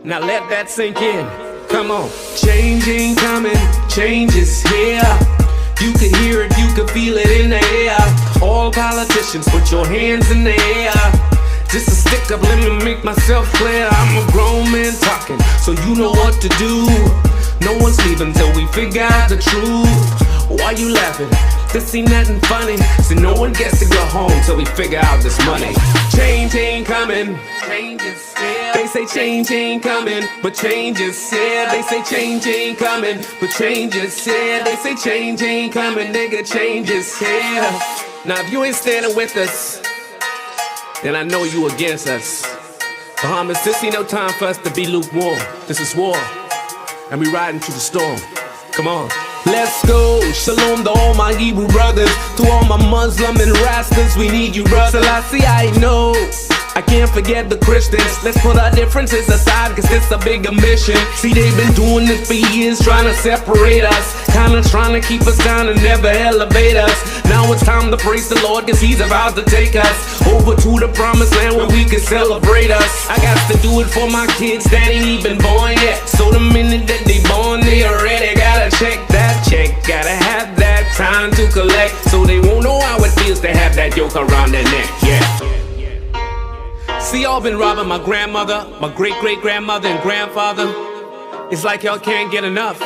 Now let that sink in. Come on. Change ain't coming, change is here. You can hear it, you can feel it in the air. All politicians, put your hands in the air. Just a stick up, let me make myself clear. I'm a grown man talking, so you know what to do. No one's leaving till we figure out the truth. Why you laughing? This ain't nothing funny. So no one gets to go home till we figure out this money. Change ain't coming, change is here. They say change ain't coming, but change is here. They say change ain't coming, but change is here. They say change ain't coming, nigga, change is here. Now if you ain't standing with us, then I know you against us. Bahamas, this ain't no time for us to be lukewarm. This is war, and we riding through the storm. Come on. Let's go, shalom to all my Hebrew brothers. To all my Muslim and Rastas, we need you, brother. Selassie, I know, I can't forget the Christians. Let's put our differences aside, cause it's a bigger mission. See, they've been doing this for years, trying to separate us. Kinda trying to keep us down and never elevate us. Now it's time to praise the Lord, cause he's about to take us over to the promised land where we can celebrate us. I got to do it for my kids that ain't even born yet. So the minute that they born, they already gotta check that check. Gotta have that time to collect, so they won't know how it feels to have that yoke around their neck. Yeah. See, y'all been robbing my grandmother, my great-great-grandmother and grandfather. It's like y'all can't get enough.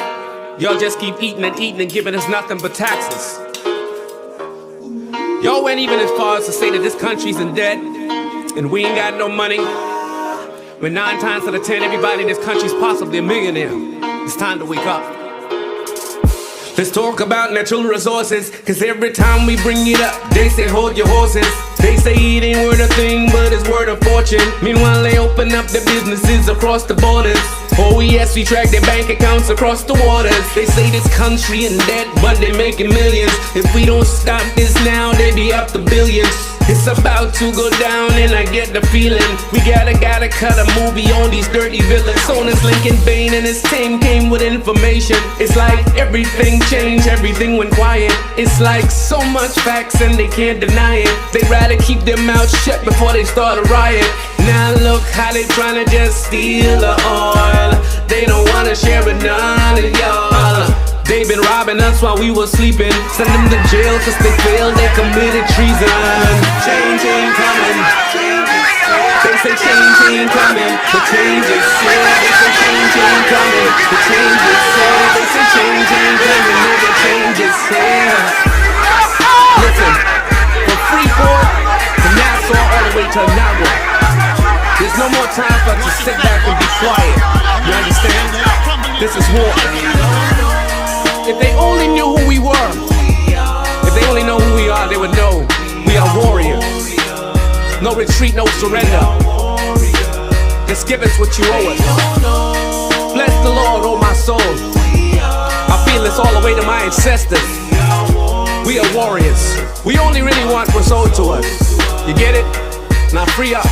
Y'all just keep eating and eating and giving us nothing but taxes. Y'all went even as far as to say that this country's in debt and we ain't got no money. When 9 times out of 10, everybody in this country's possibly a millionaire. It's time to wake up. Let's talk about natural resources, cause every time we bring it up, they say hold your horses. They say it ain't worth a thing, but it's worth a fortune. Meanwhile, they open up their businesses across the borders. Oh yes, we track their bank accounts across the waters. They say this country in debt, but they making millions. If we don't stop this now, they be up to billions. It's about to go down and I get the feeling we gotta cut a movie on these dirty villains. On this Lincoln Bain and his team came with information. It's like everything changed, everything went quiet. It's like so much facts and they can't deny it. They rather keep their mouths shut before they start a riot. Now look how they tryna just steal the oil. They don't wanna share with none of y'all. They been robbing us while we were sleeping. Send them to jail cause they failed, they committed treason. Change ain't coming. They say change ain't coming. The change is here. They say change ain't coming. The change is here. They say change ain't coming. Nigga, change is here. Listen, from Freeport to Nassau all the way to Nawa, there's no more time for us to sit back and be quiet. You understand? This is war. If they only knew who we were, if they only know who we are, they would know we are warriors. No retreat, no surrender. Just give us what you owe us. Bless the Lord, oh my soul. I feel this all the way to my ancestors. We are warriors. We only really want what's owed to us. You get it? Now free up.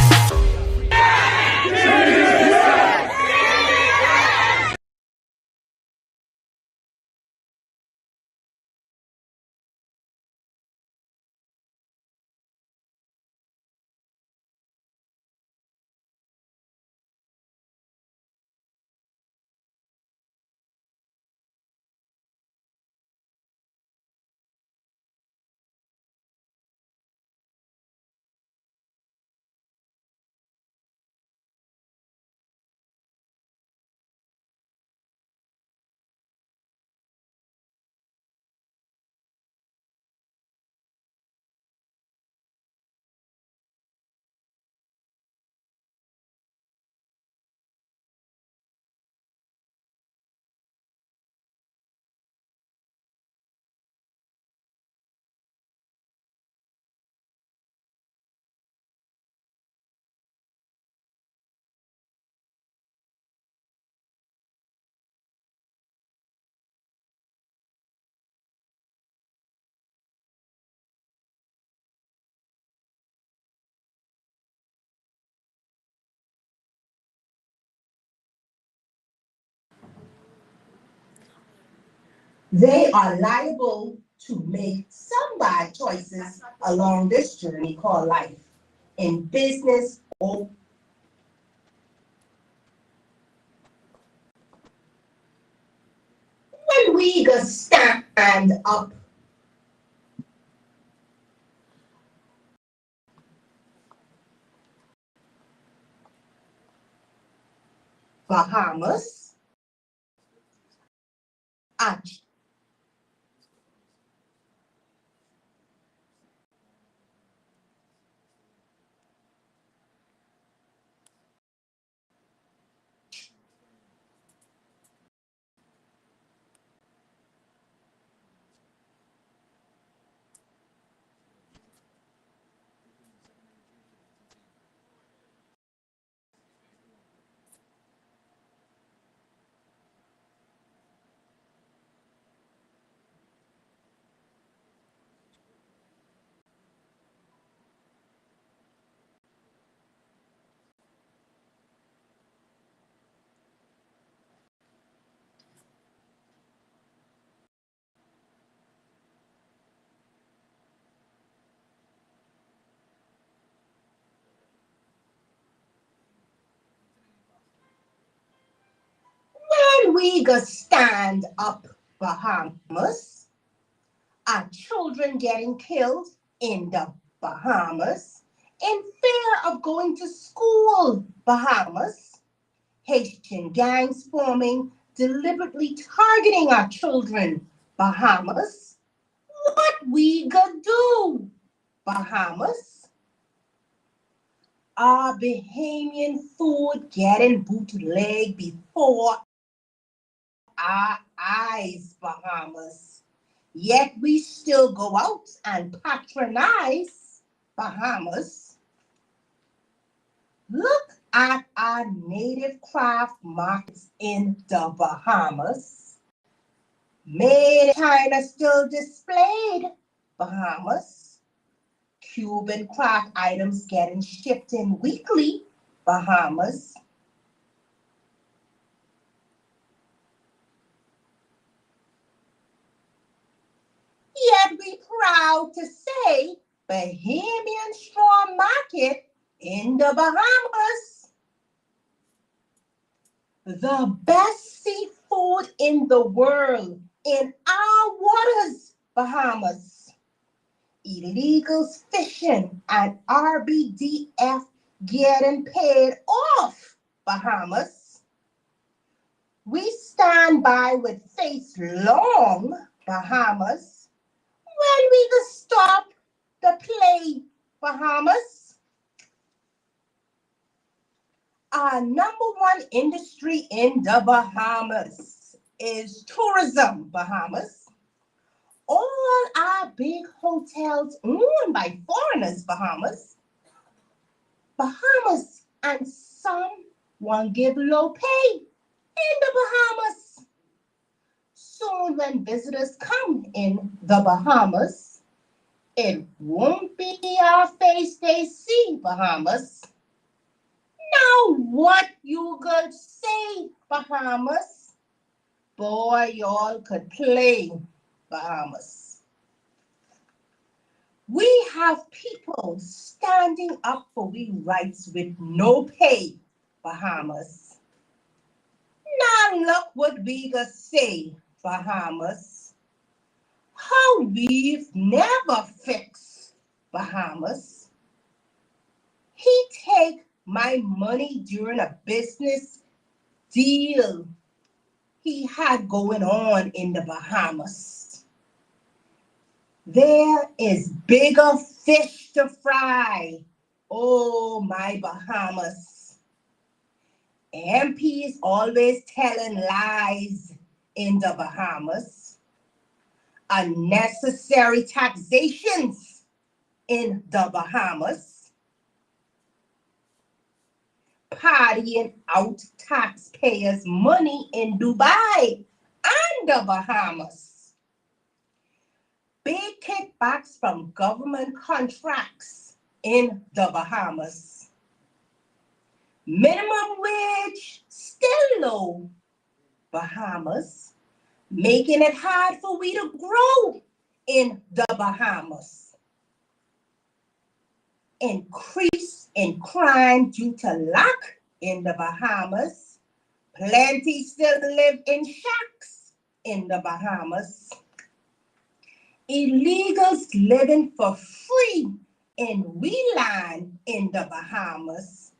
They are liable to make some bad choices along this journey called life, in business or we gonna stand up? Bahamas, and when we gonna stand up? Bahamas, are children getting killed in the Bahamas in fear of going to school? Bahamas, Haitian gangs forming, deliberately targeting our children? Bahamas, what we gonna do? Bahamas, our Bahamian food getting bootleg before our eyes? Bahamas, yet we still go out and patronize? Bahamas, look at our native craft markets in the Bahamas. Made in China still displayed? Bahamas, Cuban craft items getting shipped in weekly? Bahamas, yet we proud to say Bahamian straw market in the Bahamas. The best seafood in the world in our waters? Bahamas, illegals fishing and RBDF getting paid off? Bahamas, we stand by with face long? Bahamas, when we can stop the play? Bahamas, our number one industry in the Bahamas is tourism? Bahamas, all our big hotels owned by foreigners? Bahamas, Bahamas, and some won't give low pay in the Bahamas. Soon when visitors come in the Bahamas, it won't be our face they see? Bahamas, now what you gonna say? Bahamas, boy, y'all could play? Bahamas, we have people standing up for we rights with no pay? Bahamas, now look what we gonna say? Bahamas, how we've never fixed? Bahamas, he take my money during a business deal he had going on in the Bahamas. There is bigger fish to fry. Oh, my Bahamas. MPs always telling lies in the Bahamas. Unnecessary taxations in the Bahamas. Partying out taxpayers' money in Dubai and the Bahamas. Big kickbacks from government contracts in the Bahamas. Minimum wage still low? Bahamas, making it hard for we to grow in the Bahamas. Increase in crime due to lack in the Bahamas. Plenty still live in shacks in the Bahamas. Illegals living for free in Wheeline in the Bahamas,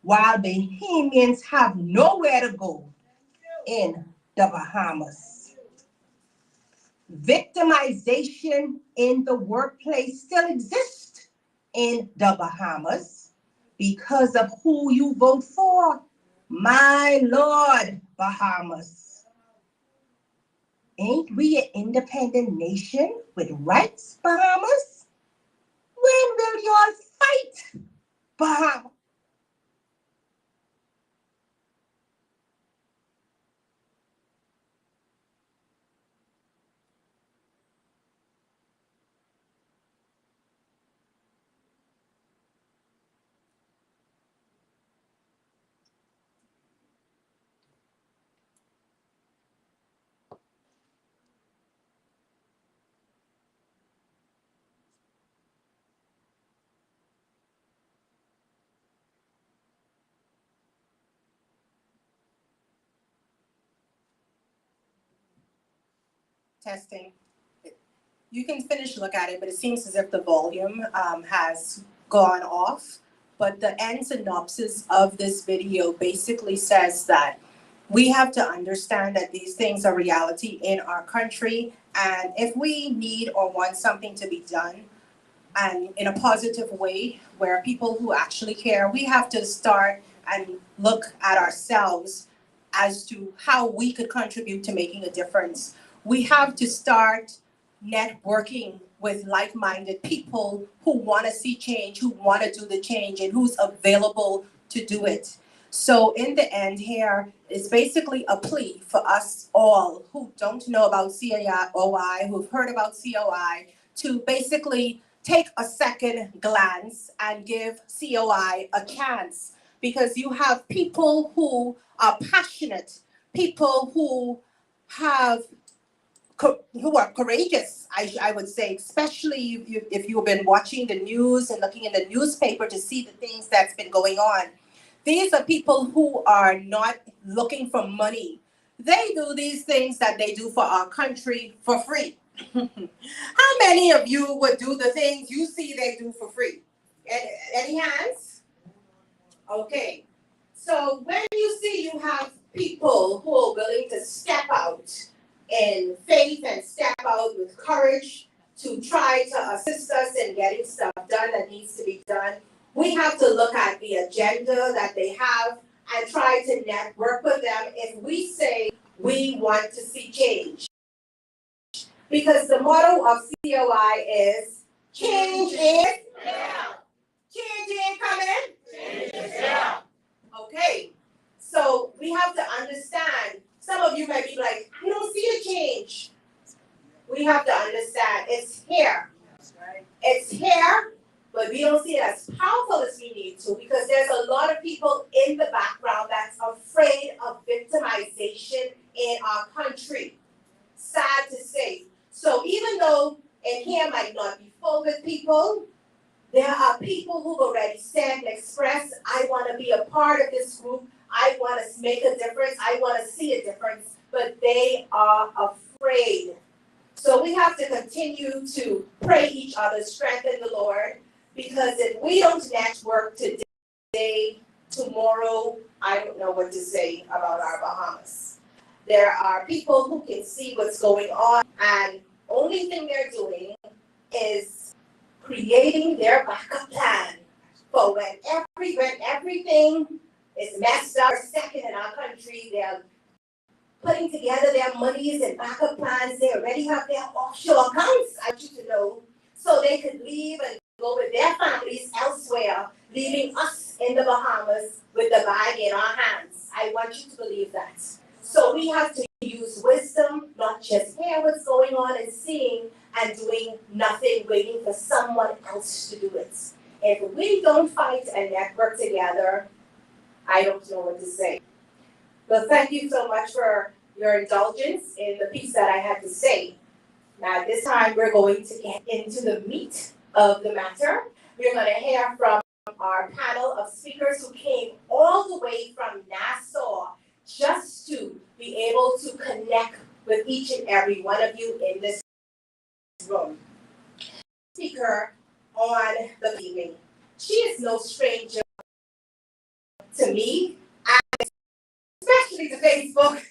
while Bahamians have nowhere to go in the Bahamas. Victimization in the workplace still exists in the Bahamas because of who you vote for. My Lord, Bahamas. Ain't we an independent nation with rights, Bahamas? When will y'all fight, Bahamas? Testing. You can finish look at it, but it seems as if the volume has gone off. But the end synopsis of this video basically says that we have to understand that these things are reality in our country. And if we need or want something to be done, and in a positive way, where people who actually care, we have to start and look at ourselves as to how we could contribute to making a difference. We have to start networking with like-minded people who want to see change, who want to do the change, and who's available to do it. So in the end here is basically a plea for us all who don't know about COI, who've heard about COI, to basically take a second glance and give COI a chance, because you have people who are passionate, people who have who are courageous, I would say, especially if you've been watching the news and looking in the newspaper to see the things that's been going on. These are people who are not looking for money. They do these things that they do for our country for free. How many of you would do the things you see they do for free? Any hands? Okay. So when you see you have people who are willing to step out in faith and step out with courage to try to assist us in getting stuff done that needs to be done, we have to look at the agenda that they have and try to network with them if we say we want to see change. Because the motto of COI is change is here. Change ain't coming. Change is here. Okay, so we have to understand. Some of you might be like, I don't see the change. We have to understand it's here. It's here, but we don't see it as powerful as we need to, because there's a lot of people in the background that's afraid of victimization in our country. Sad to say. So even though in here might not be full with people, there are people who've already said and expressed, I want to be a part of this group. I want to make a difference. I want to see a difference. But they are afraid. So we have to continue to pray each other, strengthen the Lord, because if we don't network today, tomorrow, I don't know what to say about our Bahamas. There are people who can see what's going on, and only thing they're doing is creating their backup plan for when everything is messed up. Second in our country, they're putting together their monies and backup plans. They already have their offshore accounts, I want you to know, so they could leave and go with their families elsewhere, leaving us in the Bahamas with the bag in our hands. I want you to believe that. So we have to use wisdom, not just hear what's going on and seeing and doing nothing, waiting for someone else to do it. If we don't fight and network together, I don't know what to say. But thank you so much for your indulgence in the piece that I had to say. Now, this time we're going to get into the meat of the matter. We're going to hear from our panel of speakers who came all the way from Nassau just to be able to connect with each and every one of you in this room. Speaker on the evening. She is no stranger to me, and especially to Facebook.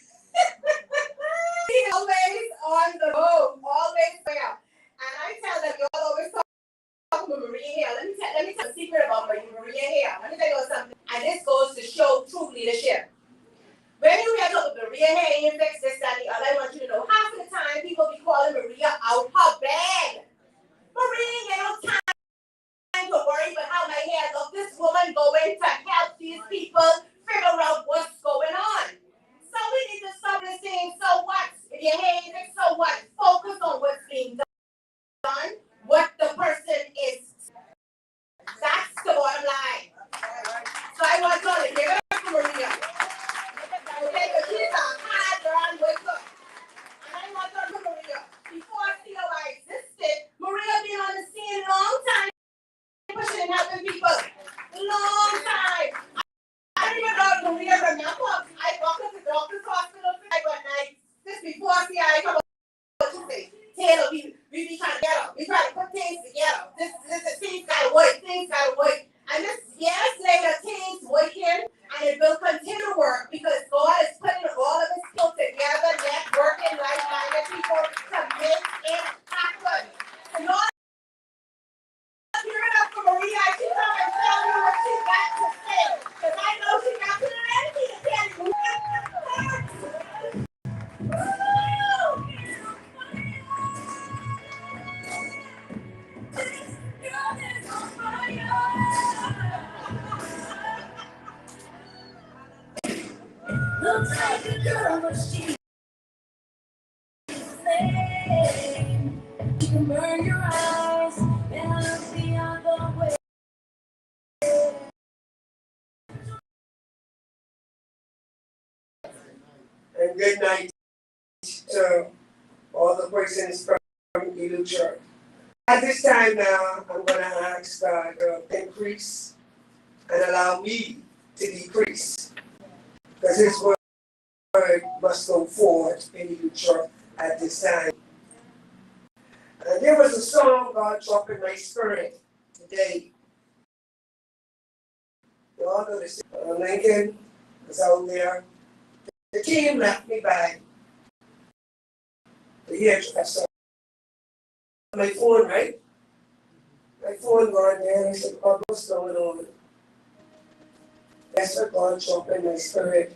She's always on the road, always there. And I tell them, y'all always talk about Maria here. Let me tell you a secret about Maria here. Let me tell you something. And this goes to show true leadership. When you hear about Maria here, you fix this, that, and the other, I want you to know half of the time people be calling Maria out her bed. Maria, you know, time to worry about how my hair look. This woman going to help these people figure out what's going on. So we need to stop this saying, so what? If you hate it, so what? Focus on what's being done, what the person is. That's the bottom line. So I want y'all to give it up to Maria. Okay, because she's a hard girl with her. And I want y'all to Maria. Before COI existed, Maria been on the scene a long time, pushing and helping people. Long time. I remember Maria, remember, I walked up to the doctor's hospital one night, just before COI come up, what you say? Taylor, we be trying to get her. We try to put things together. This things gotta work, things gotta work. And this years later, things working, and it will continue to work because God is putting all of his people together, networking, like-minded people to make it happen. And all give it up for Maria. She come and tell you what she got to say. Because I know she got plenty to tell you. Looks like a girl, but she's the same. You can burn your eyes and look the other way. And good night to all the persons from Eleuthera. At this time now, I'm going to ask God to increase and allow me to decrease. Because his word must go forward in Eleuthera at this time. And there was a song God dropped in my spirit today. You all know this. Lincoln was out there. The team left me back to hear that song. My phone, right? My phone going there, and I said, God, what's going on? That's what God dropped in my spirit.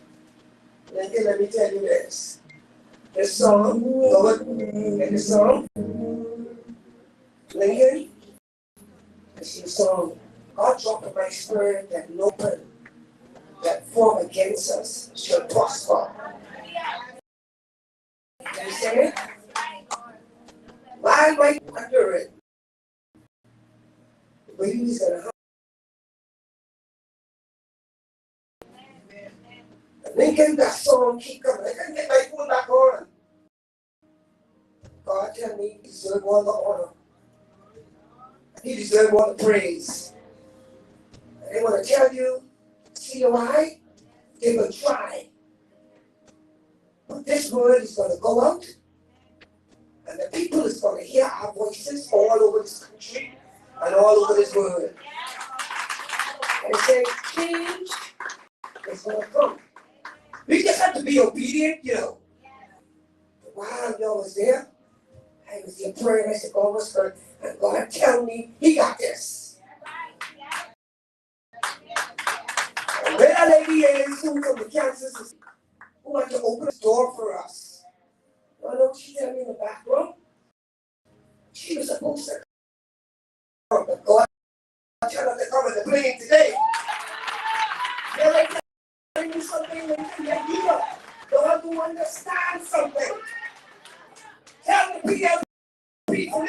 Lincoln, let me tell you this. This song, Lord, and the song, Lincoln, it's the song. God dropped in my spirit that no one that form against us shall prosper. You see it? Why am I under it? But he's gonna have. Lincoln, that song keep coming. I can't get my phone back on. God tell me he deserves all the honor. He deserves all the praise. And I want to tell you, COI, they will try. But this word is going to go out, and the people is going to hear our voices all over this country and all over this world. And they say, change is going to come. We just have to be obedient, you know. While y'all was there, I was there praying. I said, God was good. And God tell me, he got this. And where that lady is, who from the Kansas, who want to open the door for us. You know what she tell me in the back room? She was supposed to come, but God tell her to come on the plane today. They're like telling you something when you don't to understand something. Tell the people,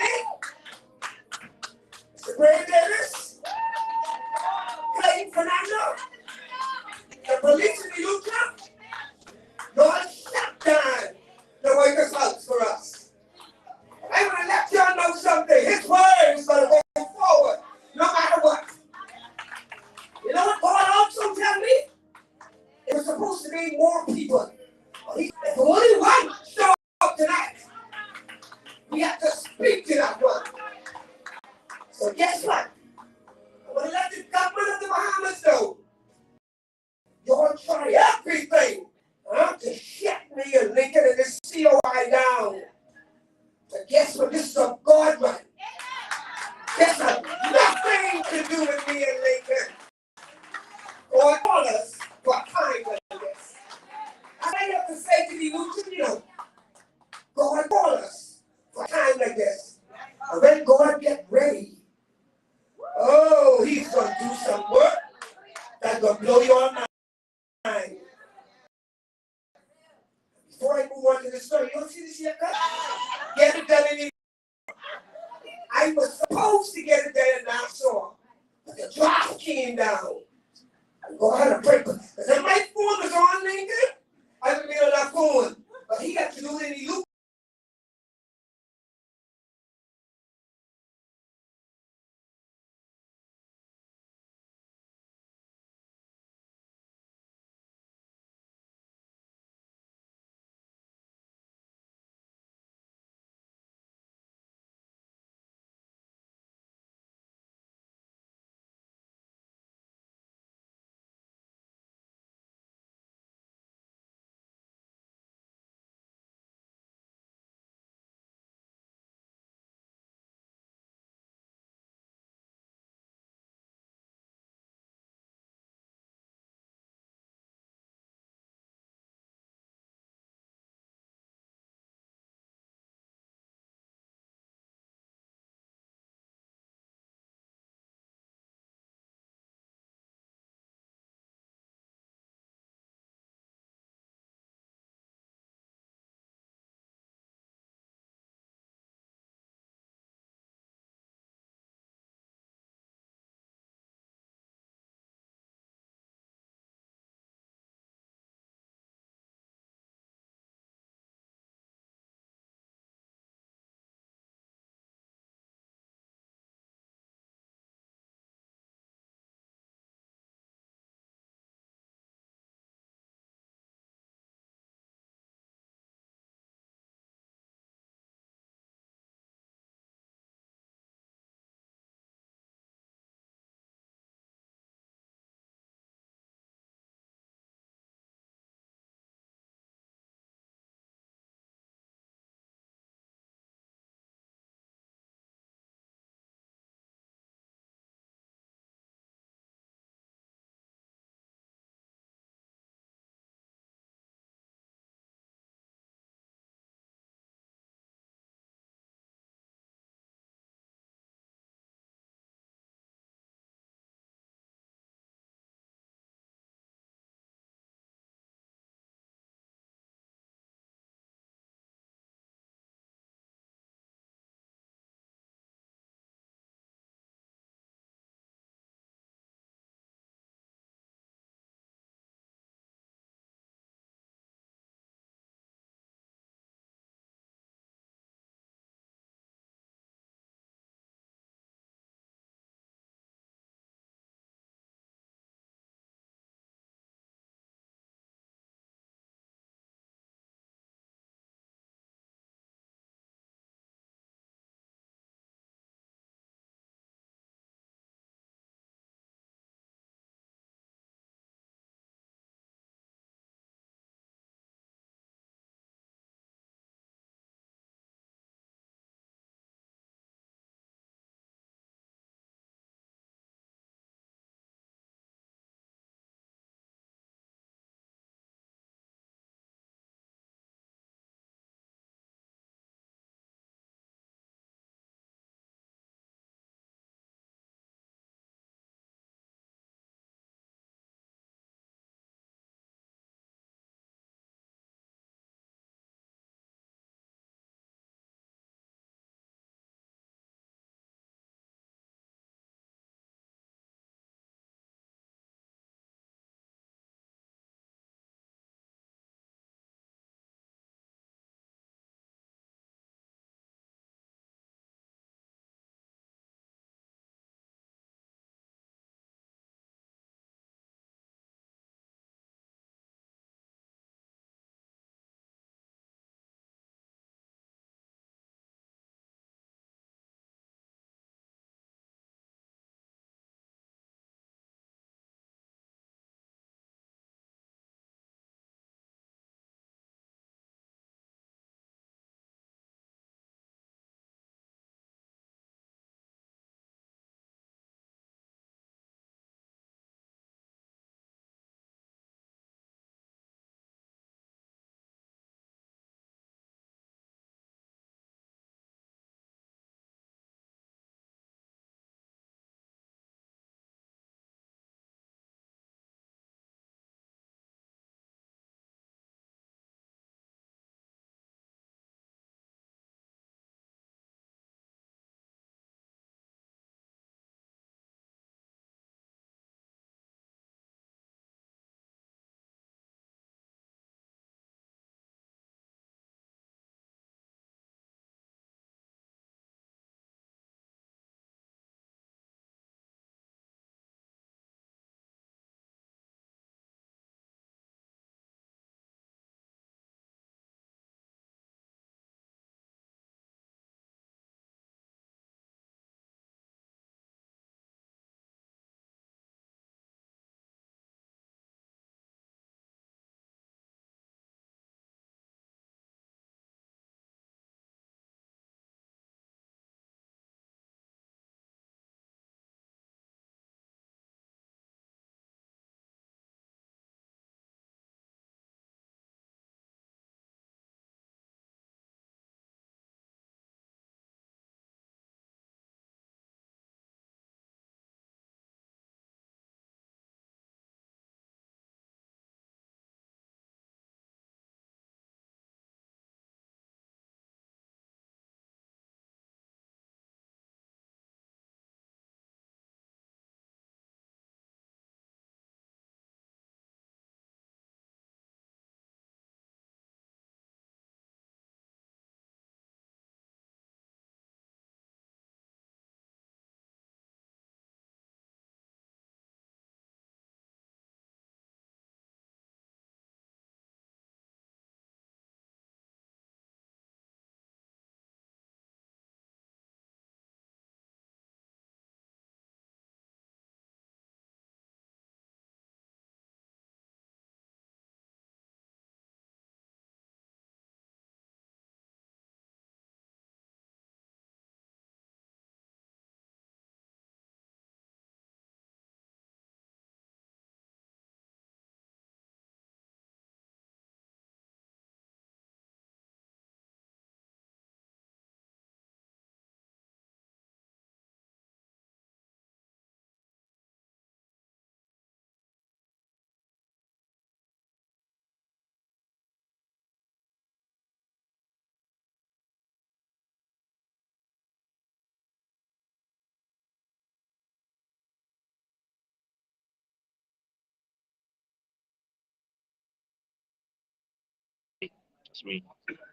Mr. Brave Davis, Clayton Fernando, the police in the Utah, God shut down the White House for us. I want to let y'all know something. His word is going to go forward, no matter what. You know what God also tell me? It was supposed to be more people. If only one show We have to speak to that one. So guess what? I want to let the government of the Bahamas know. Y'all try everything to shut me and Lincoln and this COI down. But guess what? This is a God man. This has nothing to do with me and Lincoln. God called us for a time like this. I have to say to the Eluethera, God called us for a time like this. And when God get ready, oh, he's going to do some work that's going to blow your mind. Before I move on to the story, you don't see this yet, guys? Get it done in I was supposed to get it done in Nassau, but the draft came down. And God had to pray. Because if my phone was on Lincoln, I would have been on that phone. But he got to do it in the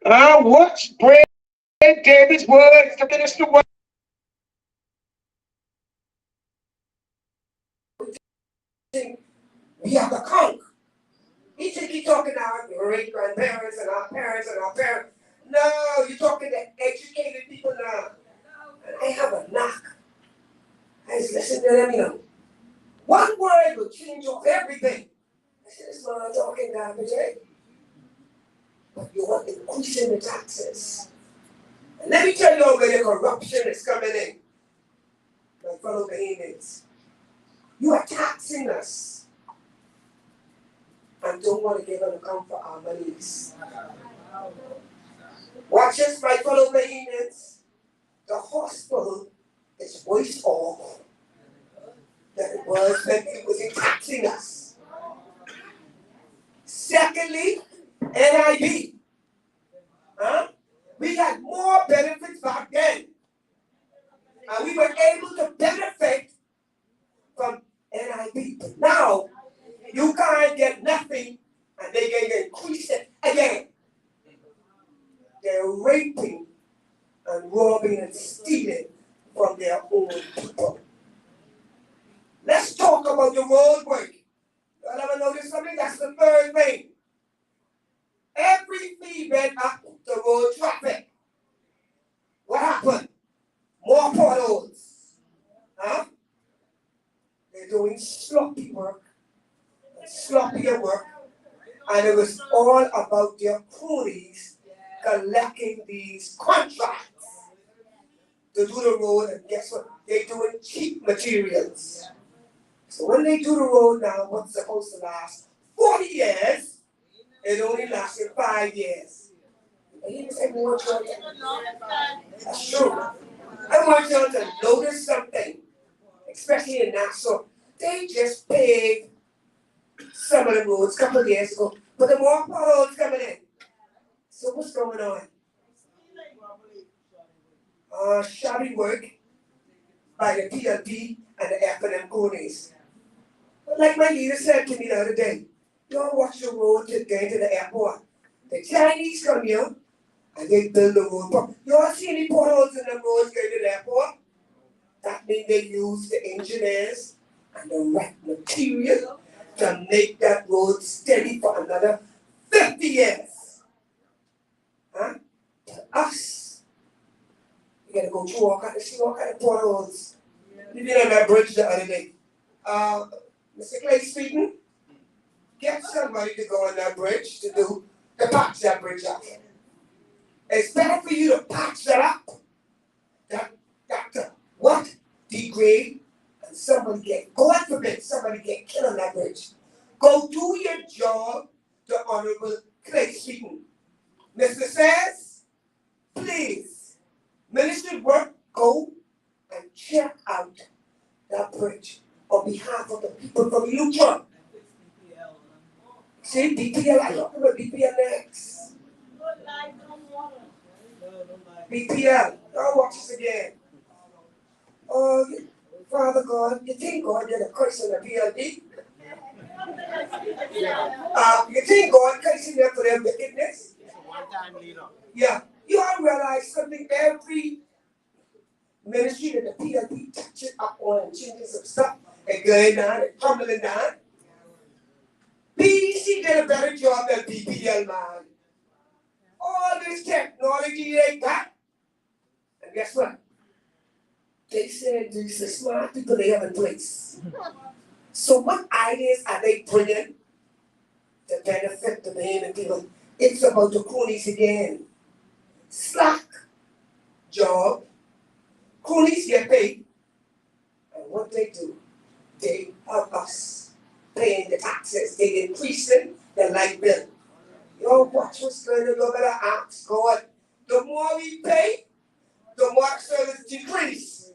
What's Brad Davis was the minister was we have to conquer. He think he talking to our great grandparents and our parents and our parents. No, you're talking to educated people now. And I have a knock. I just listen to them, One word will change off everything. I said, this man talking garbage, eh? But you want increasing the taxes. And let me tell you where the corruption is coming in. My fellow Bahamians. You are taxing us and don't want to give an account for our monies. Watch this, my fellow Bahamians. The hospital is worse off than it was when it was taxing us. Secondly, NIB. We had more benefits back then. And we were able to benefit from NIB. But now, you can't get nothing and they can increase it again. They're raping and robbing and stealing from their own people. Let's talk about the road work. Y'all ever notice something? That's the third thing. Every fee went up the road traffic. What happened? More potholes. They're doing sloppy work, sloppier work, and it was all about their cronies collecting these contracts to do the road, and guess what? They're doing cheap materials. So when they do the road now, what's supposed to last 40 years, it only lasted 5 years. And he was saying, that's true. I want y'all to notice something, especially in Nassau. They just paved some of the roads a couple of years ago, but the more potholes coming in. So what's going on? Shabby work by the PLP and the F&M cronies. But like my leader said to me the other day, you don't watch the road to get into the airport. The Chinese come here and they build the road. You all see any potholes in the roads going to the airport? That means they use the engineers and the right material to make that road steady for another 50 years. To us, you gotta go through all kind of potholes. You did on that bridge the other day. Mr. Clay speaking, get somebody to go on that bridge to patch that bridge up. It's better for you to patch that up. What? Degrade and somebody God forbid, somebody get killed on that bridge. Go do your job, the Honorable Clay speaking. Mr. Says, please, Ministry work, go and check out that bridge on behalf of the people from Eleuthera. See, BPL, I talk about BPL next. BPL, I'll watch this again. Oh, Father God, you think God did a curse on the PLD? You think God cursing them for their wickedness? Yeah. You all realize something, every ministry that the PLD touches up on and changing some stuff and going down and crumbling down. PDC did a better job than BPL, man. All this technology they got. And guess what? They said these are smart people they have in place. So what ideas are they bringing to benefit the Bahamian people? It's about the cronies again. Slack job. Cronies get paid. And what they do, they help us paying the taxes. They increasing the light bill. Yo, watch what's going to go better. Ask God. The more we pay, the more service decrease.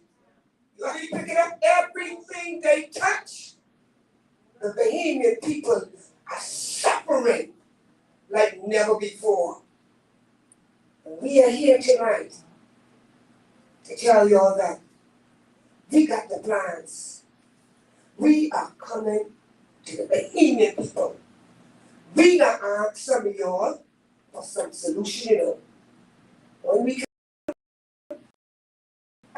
You are picking up everything they touch. The Bahamian people are suffering like never before. And we are here tonight to tell you all that we got the plans. We are coming to the Bahamian people. We gonna ask some of y'all for some solution, you know. When we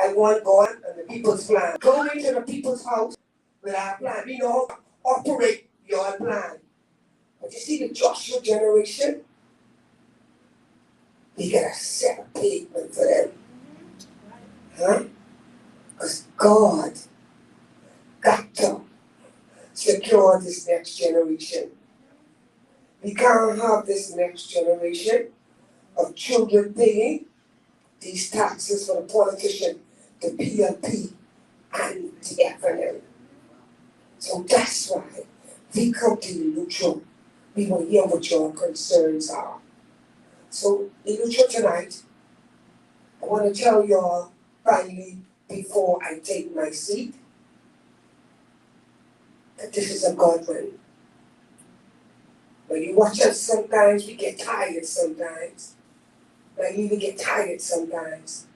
I want God and the people's plan. Go into the people's house with our plan. We know how to operate your plan. But you see the Joshua generation, we gotta set a pavement for them. Huh? Because God got to secure this next generation. We can't have this next generation of children paying these taxes for the politician, the PLP, and the FNL. So that's why we come to Eleuthera. We will hear what your concerns are. So Eleuthera tonight, I want to tell y'all finally before I take my seat that this is a God win. When you watch us sometimes, we get tired sometimes. Like we even get tired sometimes.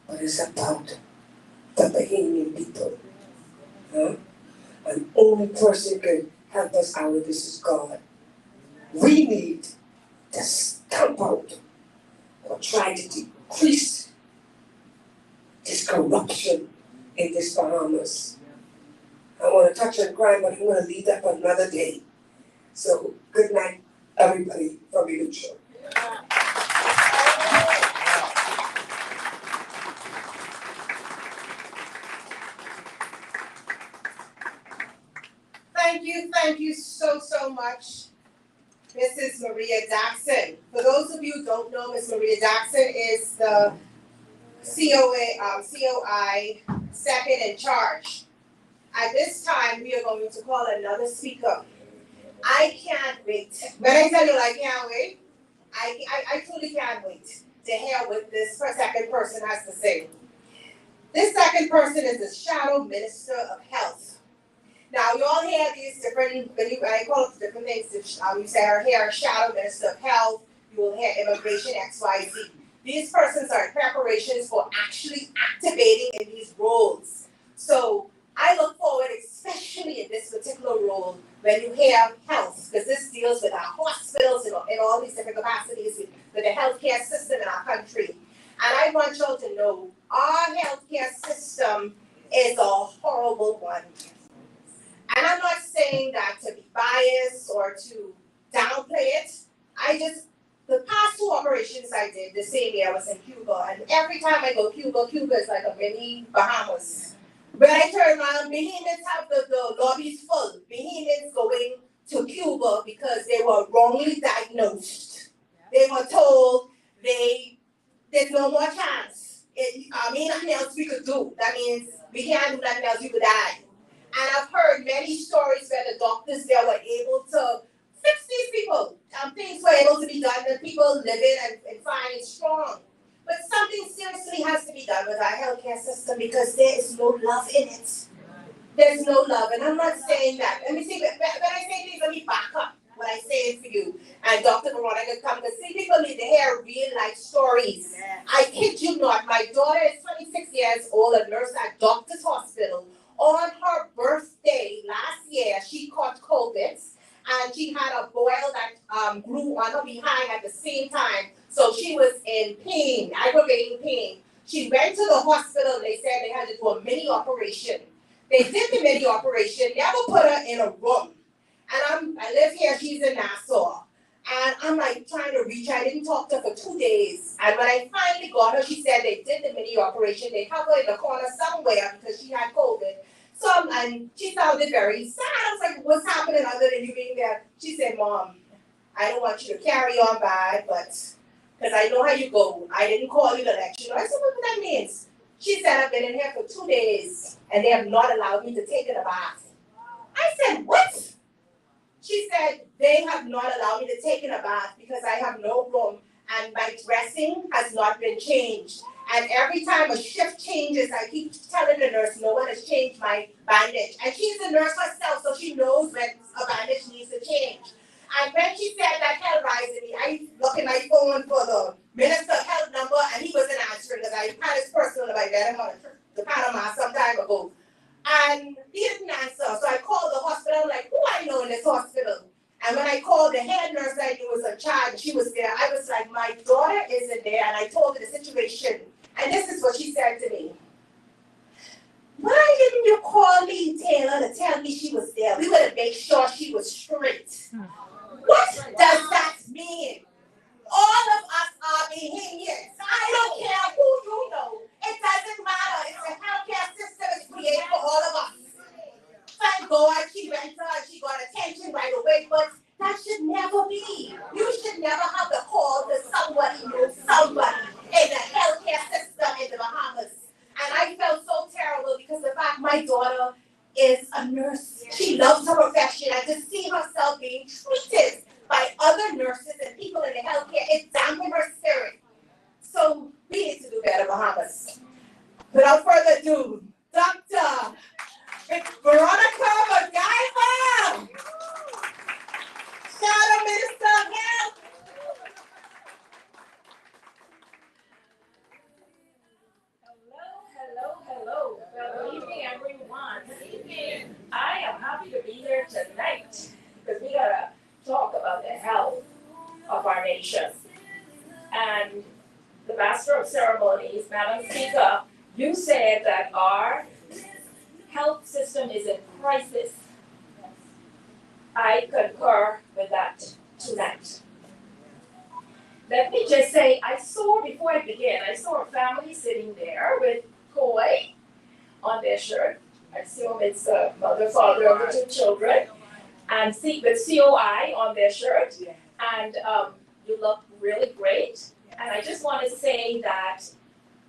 But it's about the Bahamian people. Huh? And only person can help us out of this is God. We need to stamp out or try to decrease this corruption in this Bahamas. I want to touch on crime, but I'm going to leave that for another day. So good night, everybody from Eleuthera. Thank you so much, Mrs. Maria Jackson. For those of you who don't know, Ms. Maria Jackson is the COI second in charge. At this time, we are going to call another speaker. I can't wait. When I tell you I can't wait, I truly can't wait to hear what this second person has to say. This second person is the Shadow Minister of Health. Now, you all hear these different, I call it different things. You say, here, Shadow Minister of Health, you will hear Immigration XYZ. These persons are in preparations for actually activating in these roles. So I look forward, especially in this particular role, when you hear health, because this deals with our hospitals and all these different capacities with the healthcare system in our country. And I want y'all to know, our healthcare system is a horrible one. And I'm not saying that to be biased or to downplay it. The past 2 operations I did the same year I was in Cuba, and every time I go Cuba is like a mini Bahamas. When I turn around, Bahamians have the lobbies full. Bahamians going to Cuba because they were wrongly diagnosed. They were told there's no more chance. Nothing else we could do. That means we can't do nothing else, you could die. And I've heard many stories where the doctors there were able to fix these people. Things were able to be done, and people living and fine and strong. But something seriously has to be done with our healthcare system because there is no love in it. There's no love, and I'm not saying that. Let me see, when I say things, let me back up what I say for you. And Dr. Veronica come to see people need to hear real life stories. Yeah. I kid you not, my daughter is 26 years old, a nurse at Doctor's Hospital. On her birthday last year, she caught COVID, and she had a boil that grew on her behind at the same time. So she was in pain, aggravating pain. She went to the hospital, they said they had to do a mini operation. They did the mini operation, never put her in a room. And I live here, she's in Nassau. And I'm like trying to reach her. I didn't talk to her for 2 days. And when I finally got her, she said they did the mini operation. They have her in the corner somewhere because she had COVID. And she sounded very sad. I was like, what's happening other than you being there? She said, Mom, I don't want you to carry on bad, but because I know how you go. I didn't call you to let you know. I said, what that means? She said, I've been in here for 2 days and they have not allowed me to take a bath. I said, what? She said, they have not allowed me to take in a bath because I have no room and my dressing has not been changed. And every time a shift changes, I keep telling the nurse, no one has changed my bandage. And she's a nurse herself, so she knows when a bandage needs to change. And when she said that, hell rising me, I looked at my phone for the Minister of Health number, and he wasn't answering because I had his personal number. I got him on the Panama some time ago. And he didn't answer. So I called the hospital, like, who I know in this hospital? And when I called the head nurse that was in charge, she was there, I was like, my daughter isn't there, and I told her the situation. And this is what she said to me. Why didn't you call me, Taylor, to tell me she was there? We would have made sure she was straight. What does that mean? All of us are Bahamians. I don't care who you know. It doesn't matter. It's a healthcare system is created for all of us. Thank God she went and she got attention right away, but that should never be. You should never have to call to somebody in the healthcare system in the Bahamas. And I felt so terrible because the fact my daughter is a nurse. She loves her profession, and to see herself being treated by other nurses and people in the healthcare, it dampened her spirit. So we need to do better, Bahamas. Without further ado, Dr. Veronica MacGyver, Shadow Minister of Health. Hello. Good evening, everyone. I am happy to be here tonight because we gotta talk about the health of our nation. And the Master of Ceremonies, Madam Speaker, you said that our health system is in crisis. I concur with that tonight. Let me just say, before I begin, I saw a family sitting there with COI on their shirt. I assume it's a mother, father, and the two children. And with COI on their shirt. And you look really great. And I just want to say that,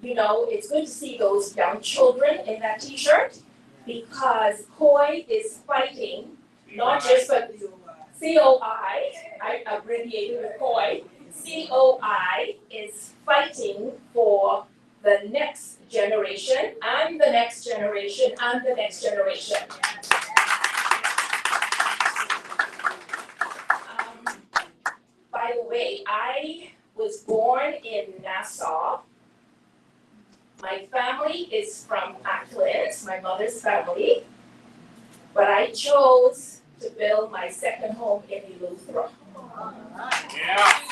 it's good to see those young children in that t-shirt because COI is fighting, not just for COI, I abbreviated with COI. COI is fighting for the next generation and the next generation and the next generation. By the way, I was born in Nassau. My family is from Ackland, my mother's family, but I chose to build my second home in Eleuthera.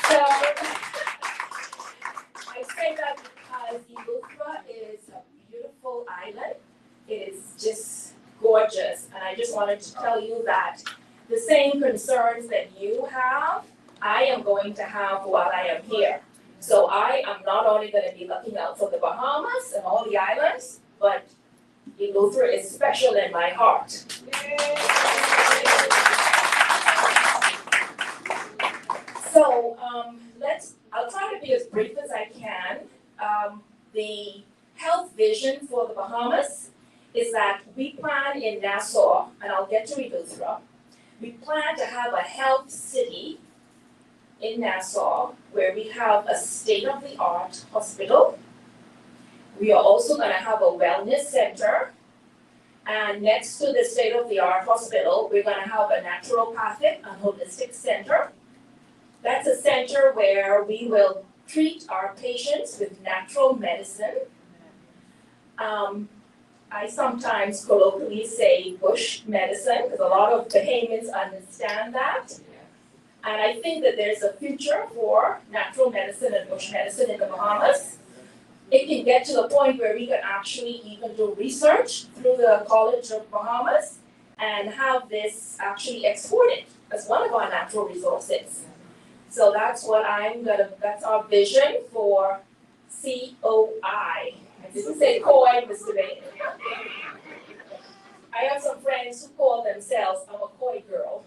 So I say that because Eleuthera is a beautiful island. It is just gorgeous, and I just wanted to tell you that the same concerns that you have, I am going to have while I am here. So I am not only going to be looking out for the Bahamas and all the islands, but Eleuthera is special in my heart. So I'll try to be as brief as I can. The health vision for the Bahamas is that we plan in Nassau, and I'll get to Eleuthera, we plan to have a health city in Nassau where we have a state-of-the-art hospital. We are also going to have a wellness center, and next to the state-of-the-art hospital, we're going to have a naturopathic and holistic center. That's a center where we will treat our patients with natural medicine. I sometimes colloquially say bush medicine because a lot of Bahamians understand that. And I think that there's a future for natural medicine and bush medicine in the Bahamas. It can get to the point where we can actually even do research through the College of Bahamas and have this actually exported as one of our natural resources. So that's that's our vision for COI. I didn't say COI, Mr. Bain. I have some friends who call themselves, I'm a COI girl.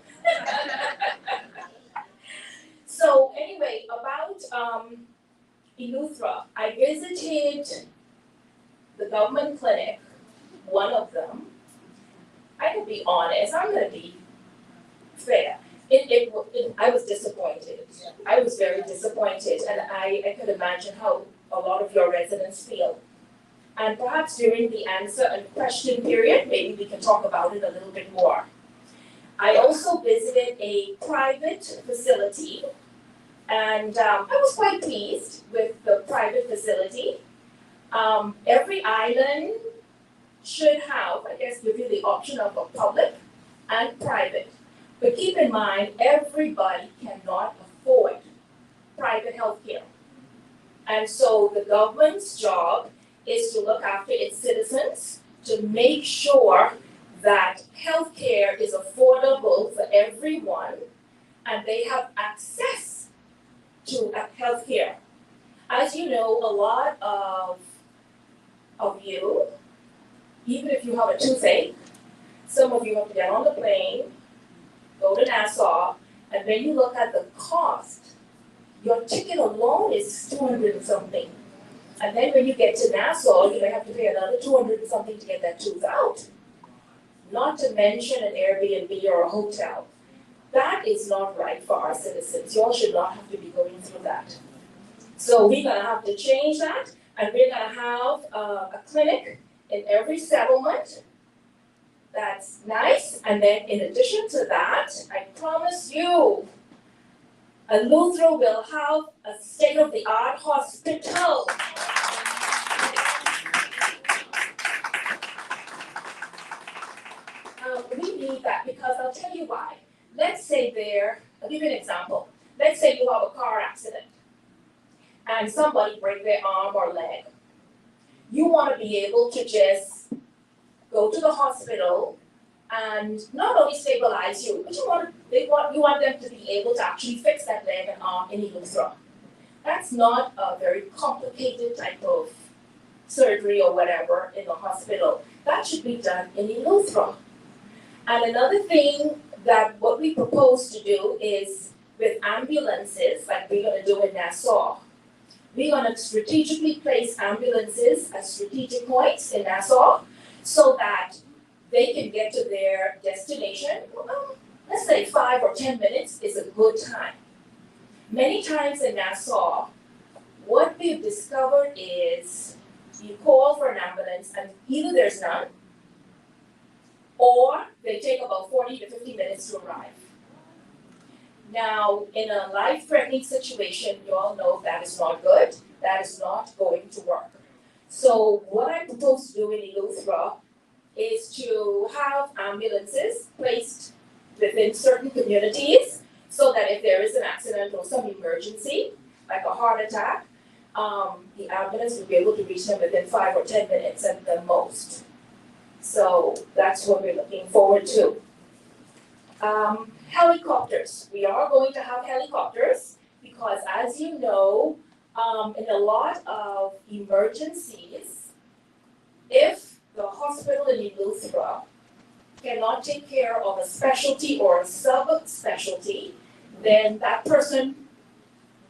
So anyway, about Eleuthera, I visited the government clinic, one of them. I can be honest, I'm gonna be fair. I was disappointed. I was very disappointed, and I could imagine how a lot of your residents feel. And perhaps during the answer and question period, maybe we can talk about it a little bit more. I also visited a private facility, and I was quite pleased with the private facility. Every island should have, I guess, give you the option of a public and private. But keep in mind, everybody cannot afford private health care. And so the government's job is to look after its citizens, to make sure that healthcare is affordable for everyone and they have access to healthcare. As you know, a lot of you, even if you have a toothache, some of you have to get on the plane, go to Nassau, and when you look at the cost, your ticket alone is 200 and something. And then when you get to Nassau, you may have to pay another 200 and something to get that tooth out. Not to mention an Airbnb or a hotel. That is not right for our citizens. You all should not have to be going through that. So we're gonna have to change that, and we're gonna have a clinic in every settlement. That's nice, and then in addition to that, I promise you, Eleuthera will have a state-of-the-art hospital. We need that because I'll tell you why. Let's say I'll give you an example. Let's say you have a car accident and somebody break their arm or leg. You want to be able to just go to the hospital and not only stabilize you, but you want them to be able to actually fix that leg and arm in Eleuthera. That's not a very complicated type of surgery or whatever in the hospital. That should be done in Eleuthera. And another thing that what we propose to do is with ambulances, like we're going to do in Nassau, we're going to strategically place ambulances at strategic points in Nassau so that they can get to their destination. Let's say 5 or 10 minutes is a good time. Many times in Nassau, what we've discovered is you call for an ambulance and either there's none or they take about 40 to 50 minutes to arrive. Now, in a life-threatening situation, you all know that is not good. That is not going to work. So what I propose to do in Eleuthera is to have ambulances placed within certain communities so that if there is an accident or some emergency, like a heart attack, the ambulance will be able to reach them within 5 or 10 minutes at the most. So that's what we're looking forward to. Helicopters. We are going to have helicopters because, as you know, in a lot of emergencies, if the hospital in Eleuthera cannot take care of a specialty or a subspecialty, then that person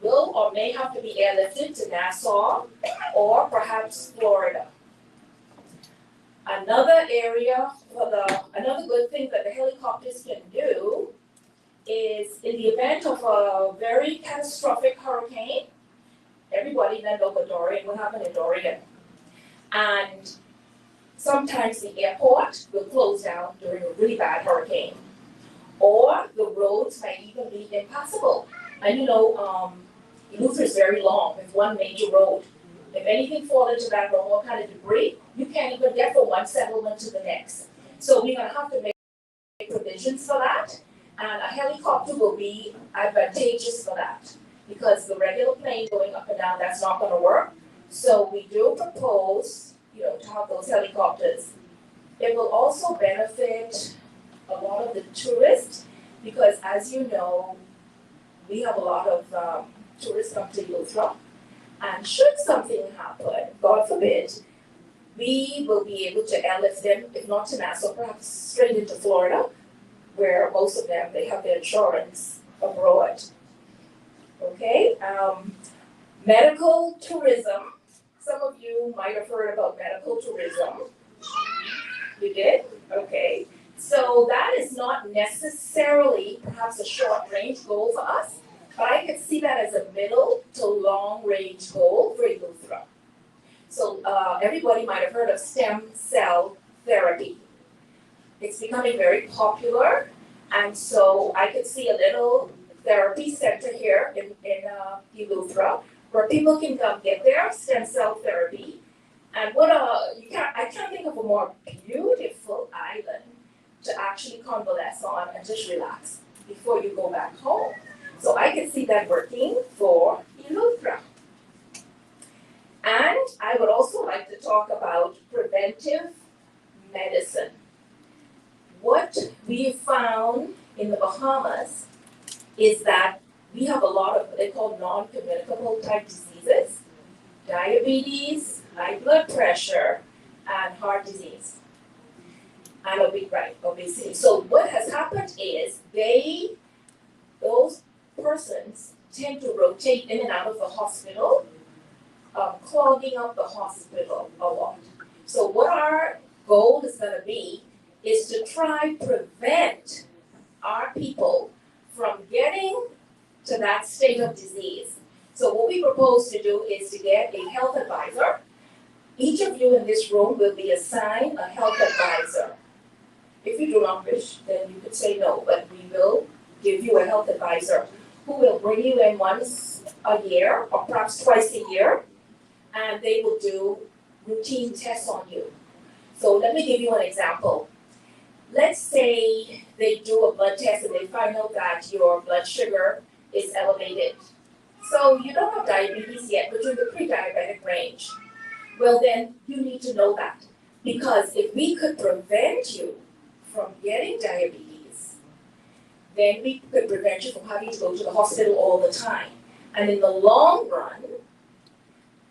will or may have to be airlifted to Nassau or perhaps Florida. Another good thing that the helicopters can do is in the event of a very catastrophic hurricane, everybody then know what Dorian, what happened in Dorian. And sometimes the airport will close down during a really bad hurricane. Or the roads might even be impassable. And you know, Eleuthera is very long with one major road. If anything falls into that road, what kind of debris, you can't even get from one settlement to the next. So we're gonna have to make provisions for that. And a helicopter will be advantageous for that. Because the regular plane going up and down, that's not gonna work. So we do propose, to have those helicopters. It will also benefit a lot of the tourists because, as you know, we have a lot of tourists come to Eleuthera. And should something happen, God forbid, we will be able to airlift them, if not to Nassau, perhaps straight into Florida, where most of them, they have their insurance abroad. Okay, medical tourism. Some of you might have heard about medical tourism. You did? Okay. So that is not necessarily perhaps a short-range goal for us, but I could see that as a middle to long-range goal for Eleuthera. So everybody might have heard of stem cell therapy. It's becoming very popular, and so I could see a little therapy center here in Eleuthera where people can come get their stem cell therapy. And I can't think of a more beautiful island to actually convalesce on and just relax before you go back home. So I can see that working for Eluethera. And I would also like to talk about preventive medicine. What we found in the Bahamas is that we have a lot of what they call non-communicable type diseases, diabetes, high blood pressure, and heart disease. And obesity. So what has happened is those persons tend to rotate in and out of the hospital, clogging up the hospital a lot. So what our goal is going to be is to try prevent our people from getting to that state of disease. So what we propose to do is to get a health advisor. Each of you in this room will be assigned a health advisor. If you do not wish, then you could say no, but we will give you a health advisor who will bring you in once a year or perhaps twice a year, and they will do routine tests on you. So let me give you an example. Let's say they do a blood test and they find out that your blood sugar is elevated. So you don't have diabetes yet, but you're in the pre-diabetic range. Well, then you need to know that, because if we could prevent you from getting diabetes, then we could prevent you from having to go to the hospital all the time. And in the long run,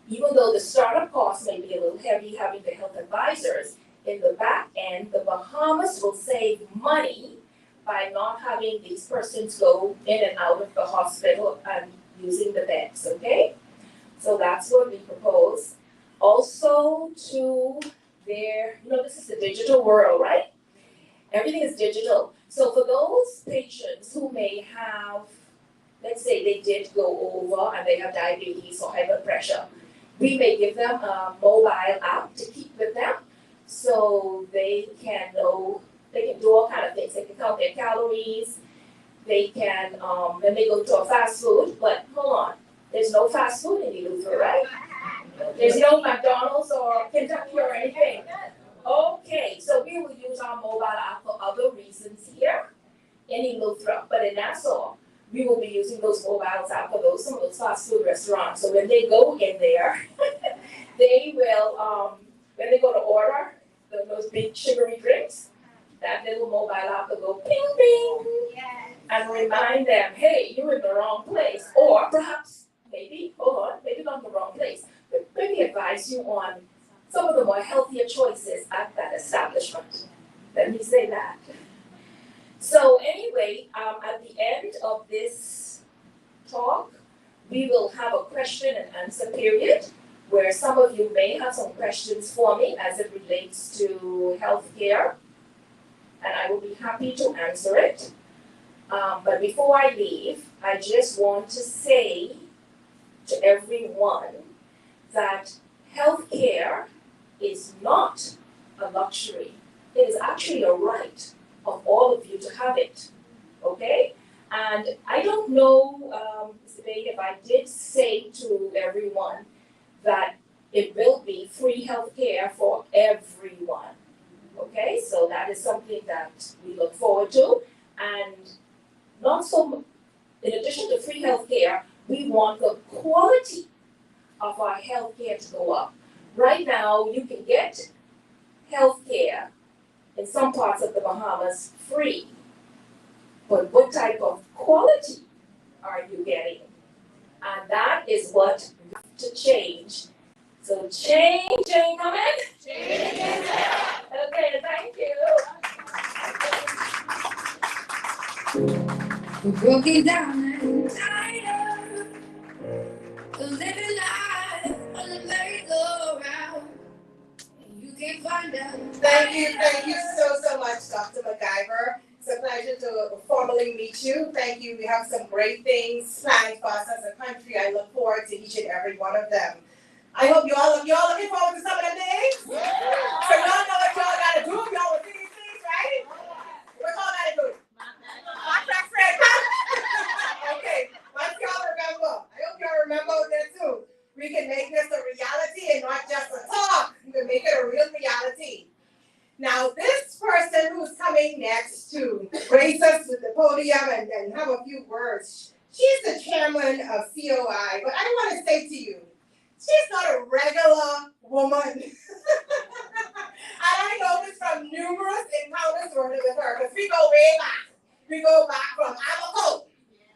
even though the startup costs may be a little heavy having the health advisors, in the back end, the Bahamas will save money by not having these persons go in and out of the hospital and using the beds, okay? So that's what we propose. Also this is the digital world, right? Everything is digital. So for those patients who may have, let's say they did go over and they have diabetes or high blood pressure, we may give them a mobile app to keep with them so they can do all kind of things. They can count their calories, they can, then they go to a fast food, but hold on, there's no fast food in Eleuthera, right? There's no McDonald's or Kentucky or anything. Okay, so we will use our mobile app for other reasons here in Eleuthera, but in Nassau, we will be using those mobile apps for some of those fast food restaurants. So when they go in there, they will, when they go to order those big sugary drinks, that little mobile app will go ping ping and remind them, hey, you're in the wrong place. Or perhaps, maybe not the wrong place, but maybe advise you on some of the more healthier choices at that establishment. Let me say that. So anyway, at the end of this talk, we will have a question and answer period where some of you may have some questions for me as it relates to healthcare, and I will be happy to answer it. But before I leave, I just want to say to everyone that healthcare is not a luxury. It is actually a right of all of you to have it, okay? And I don't know, Mr. Bailey, if I did say to everyone that it will be free healthcare for everyone, okay? So that is something that we look forward to. And in addition to free healthcare, we want the quality of our healthcare to go up. Right now, you can get healthcare in some parts of the Bahamas free, but what type of quality are you getting? And that is what we have to change. So change ain't coming? Change is here. Okay, thank you. We're broken down and tired of living life on the merry-go-round. You can't find out. Thank you so much, Dr. MacGyver. It's a pleasure to formally meet you. Thank you. We have some great things planned for us as a country. I look forward to each and every one of them. I hope y'all looking forward to some of the things? So y'all know what y'all gotta do. Y'all will see these things, right? What y'all gotta do? Okay, once y'all remember, I hope y'all remember that too. We can make this a reality and not just a talk. We can make it a real reality. Now, this person who's coming next chairman of COI, but I want to say to you, she's not a regular woman. And I know this from numerous encounters with her, because we go way back. We go back from Abaco.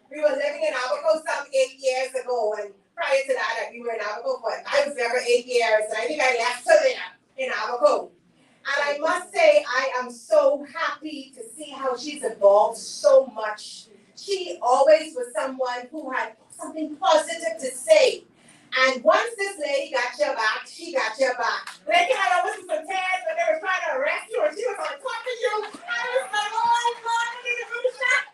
We were living in Abaco some 8 years ago, and prior to that, we were in Abaco for, I was there for 8 years, and I think I left her there in Abaco. And I must say, I am so happy to see how she's evolved so much. She always was someone who had something positive to say. And once this lady got your back, she got your back. Like, you know, there was some tears when they were trying to arrest you, and she was on top of you. I was like, oh, God, I need to do that.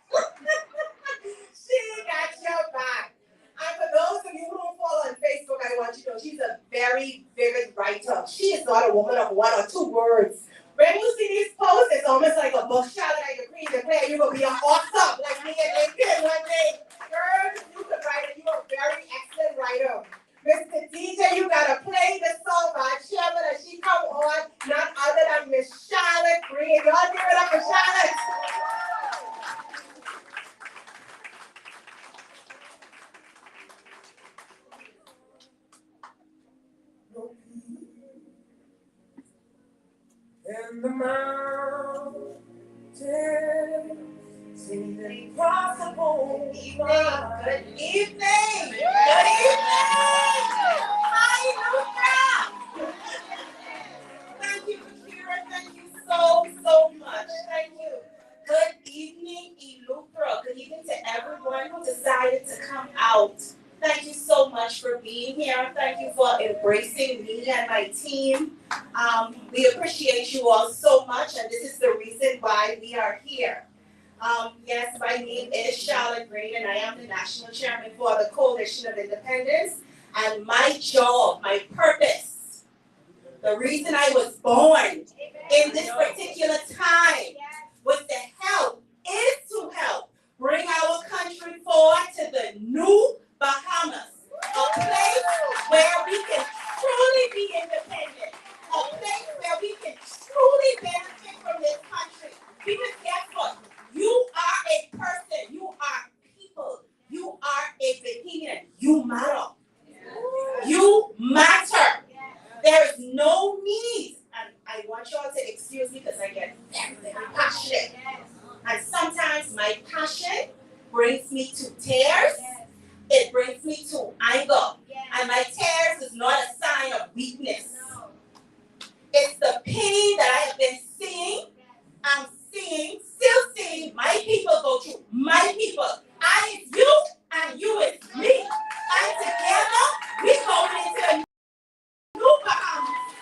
She got your back. And for those of you who don't follow on Facebook, I want you to know she's a very vivid writer. She is not a woman of 1 or 2 words. When you see these posts, it's almost like a book shot like a queen to play. You're going to be an author like me and LinkedIn one day. Girl, you could write it. You're a very excellent writer. Mr. DJ, you got to play the song by our chairman as she come on, none other than Miss Charlotte Green. Y'all give it up for Charlotte. And the mountains seem impossible. Good evening. Good evening. Hi, Eluethera. Thank you, Kira. Thank you so much. Thank you. Good evening, Eluethera. Good evening to everyone who decided to come out. Thank you so much for being here. Thank you for embracing me and my team. We appreciate you all so much, and this is the reason why we are here. Yes, my name is Charlotte Green, and I am the national chairman for the Coalition of Independence. And my job, my purpose, the reason I was born in this particular time was to help, is to help bring our country forward to the new Bahamas, a place where we can truly be independent, a place where we can truly benefit from this country. Because guess what? You are a person, you are people, you are a Bahamian, you matter. You matter. There is no need, and I want y'all to excuse me because I get very, very passionate. And sometimes my passion brings me to tears. It brings me to anger. And my tears is not a sign of weakness. It's the pain that I have been seeing. I'm seeing, still seeing my people go through. My people. I is you and you is me. And together we go into a new Bahamas.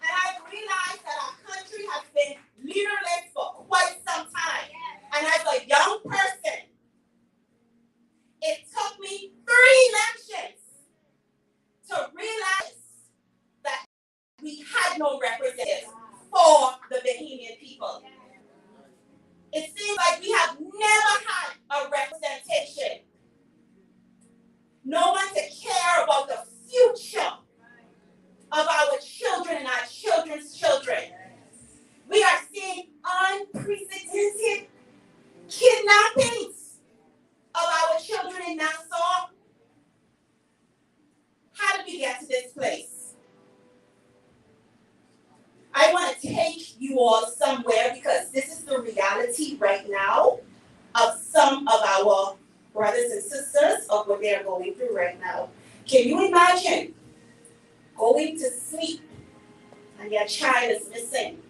And I realize that our country has been leaderless for quite some time. And as a young person, it took me 3 elections to realize that we had no representatives for the Bahamian people. It seems like we have never had a representation. No one to care about the future of our children and our children's children. We are seeing unprecedented kidnappings of our children in Nassau. How did we get to this place? I want to take you all somewhere because this is the reality right now of some of our brothers and sisters of what they're going through right now. Can you imagine going to sleep and your child is missing?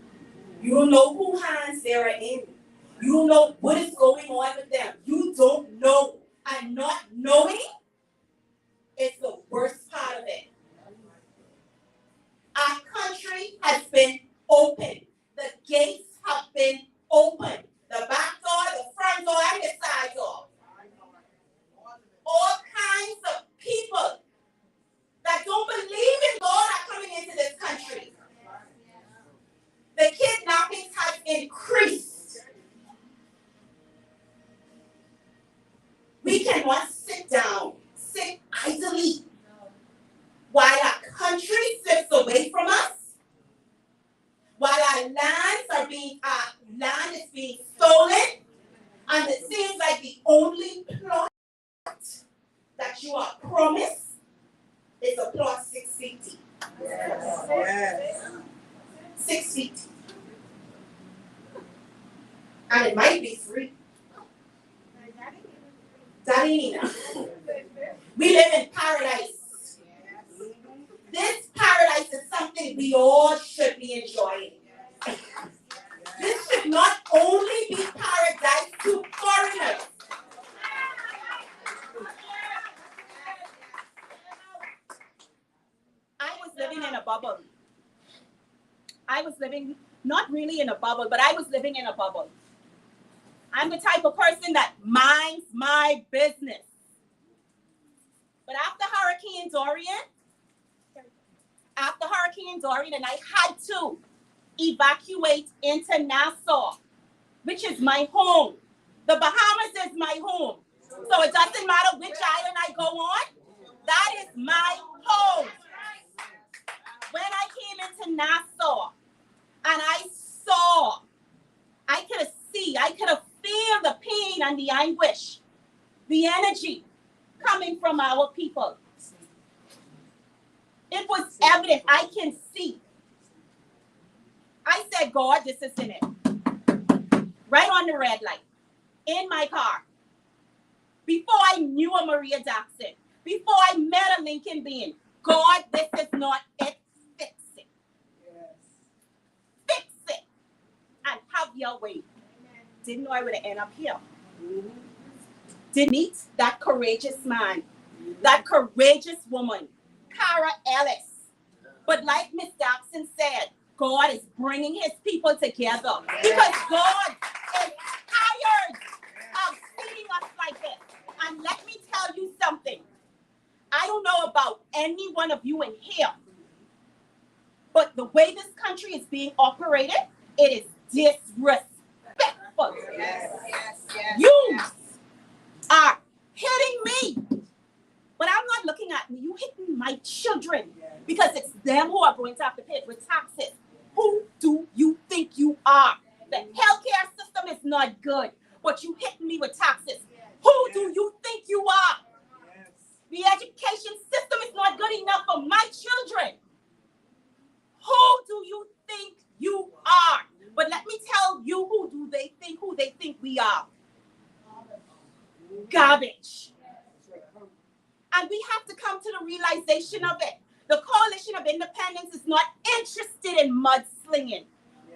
You don't know whose hands they are in. You don't know what is going on with them. You don't know. And not knowing is the worst part of it. Our country has been open. The gates have been open. The back door, the front door, and the side door. All kinds of people that don't believe in God are coming into this country. The kidnappings have increased. We cannot sit down, sit idly while our country slips away from us, while our land is being stolen, and it seems like the only plot that you are promised is a plot 6 feet deep. Yes. 6 feet. And it might be 3. That ain't enough. We live in paradise. This paradise is something we all should be enjoying. This should not only be paradise to foreigners. I was living in a bubble. I was living, not really in a bubble, but I was living in a bubble. I'm the type of person that minds my business. But after Hurricane Dorian, and I had to evacuate into Nassau, which is my home. The Bahamas is my home. So it doesn't matter which island I go on, that is my home. When I came into Nassau, and I could feel the pain and the anguish, the energy coming from our people. It was evident, I can see. I said, God, this isn't it. Right on the red light, in my car. Before I knew a Maria Jackson, before I met a Lincoln Bean, God, this is not it. Fix it. Yes. Fix it. And have your way. Didn't know I would end up here. Didn't meet that courageous man, that courageous woman, Cara Ellis. But like Miss Jackson said, God is bringing his people together because God is tired of seeing us like this. And let me tell you something. I don't know about any one of you in here, but the way this country is being operated, it is disrespectful. You are hitting me, but I'm not looking at you hitting my children because it's them who are going to have to pay with taxes. Who do you think you are? The healthcare system is not good, but you hitting me with taxes. Who do you think you are? The education system is not good enough for my children. Who do you think you are? But let me tell you who they think we are. Garbage. And we have to come to the realization of it. The Coalition of Independence is not interested in mudslinging.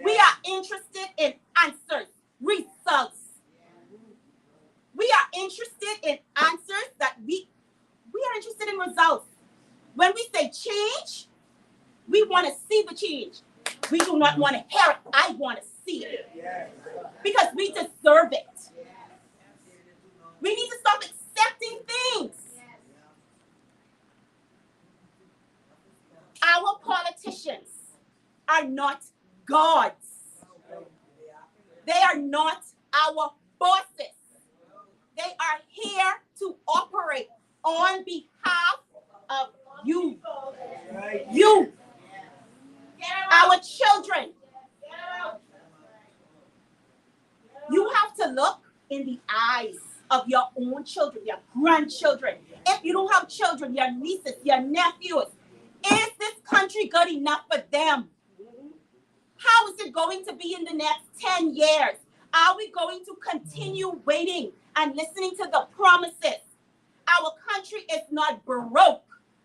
We are interested in answers, results. We are interested in answers that we are interested in results. When we say change, we want to see the change. We do not want to hear it. I want to see it. Because we deserve it. We need to stop accepting things. Our politicians are not gods. They are not our bosses. They are here to operate on behalf of you. You. Our children. You have to look in the eyes of your own children, your grandchildren. If you don't have children, your nieces, your nephews, is this country good enough for them? How is it going to be in the next 10 years? Are we going to continue waiting and listening to the promises? Our country is not broke.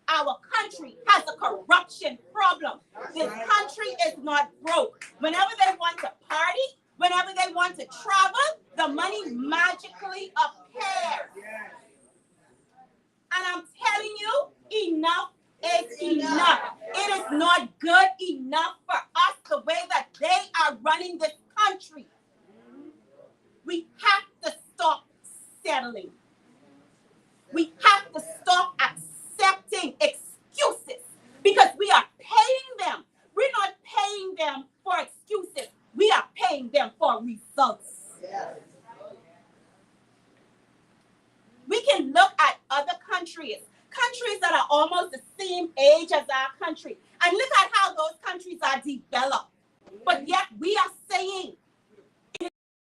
Our country has a corruption problem. This country is not broke. Whenever they want to party, whenever they want to travel, the money magically appears. And I'm telling you, enough is enough. It is not good enough for us the way that they are running this country. We have to stop settling. We have to stop accepting excuses because we are paying them. We're not paying them for excuses. We are paying them for results. We can look at other countries that are almost the same age as our country, and look at how those countries are developed. But yet we are saying it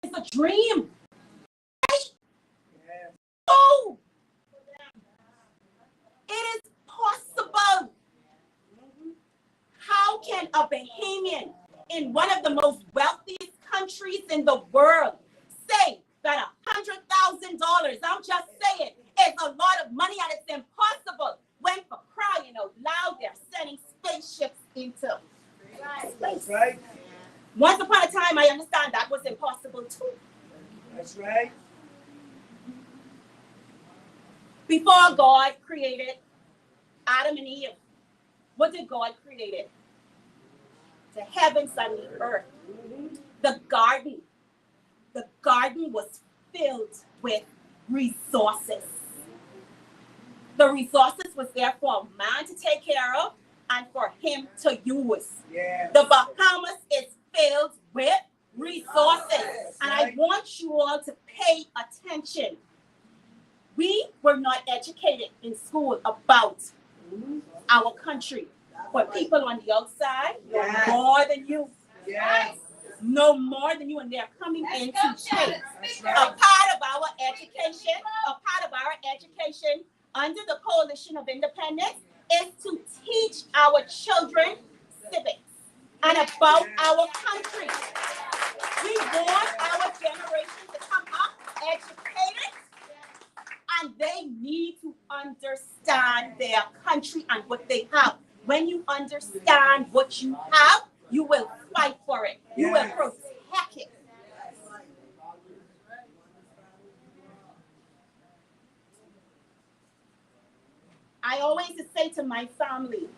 is a dream. Right? Oh, a Bahamian in one of the most wealthiest countries in the world say that $100,000, I'm just saying, is a lot of money and it's impossible when, for crying out loud, they're sending spaceships into space. Right. Once upon a time, I understand that was impossible too. That's right. Before God created Adam and Eve, what did God create? The heavens and the earth. The garden. The garden was filled with resources. The resources was there for man to take care of and for him to use. Yeah. The Bahamas is filled with resources. And I want you all to pay attention. We were not educated in school about our country. But people on the outside know more than you. Yes. Know more than you, and they're coming in to change. A part of our education under the Coalition of Independence is to teach our children civics and about our country. We want our generation to come up educated, and they need to understand their country and what they have. When you understand what you have, you will fight for it. You will protect it. I always say to my family,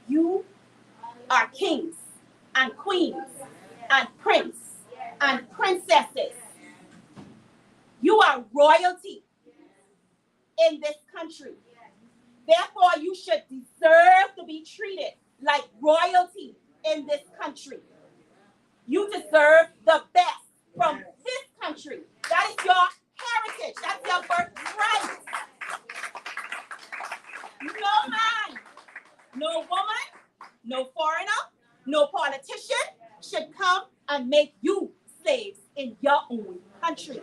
you are kings and queens and prince and princesses. You are royalty in this country. Therefore, you should deserve to be treated like royalty in this country. You deserve the best from this country. That is your heritage. That's your birthright. No man, no woman, no foreigner, no politician should come and make you slaves in your own country.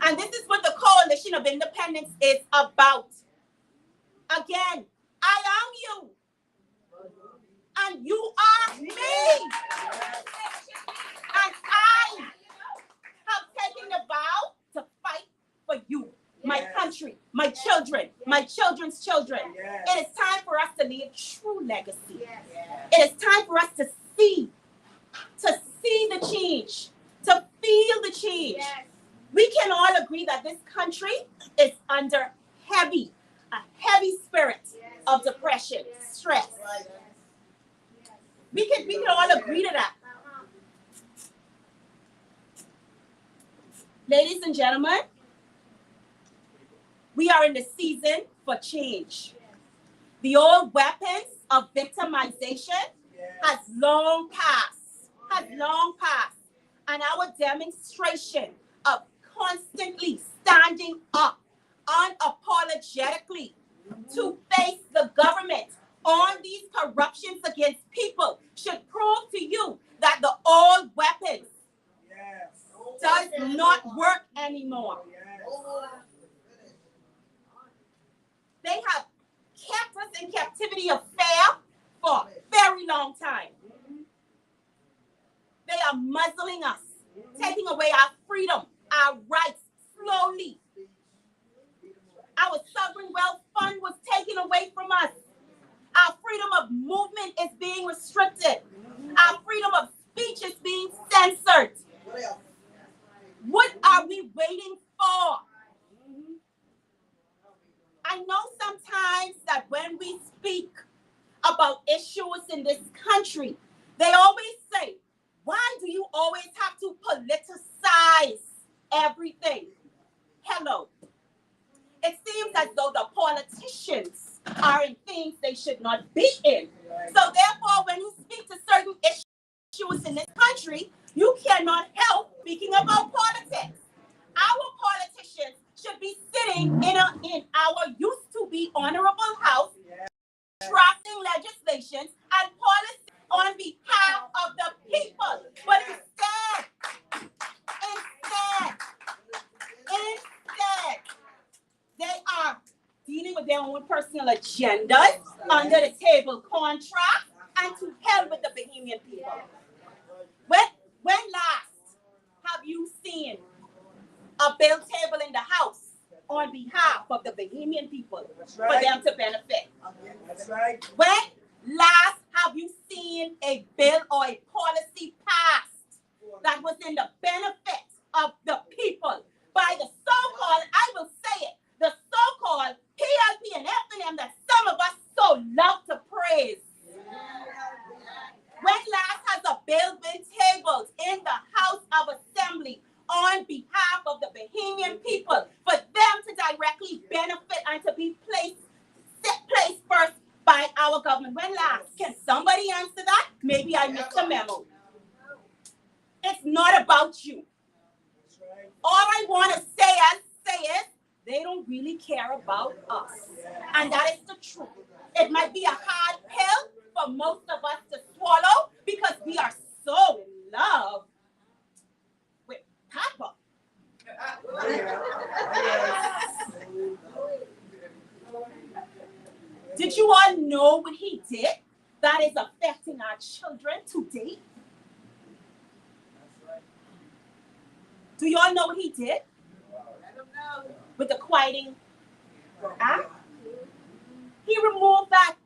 And this is what the Coalition of Independence is about. Again, I am you. And you are me. And I have taken the vow to fight for you, my country, my children, my children's children. It is time for us to leave true legacy. It is time for us to see the change, to feel the change. We can all agree that this country is under a heavy spirit of depression, stress. We can all agree to that. Ladies and gentlemen, we are in the season for change. The old weapons of victimization has long passed. And our demonstration of constantly standing up unapologetically to face the government on these corruptions against people should prove to you that the old weapons does not work anymore. They have kept us in captivity of fear for a very long time. They are muzzling us, taking away our freedom, our rights, slowly. Our sovereign wealth fund was taken away from us. Our freedom of movement is being restricted. Our freedom of speech is being censored. What are we waiting for? I know sometimes that when we speak about issues in this country, they always say, why do you always have to politicize everything? Hello. It seems as though the politicians are in things they should not be in. So therefore, when you speak to certain issues in this country, you cannot help speaking about politics. Our politicians should be sitting in our used to be honorable house, drafting legislation and policy on behalf of the people. But instead, they are dealing with for their own personal agendas, under the table contracts, and to hell with the Bahamian people. When last have you seen a bill table in the House on behalf of the Bahamian people for them to benefit? That's right. When last have you seen a bill or a policy passed that was in the benefit of the people by the so-called, I will say it, the so-called PLP and FNM that some of us so love to praise? When last has a bill been tabled in the House of Assembly on behalf of the Bahamian people for them to directly benefit and to be placed first by our government? When last? Can somebody answer that? Maybe I missed a memo. It's not about you. All I want to say is they don't really care about us. And that is the truth. It might be a hard pill for most of us to swallow because we are so in love with Papa. Did you all know what he did that is affecting our children today? Do you all know what he did with the Quieting Act? He removed that.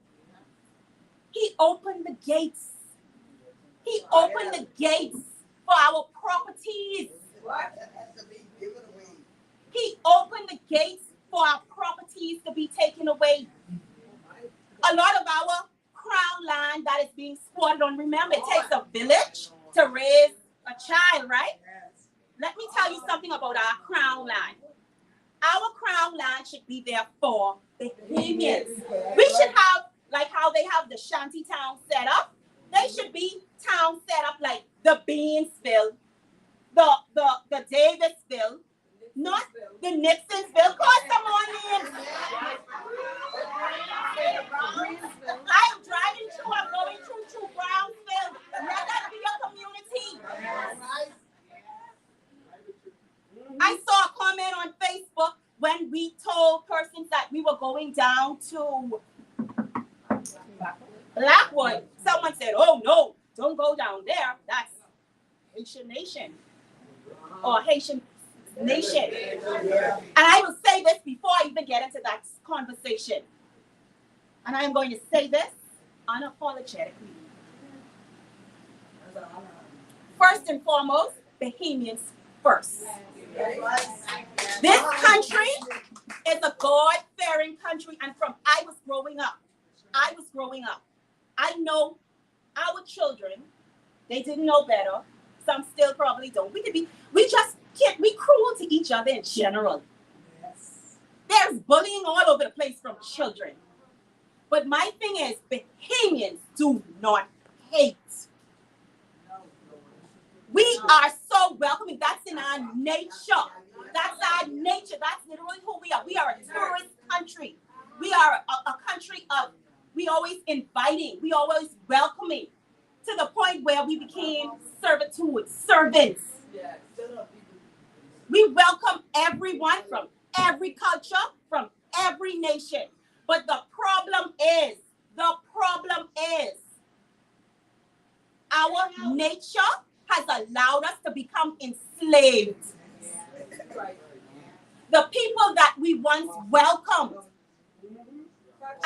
He opened the gates. He opened the gates for our properties. He opened the gates for our properties to be taken away. A lot of our crown land that is being squatted on, remember, it takes a village to raise a child, right? Let me tell you something about our crown land. Our crown land should be there for the Bahamians. We should have, like how they have the shanty town set up, they should be towns set up like the Beansville, the Davisville, not the Nixonsville. Call someone in. I am driving through, I'm going through Brownsville. Let that be a community. I saw a comment on Facebook when we told persons that we were going down to Blackwood. Someone said, oh no, don't go down there. That's Haitian Nation or Haitian Nation. And I will say this before I even get into that conversation. And I am going to say this unapologetically. First and foremost, Bahamians first. This country is a God-fearing country, and from I was growing up, I know our children, they didn't know better. Some still probably don't. We just can't, we cruel to each other in general. There's bullying all over the place from children. But my thing is, Bahamians do not hate. We are so welcoming. That's in our nature. That's our nature. That's literally who we are. We are a tourist country. We are a country of, we always inviting. We always welcoming to the point where we became servants. We welcome everyone from every culture, from every nation. But the problem is our nature has allowed us to become enslaved. The people that we once welcomed,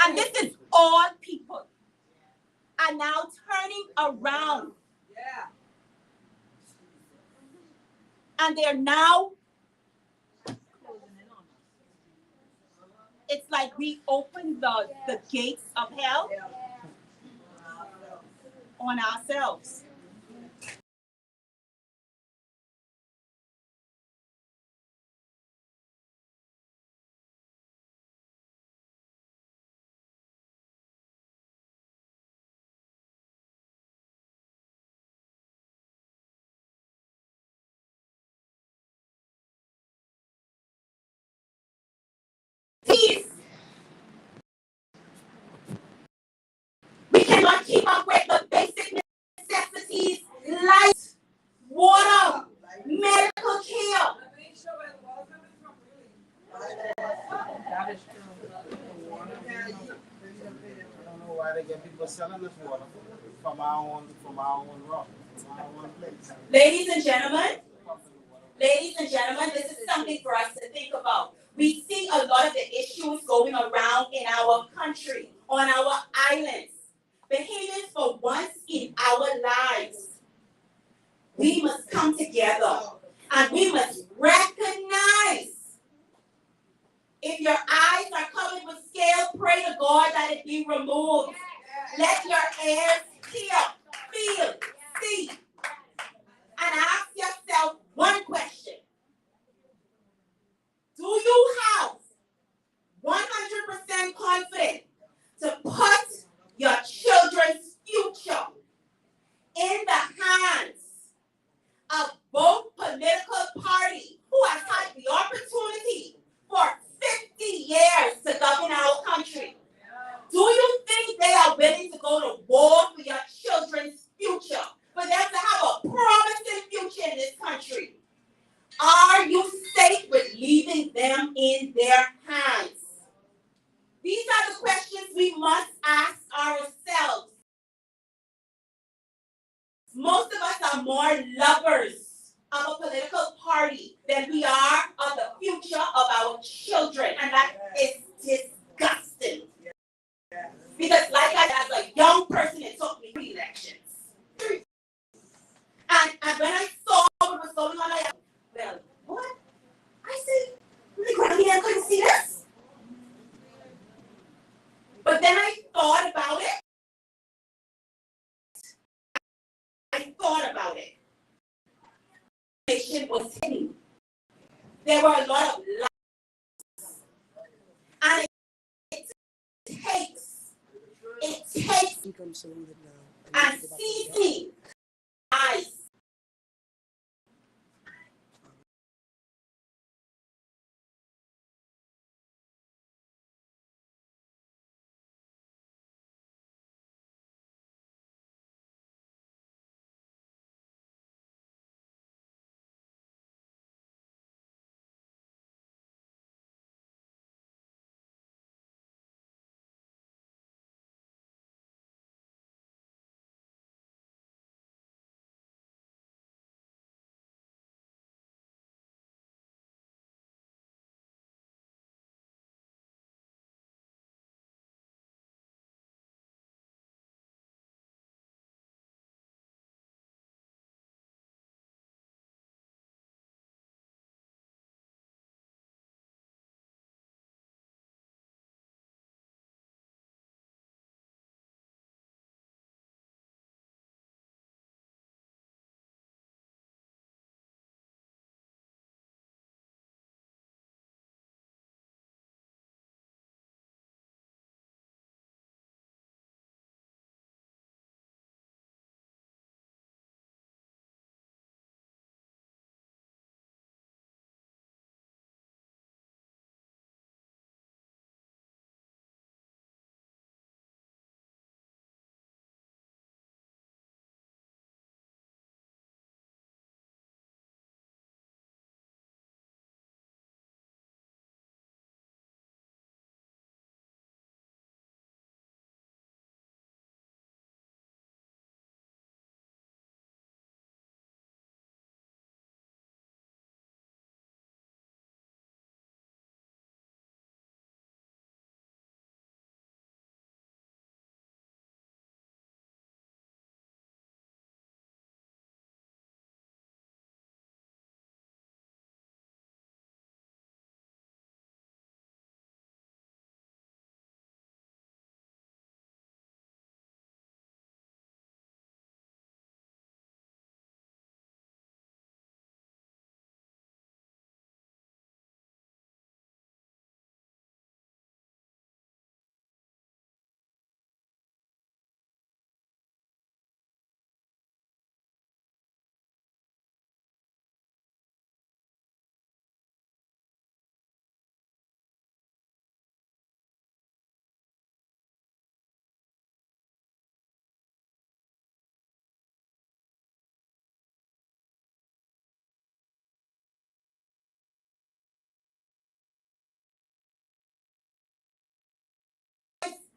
and this is all people, are now turning around. And they're now, it's like we opened the gates of hell on ourselves. Peace. We cannot keep up with the basic necessities, light, water, medical care. don't know why they get people selling this water from our own rock, from our own place. Ladies and gentlemen, this is something for us to think about. We see a lot of the issues going around in our country, on our islands, behaviors for once in our lives. We must come together and we must recognize. If your eyes are covered with scale, pray to God that it be removed. Let your ears hear, feel, see, and ask yourself one question. Do you have 100% confidence to put your children's future in the hands of both political parties who has had the opportunity for 50 years to govern our country? Do you think they are willing to go to war for your children's future, for them to have a promising future in this country? Are you safe with leaving them in their hands? These are the questions we must ask ourselves. Most of us are more lovers of a political party than we are of the future of our children, and that is disgusting. Because like I, as a young person, it took me pre-elections. And when I saw what was going on, I said, well, what? I said, the Grammy couldn't see this. But then I thought about it. Nation was hitting. There were a lot of lies. And it takes and seizing eyes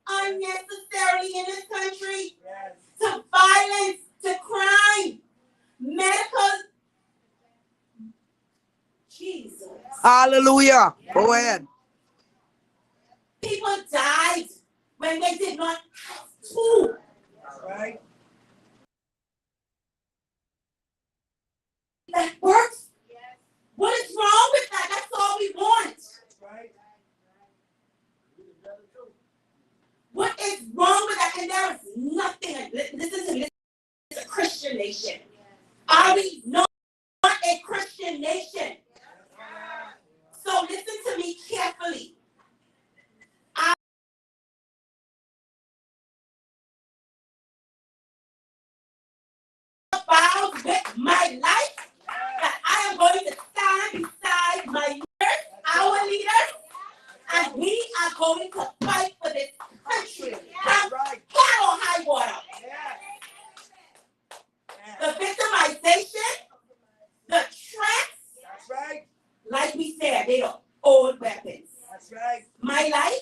unnecessarily in this country, to violence, to crime, medical. Jesus. Hallelujah. Go ahead. People died when they did not have to. Right. That works. What is wrong with that? That's all we want. Right. What is wrong with that? And there is nothing. Listen to me. This is a Christian nation. Are we not a Christian nation? So listen to me carefully. I vowed with my life that I am going to stand beside my leaders, our leaders, and we are going to fight for this country. Come hell or high water. The victimization, the threats, That's right. like we said, they don't own weapons. That's right. My life,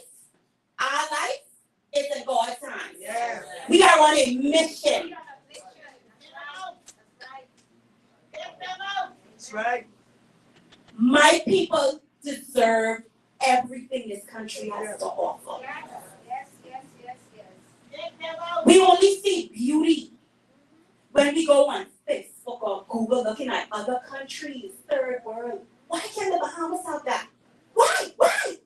our life, is in God's hands. Yeah. We are on a mission. That's right. My people deserve everything this country has to offer. We only see beauty when we go on Facebook or Google looking at other countries, third world. Why can't the Bahamas have that? Why? Why?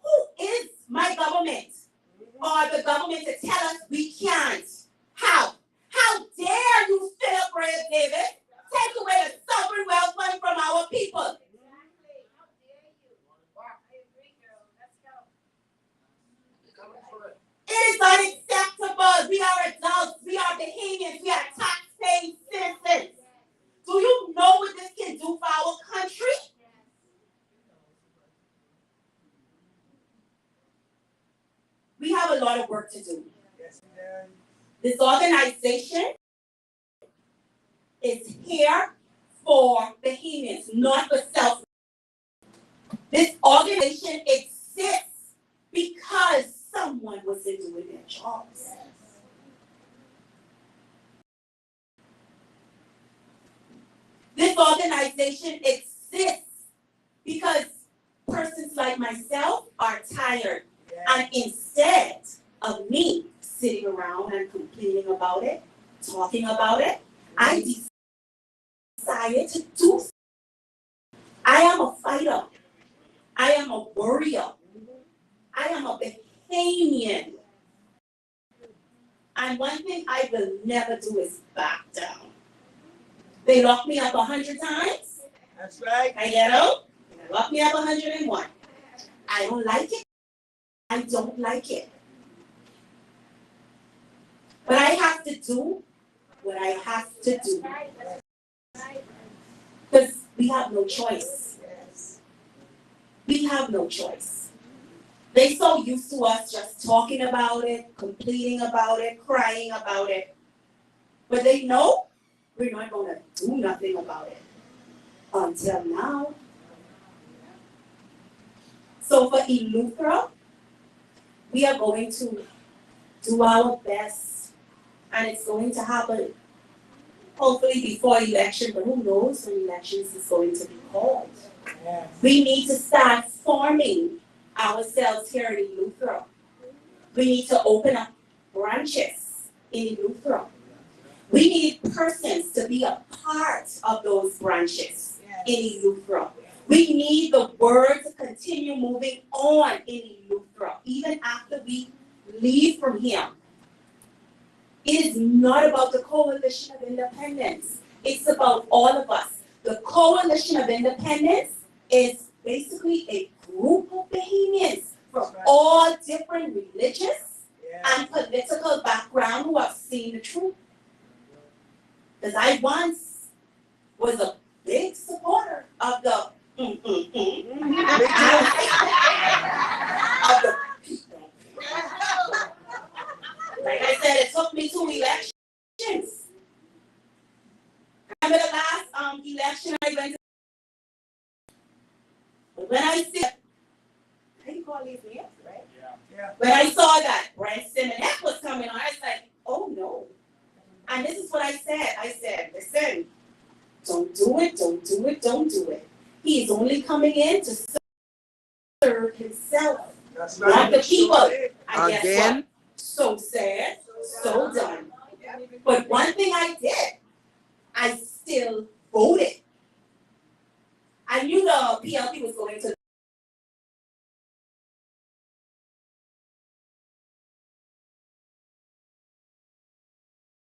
Who is my government or the government to tell us we can't? How? How dare you, Philip Ray David, take away the sovereign wealth fund from our people? It is unacceptable. We are adults. We are Bahamians. We are tax-paying citizens. Do you know what this can do for our country? We have a lot of work to do. This organization is here for Bahamians, not for self. This organization exists because someone wasn't doing their jobs. This organization exists because persons like myself are tired. And instead of me sitting around and complaining about it, talking about it, I decided to do something. I am a fighter. I am a warrior. I am a Bahamian. And one thing I will never do is back down. They locked me up 100 times. That's right. I get out. They locked me up 101. I don't like it. I don't like it. But I have to do what I have to do. Because we have no choice. We have no choice. They're so used to us just talking about it, complaining about it, crying about it. But they know we're not going to do nothing about it until now. So for Eleuthera, we are going to do our best, and it's going to happen hopefully before election, but who knows when elections is going to be called. Yes. We need to start forming ourselves here in Eleuthera. We need to open up branches in Eleuthera. We need persons to be a part of those branches in Eleuthera. We need the word to continue moving on in Eleuthera, even after we leave from here. It is not about the Coalition of Independence. It's about all of us. The Coalition of Independence is basically a group of Bahamians from all different religious and political background who have seen the truth. Because I once was a big supporter of the of the people. Like I said, it took me 2 elections. Remember the last election I went to? When I said all these names, right? Yeah. When I saw that Brent Simonet was coming on, I was like, oh no. And this is what I said, listen, don't do it, don't do it, don't do it. He's only coming in to serve himself, That's not the people. right. And guess what? So said, so done. But one thing I did, I still voted. I knew the PLP was going to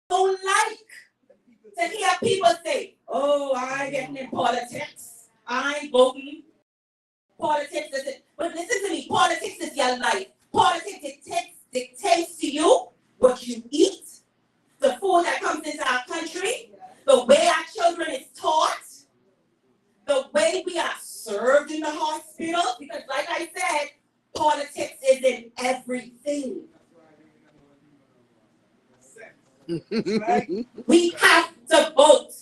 don't like to hear people say, oh, I getting in politics. I'm voting. Politics is it. But listen to me, politics is your life. Politics dictates to you what you eat, the food that comes into our country, the way our children is taught, the way we are served in the hospital, because like I said, politics is in everything. We have to vote.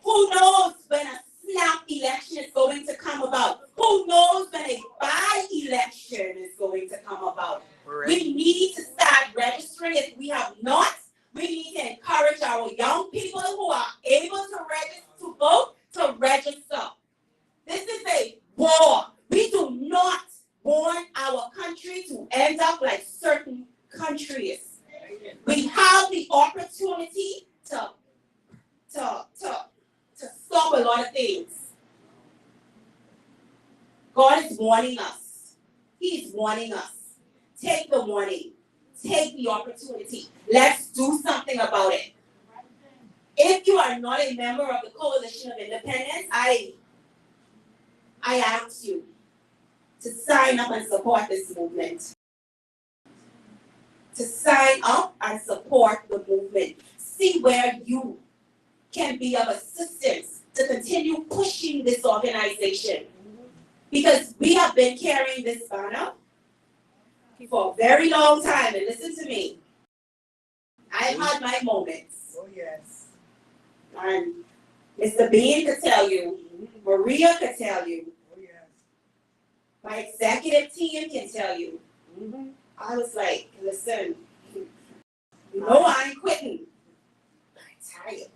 Who knows when a snap election is going to come about? Who knows when a by-election is going to come about? We need to start registering. If we have not, we need to encourage our young people who are able to register to vote to register. This is a war. We do not want our country to end up like certain countries. We have the opportunity to stop a lot of things. God is warning us. He is warning us. Take the warning. Take the opportunity. Let's do something about it. If you are not a member of the Coalition of Independence, I ask you to sign up and support this movement. To sign up and support the movement. See where you can be of assistance to continue pushing this organization. Because we have been carrying this banner for a very long time. And listen to me. I've had my moments. Oh, yes. And Mr. Bean could tell you, Maria could tell you, Oh, yes. my executive team can tell you. I was like, listen, no, I ain't quitting. I'm tired.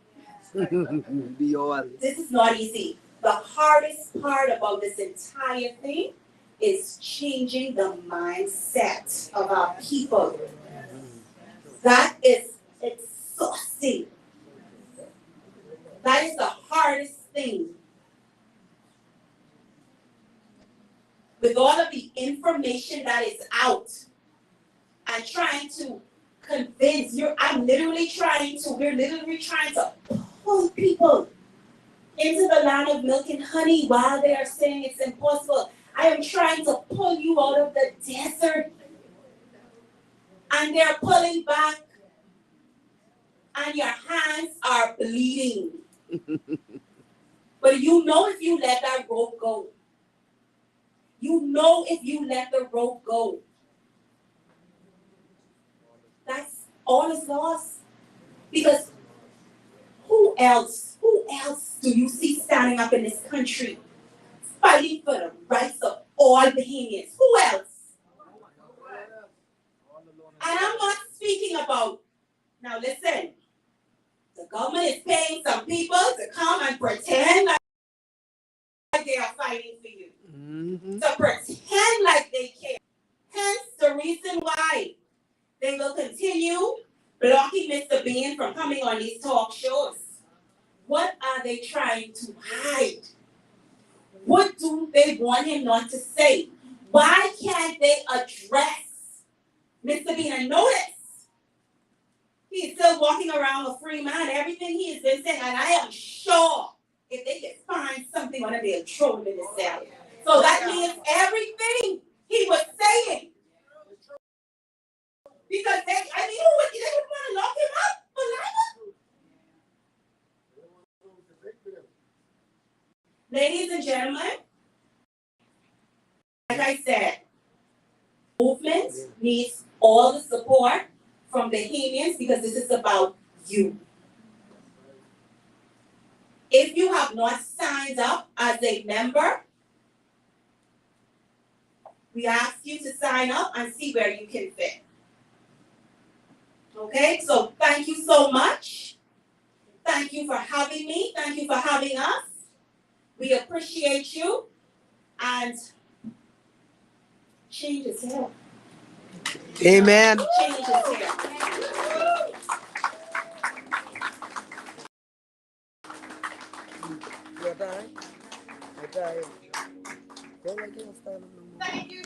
This is not easy. The hardest part about this entire thing is changing the mindset of our people. That is exhausting. That is the hardest thing. With all of the information that is out and trying to convince you, we're literally trying to pull people into the land of milk and honey while they are saying it's impossible. I am trying to pull you out of the desert. And they're pulling back. And your hands are bleeding. But you know if you let that rope go. You know if you let the rope go. That's all is lost. Because who else do you see standing up in this country fighting for the rights of all Bahamians? Who else? And I'm not speaking about, now listen, the government is paying some people to come and pretend like they are fighting for you. To pretend like they care. Hence the reason why they will continue blocking Mr. Bean from coming on these talk shows. What are they trying to hide? What do they want him not to say? Why can't they address Mr. Bean? And notice, he's still walking around a free man. Everything he has been saying, and I am sure if they can find something on him, they'll throw him in the cell. So that means everything he was saying. Because they would want to lock him up for life. Ladies and gentlemen, like I said, movement needs all the support from Bahamians because this is about you. If you have not signed up as a member, We ask you to sign up and see where you can fit. Okay, so thank you so much. Thank you for having me. Thank you for having us. We appreciate you. And change is here. Amen. Change is here.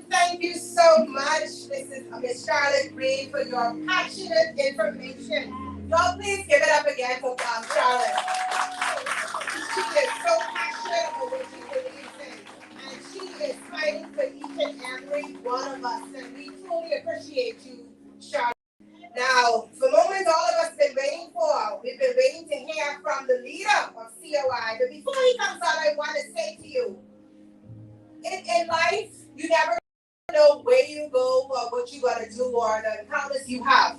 Thank you so much, Miss Charlotte Green, for your passionate information. Y'all, please give it up again for Charlotte. She is so passionate about what she believes in, and she is fighting for each and every one of us, and we truly appreciate you, Charlotte. Now, for moments all of us been waiting for, we've been waiting to hear from the leader of COI. But before he comes on, I want to say to you, in life, you never know where you go or what you gotta do or the encounters you have.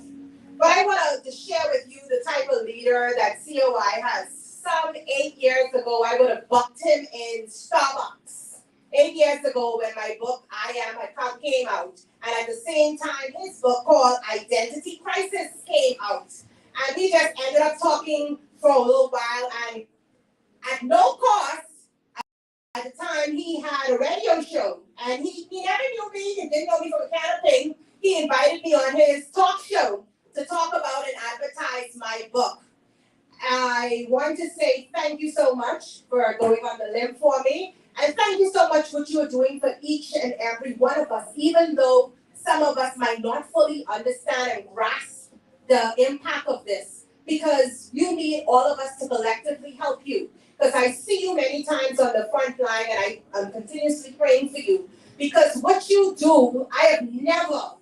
But I want to share with you the type of leader that COI has. Some 8 years ago, I would have booked him in Starbucks. 8 years ago, when my book I Am a Cop came out, and at the same time, his book called Identity Crisis came out, and we just ended up talking for a little while, and at no cost. At the time, he had a radio show, and he never knew me, he didn't know me from a can of paint. He invited me on his talk show to talk about and advertise my book. I want to say thank you so much for going on the limb for me, and thank you so much for what you are doing for each and every one of us, even though some of us might not fully understand and grasp the impact of this, because you need all of us to collectively help you. Because I see you many times on the front line, and I'm continuously praying for you, because what you do, I have never,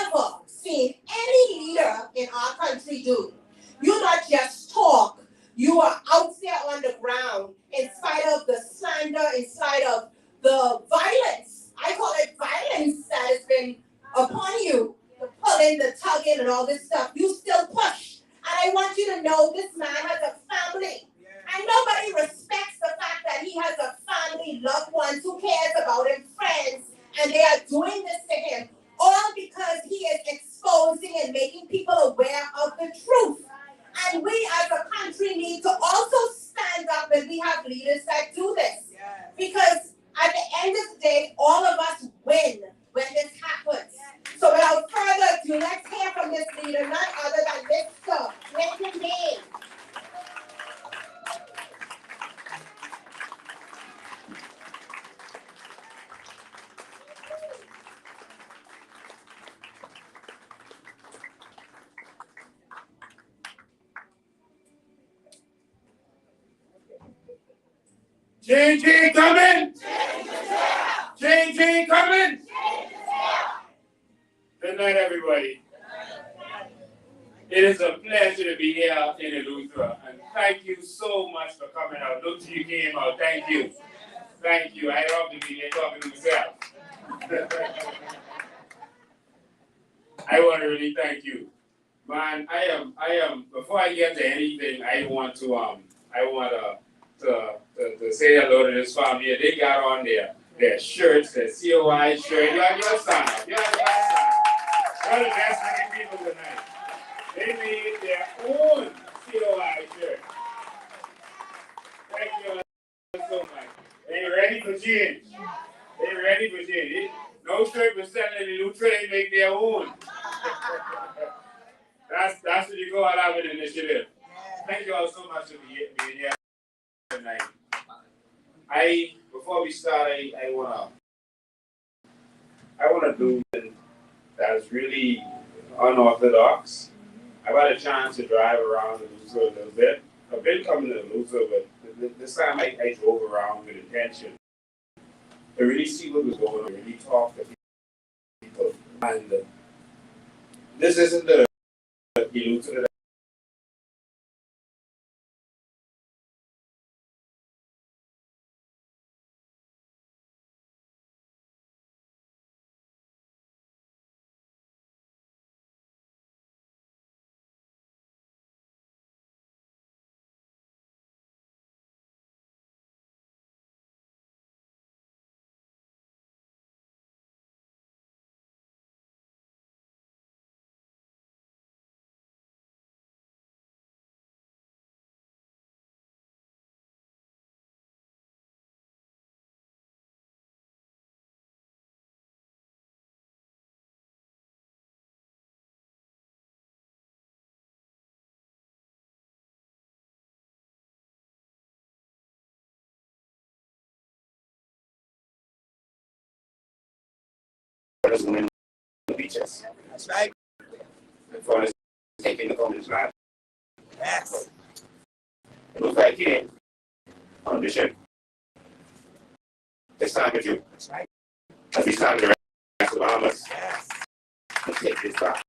ever seen any leader in our country do. You not just talk, you are out there on the ground in spite of the slander, in spite of the violence. I call it violence that has been upon you, the pulling, the tugging, and all this stuff. You still push. And I want you to know this man has a family. And nobody respects the fact that he has a family, loved ones, who cares about him, friends, and they are doing this to him, all because he is exposing and making people aware of the truth. And we as a country need to also stand up when we have leaders that do this. Because at the end of the day, all of us win when this happens. So without further ado, let's hear from this leader, none other than Mr. Lincoln May. Change ain't coming. Change ain't coming. Good night, everybody. It is a pleasure to be here in Eleuthera, and thank you so much for coming out. Look till you came out. Thank you. Thank you. I love to be here talking to myself. I want to really thank you. Man, I am, before I get to anything, I want to say hello to this family. They got on their shirts, their COI shirt. You're stand up. You're stand up. You're the best looking people tonight. They made their own COI shirt. Thank you all so much. They ready for change. They ready for change. No shirt was selling in Eleuthera, they make their own. That's what you call have an initiative. Thank you all so much for being here tonight. Before we start, I wanna do something that's really unorthodox. I got a chance to drive around Eleuthera a little bit. I've been coming to Eleuthera, but this time I drove around with intention to really see what was going on, really talk to people. And this isn't the Eleuthera foreigners swimming the beaches. That's right. And foreigners taking the government's land. Yes. It looks like came on a mission. They stand with you. That's right. As we stand with the rest of the Bahamas. Yes. Let's take this back.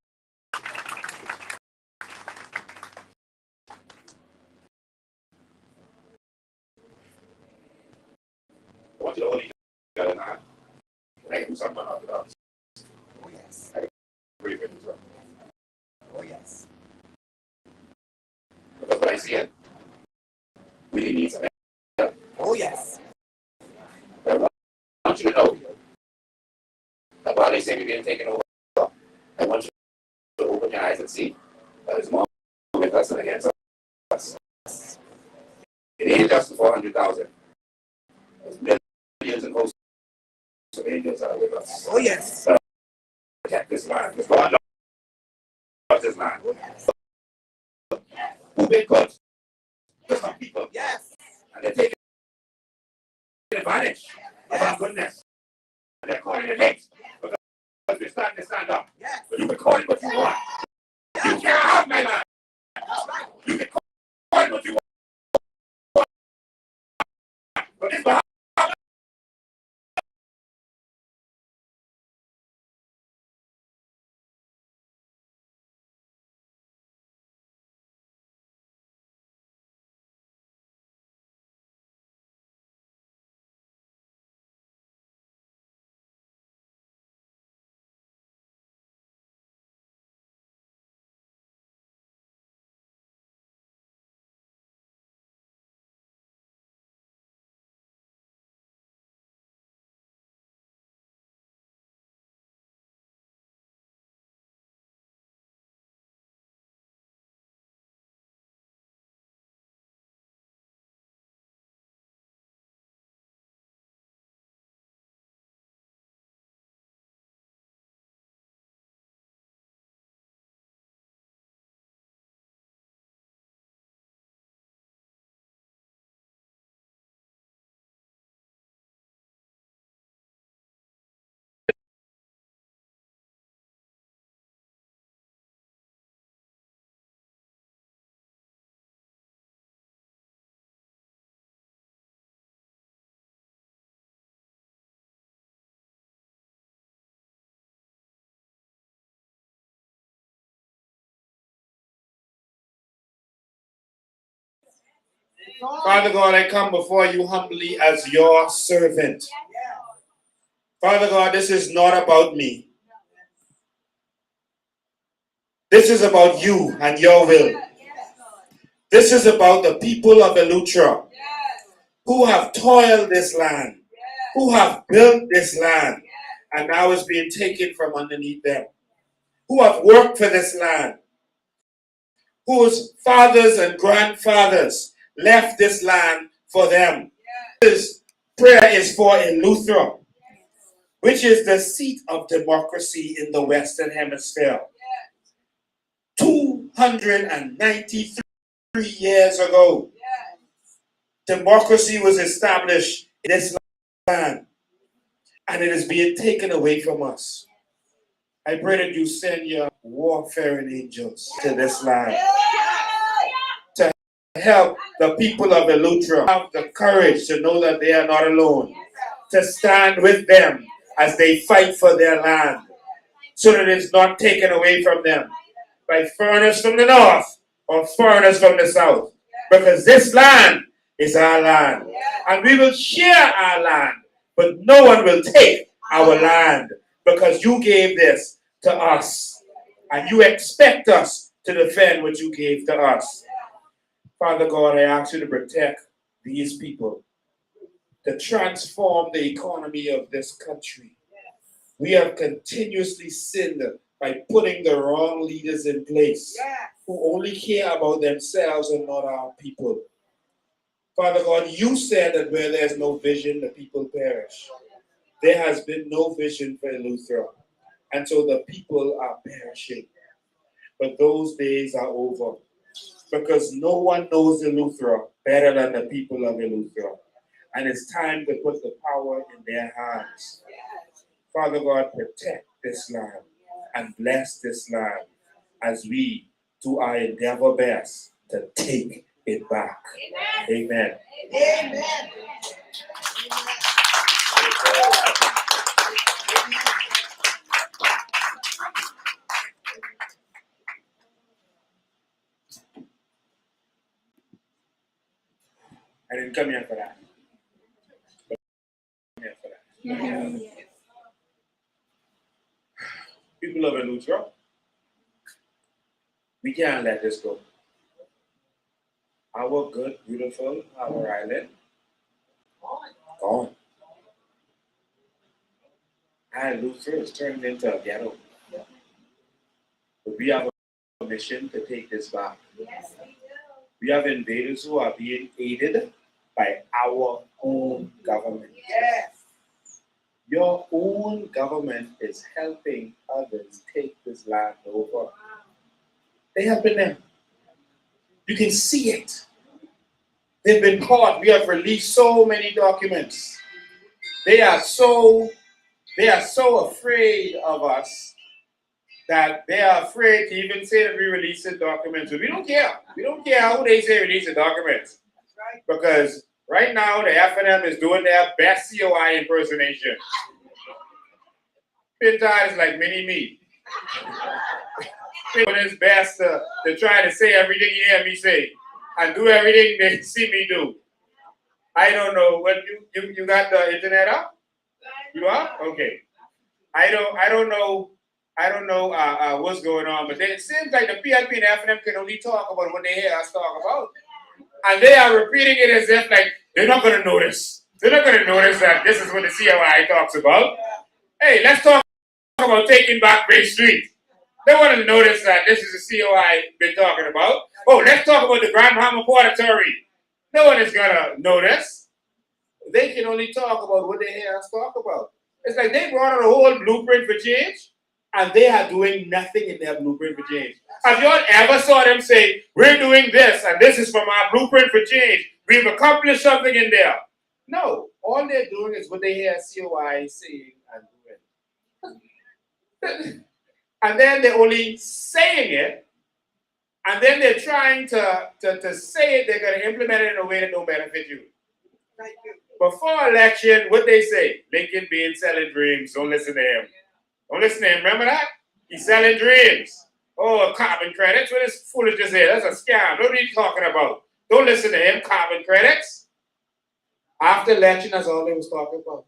I want you to hold each other now. I can do something about it. Oh, yes. Agree with you, sir. Oh, yes. Because what I see it, we need some help. Oh, yes. I want you to know that while they say we're being taken over, I want you to open your eyes and see that there's more with us than against us. It ain't just the 400,000. There's millions and hosts of angels that are with us. Oh, yes. Protect this land. Because God loves this land. Oh, yes. Who been good to some people. Yes. And they're taking advantage of our goodness. And they're calling it hate. Because we stand to stand up. Yes. But you can call it what you want. You can't have my land. You can call it what you want. But it's behind. Father God, I come before you humbly as your servant. Father God, this is not about me. This is about you and your will. This is about the people of Eluethera who have toiled this land, who have built this land, and now it's being taken from underneath them, who have worked for this land, whose fathers and grandfathers left this land for them. This prayer is for Eleuthera, which is the seat of democracy in the Western Hemisphere. 293 years ago, democracy was established in this land, and it is being taken away from us. I pray that you send your warfaring angels to this land to help the people of Eleuthera have the courage to know that they are not alone, to stand with them as they fight for their land, so that it's not taken away from them by foreigners from the north or foreigners from the south. Because this land is our land. And we will share our land, but no one will take our land, because you gave this to us. And you expect us to defend what you gave to us. Father God, I ask you to protect these people, to transform the economy of this country. We have continuously sinned by putting the wrong leaders in place who only care about themselves and not our people. Father God, you said that where there's no vision, the people perish. There has been no vision for Eleuthera, and so the people are perishing. But those days are over, because no one knows Eleuthera better than the people of Eleuthera. And it's time to put the power in their hands. Father God, protect this land and bless this land as we do our endeavor best to take it back. Amen. Amen. I didn't come here for that. I came here for that. People of Eleuthera, we can't let this go. Our good, beautiful, our island, gone. And Eleuthera is turned into a ghetto. But we have a mission to take this back. We have invaders who are being aided by our own government. Yes. Your own government is helping others take this land over. They're helping them. You can see it. They've been caught. We have released so many documents. They are so afraid of us that they are afraid to even say that we release the documents. But we don't care. We don't care who they say release the documents. Because right now the FNM is doing their best COI impersonation. Pintar is like mini-me. Doing his best to try to say everything you hear me say and do everything they see me do. I don't know what you got the internet up? You are? Okay. I don't know what's going on, but it seems like the PLP and FNM can only talk about what they hear us talk about. And they are repeating it as if like they're not gonna notice. They're not gonna notice that this is what the COI talks about. Hey, let's talk about taking back Bay Street. They want to notice that this is the COI been talking about. Oh, let's talk about the Grand Bahama Portatory. No one is gonna notice. They can only talk about what they hear us talk about. It's like they brought out a whole blueprint for change, and they are doing nothing in their blueprint for change. Have you all ever saw them say, we're doing this, and this is from our blueprint for change. We've accomplished something in there. No, all they're doing is what they hear COI saying and doing. And then they're only saying it, and then they're trying to say it, they're going to implement it in a way that don't benefit you. Before election, what they say? Lincoln being selling dreams. Don't listen to him. Don't listen to him. Remember that? He's selling dreams. Oh, carbon credits. What is foolishness here? That's a scam. What are you talking about? Don't listen to him. Carbon credits. After election, that's all they was talking about.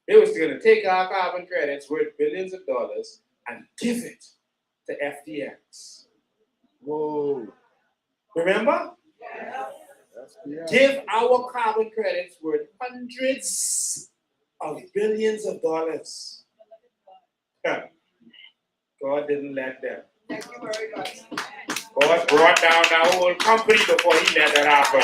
They was going to take our carbon credits worth billions of dollars and give it to FTX. Whoa. Remember? Yeah. Give our carbon credits worth hundreds of billions of dollars. God didn't let them. Thank you very much. God brought down our whole company before he let that happen.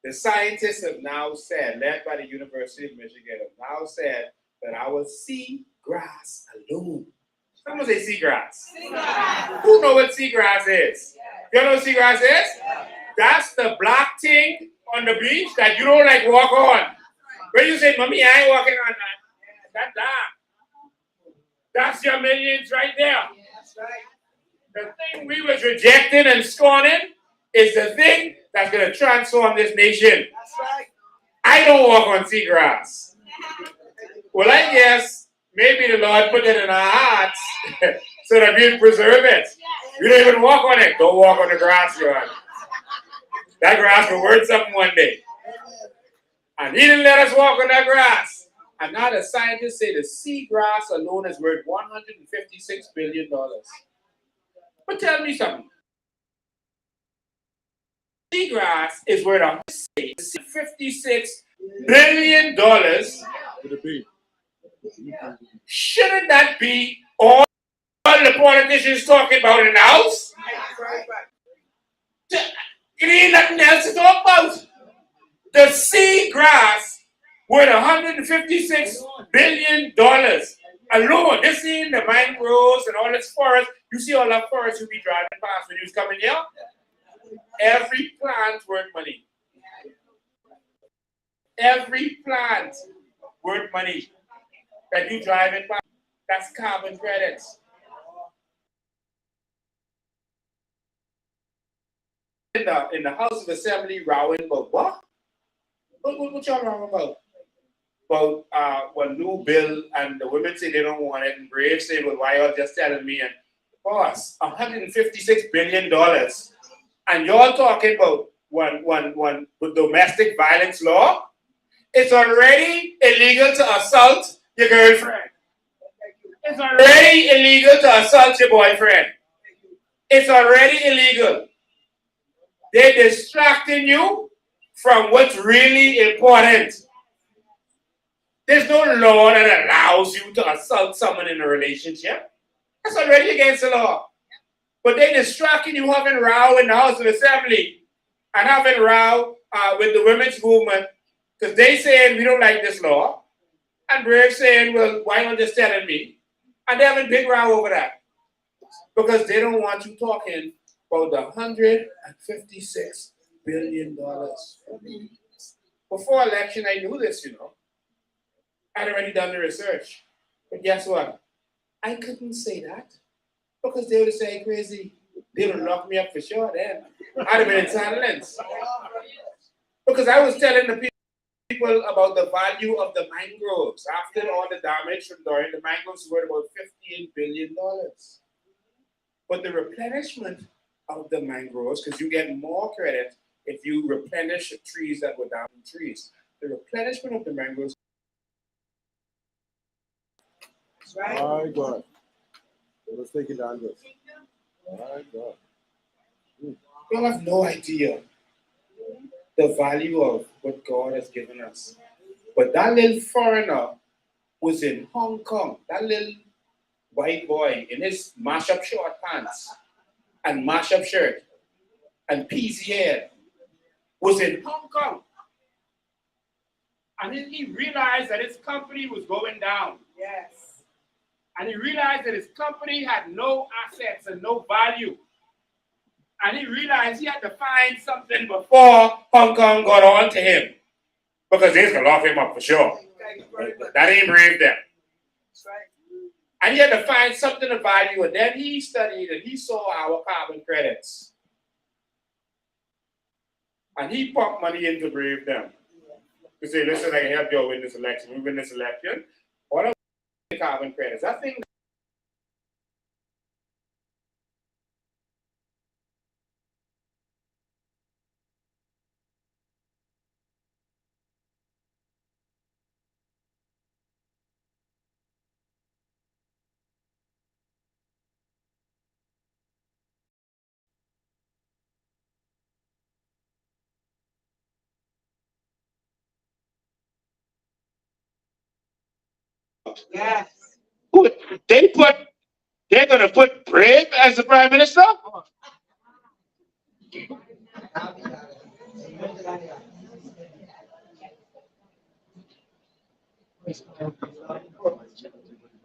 The scientists have now said, led by the University of Michigan, have now said that our seagrass alone. Someone say seagrass. Seagrass. Who know what seagrass is? You know what seagrass is? That's the black thing on the beach that you don't like walk on. When you say, Mommy, I ain't walking on that. That's dark. That's your millions right there. The thing we was rejecting and scorning is the thing that's going to transform this nation. I don't walk on seagrass. Well, I guess maybe the Lord put it in our hearts so that we'll preserve it. You don't even walk on it. Don't walk on the grass, God. That grass will worth something one day. And he didn't let us walk on that grass. And now the scientists say the seagrass alone is worth $156 billion. But tell me something. Seagrass is worth $56 billion. Shouldn't that be all the politicians talking about in the House? It ain't nothing else to talk about. The seagrass worth $156 billion alone. This ain't the mangroves and all this forest. You see all that forest you be driving past when you was coming here? Every plant's worth money. Every plant worth money that you drive it by, that's carbon credits. In the House of Assembly rowing about what? What y'all wrong about? About one new bill, and the women say they don't want it, and Brave say, well, why y'all just telling me? And boss, $156 billion. And y'all talking about one domestic violence law? It's already illegal to assault your girlfriend. It's already illegal to assault your boyfriend. It's already illegal. They're distracting you from what's really important. There's no law that allows you to assault someone in a relationship. That's already against the law. But they're distracting you having row in the House of Assembly and having row with the women's movement because they saying we don't like this law. And Brave saying, well, why not just telling me? And they're having big row over that. Because they don't want you talking about the $156 billion. Before election, I knew this, I'd already done the research. But guess what? I couldn't say that because they would say crazy. They would lock me up for sure then. I'd have been in silence. Because I was telling the people about the value of the mangroves. After all the damage from during, the mangroves were about $15 billion. But the replenishment of the mangroves, because you get more credit if you replenish trees that were down trees. The replenishment of the mangroves. Right. My God. Let's take it down this. My God. You have no idea the value of what God has given us. But that little foreigner was in Hong Kong. That little white boy in his mash-up short pants and mash-up shirt and peasy hair was in Hong Kong. And then he realized that his company was going down. Yes. And he realized that his company had no assets and no value. And he realized he had to find something before Hong Kong got on to him. Because they can lock him up for sure. That ain't Brave them. And he had to find something of value. And then he studied and he saw our carbon credits. And he pumped money into Brave them. To say, listen, I can help you win this election. We win this election. What are the carbon credits? I think Yes. they're going to put Brave as the prime minister?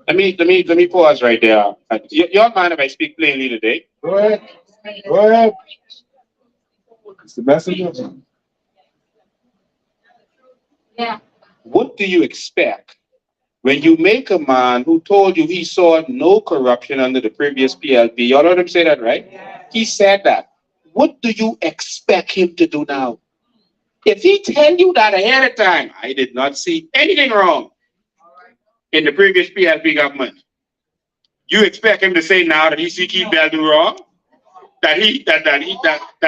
Let me pause right there. Your mind if I speak plainly today? Go ahead. Go ahead. It's the messenger. Yeah. What do you expect when you make a man who told you he saw no corruption under the previous PLP? Y'all heard him say that, right? He said that. What do you expect him to do now? If he tell you that ahead of time, I did not see anything wrong in the previous PLP government, you expect him to say now that he see Keith Bell do wrong? That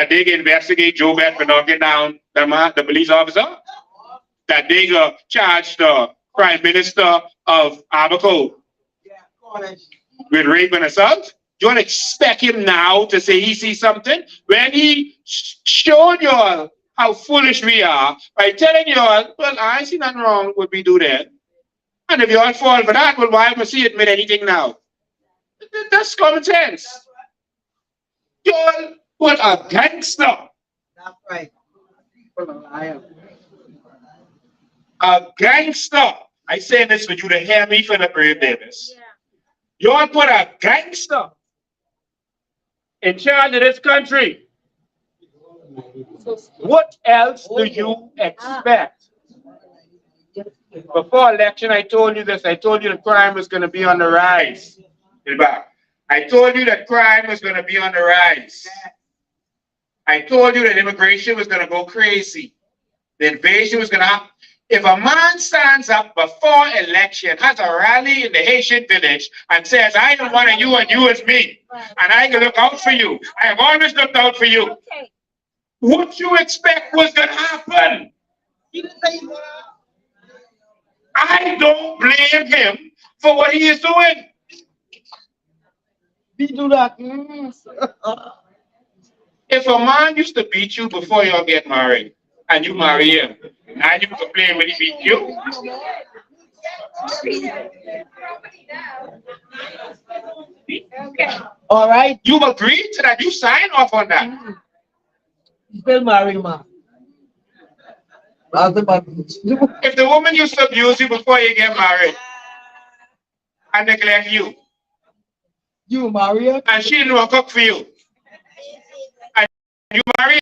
they can investigate Joe Bett for knocking down the police officer? That they go charge the Prime Minister of Abaco with rape and assault? You want to expect him now to say he sees something when he showed you all how foolish we are by telling you all, well, I see nothing wrong with what we do there. And if you all fall for that, well, why must he admit anything now? That's common sense. You all put a gangster. That's right. A gangster. I say this for you to hear me for the Brave Davis. You all put a gangster in charge of this country. What else do you expect? Before election, I told you this. I told you the crime was going to be on the rise. I told you that crime was going to be on the rise. I told you that immigration was going to go crazy. The invasion was going to happen. If a man stands up before election, has a rally in the Haitian village, and says, I am one of you and you is me, and I can look out for you. I have always looked out for you. What you expect was going to happen? I don't blame him for what he is doing. He do that. If a man used to beat you before you get married, and you marry him, and you complain when he beat you, All right. you agree to that, you sign off on that. Still married, man. If the woman used to abuse you before you get married and neglect you, You marry her? and she didn't want to cook for you, and you marry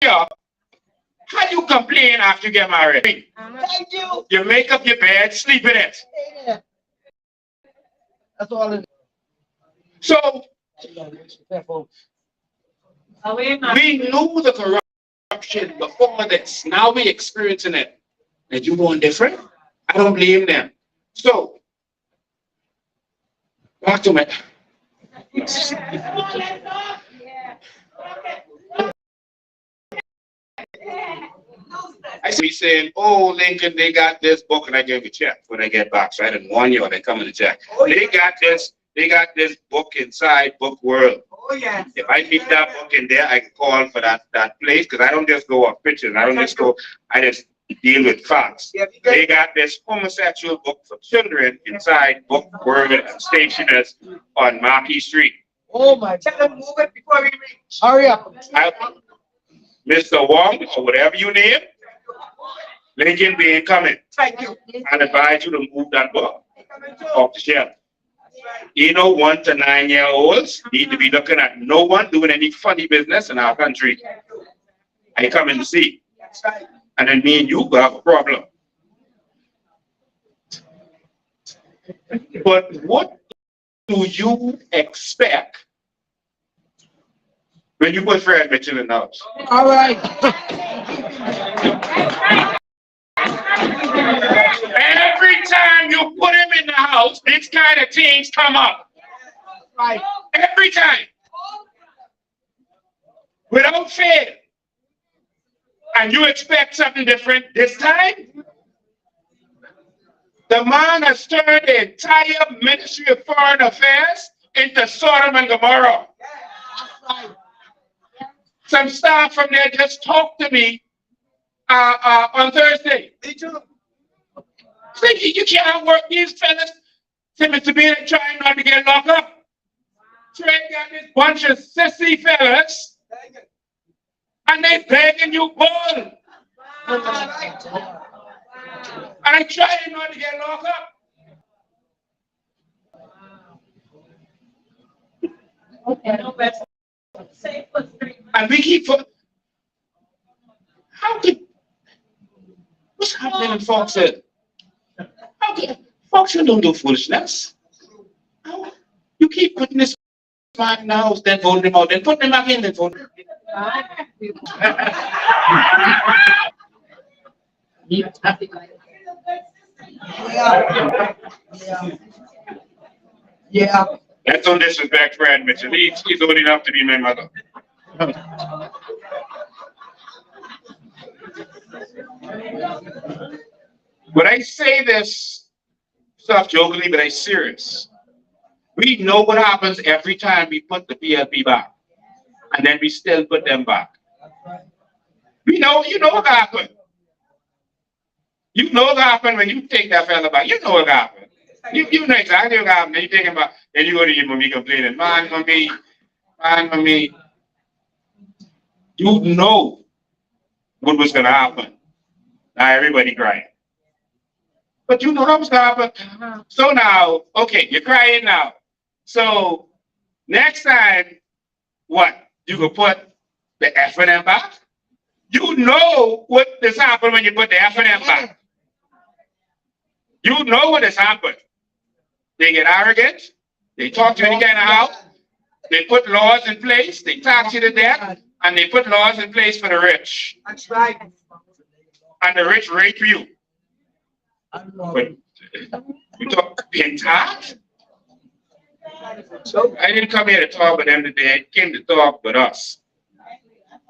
her, how you complain after you get married? Thank you. You make up your bed, sleep in it. That's all it is. So we knew the corruption before this. Now we experiencing it. And you going different? I don't blame them. So back to my I see saying, oh, Lincoln, they got this book, and I gave a check when I get back. So I didn't warn you, or they come in the check. They got this book inside Book World. Oh, yeah. If I meet that book in there, I can call for that place, because I don't just go off pictures. I just deal with facts. They got this homosexual book for children inside Book World and Stationers on Marquis Street. Oh my God. Move it before we reach. Hurry up. Mr. Wong, or whatever you name, Lincoln being coming. Thank you. I advise you to move that book off the shelf. You know, 1 to 9 year olds need to be looking at no one doing any funny business in our country. I come and see. And then me and you have a problem. But what do you expect when you put Fred Mitchell in the house? All right. Every time you put him in the house, these kind of things come up. Right. Every time. Without fail. And you expect something different this time? The man has turned the entire Ministry of Foreign Affairs into Sodom and Gomorrah. Some staff from there just talked to me on Thursday. Me too. So you can't work these fellas. Mr. Bean trying not to get locked up. Trey got this bunch of sissy fellas, and they begging you ball. And I trying not to get locked up. And we keep. How could? What's happening in Foxhead? How can Foxhead don't do foolishness? You keep putting this man in the house, then vote him out, then put him back in, then vote him. Yeah. That's no disrespect, Fred Mitchell. He's old enough to be my mother. But I say this stuff jokingly, but I'm serious. We know what happens every time we put the PLP back, and then we still put them back. We know, you know what happened. You know what happened when you take that fella back. You know what happened. You know exactly what happened. Then you take him back, then you go to your mommy complaining, man, mommy. You know what was gonna happen. Now everybody crying. But you know that was gonna happen. So now, okay, you're crying now. So next time, what? You can put the F and M back? You know what this happened when you put the F and M back. You know what has happened. They get arrogant. They talk to you any kind of how. They put laws in place. They tax you to death. And they put laws in place for the rich. That's right. And the rich rape you. But you talk pin tax? So I didn't come here to talk with them today. I came to talk with us.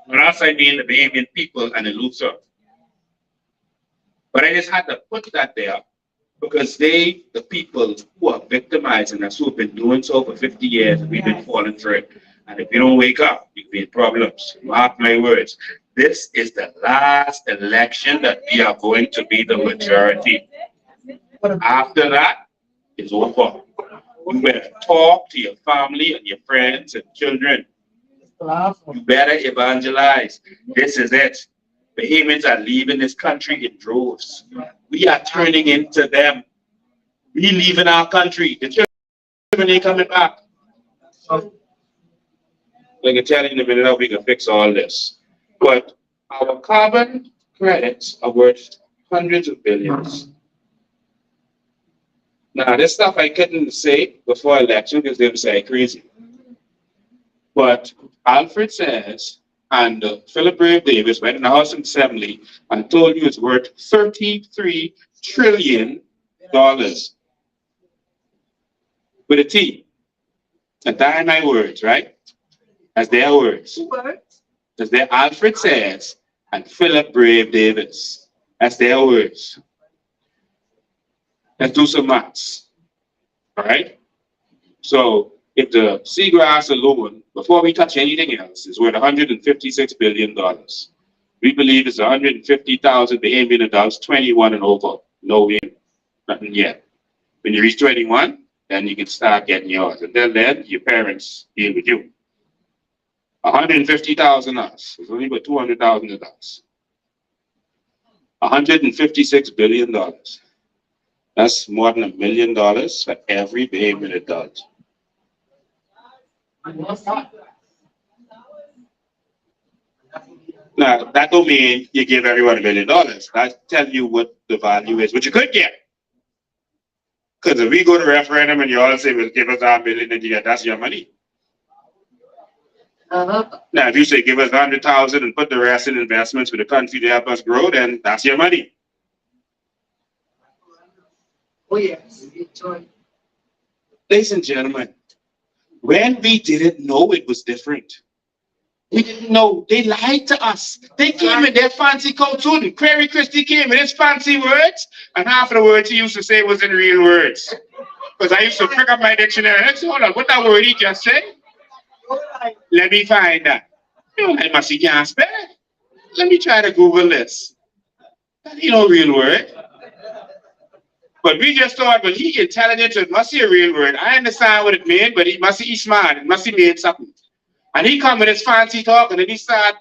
When us, I mean the Bahamian people and the Eleuthera. But I just had to put that there because they, the people who are victimizing us, who have been doing so for 50 years, we've been falling for it. And if you don't wake up, you'll be in problems. Mark my words. This is the last election that we are going to be the majority. After that, it's over. You better talk to your family and your friends and children. You better evangelize. This is it. Bahamians are leaving this country in droves. We are turning into them. We leaving our country. The children ain't coming back. I can tell you in a minute how we can fix all this. But our carbon credits are worth hundreds of billions. Now, this stuff I couldn't say before election because they would say crazy. But Alfred says, and Philip Brave Davis went in the House of Assembly and told you it's worth $33 trillion. With a T. And that are my words, right? That's their words. That's their Alfred says, and Philip Brave Davis. That's their words. Let's do some maths. All right? So if the seagrass alone, before we touch anything else, is worth $156 billion. We believe it's 150,000 Bahamian adults, 21 and over. No way, nothing yet. When you reach 21, then you can start getting yours. Until then, your parents deal with you. 150,000 us. It's only about 200,000 adults. $156 billion. That's more than $1 million for every Bahamian adult. Now, that don't mean you give everyone $1 million. That tells you what the value is, what you could get. Because if we go to referendum and you all say, well, give us $1 million and you get, that's your money. Now, if you say, give us 100,000 and put the rest in investments for the country to help us grow, then that's your money. Oh, yes. Ladies and gentlemen, when we didn't know it was different, we didn't know. They lied to us. They came in their fancy coat suit, and Query Christie came in his fancy words, and half of the words he used to say wasn't real words. Because I used to pick up my dictionary and say, hold on, what that word he just said? Let me find that. You know, I must see can't spell it. Let me try to Google this. That ain't no real word. But we just thought, well, he intelligent, so it must be a real word. I understand what it means, but he must be smart. It must be made something. And he come with his fancy talk, and then he start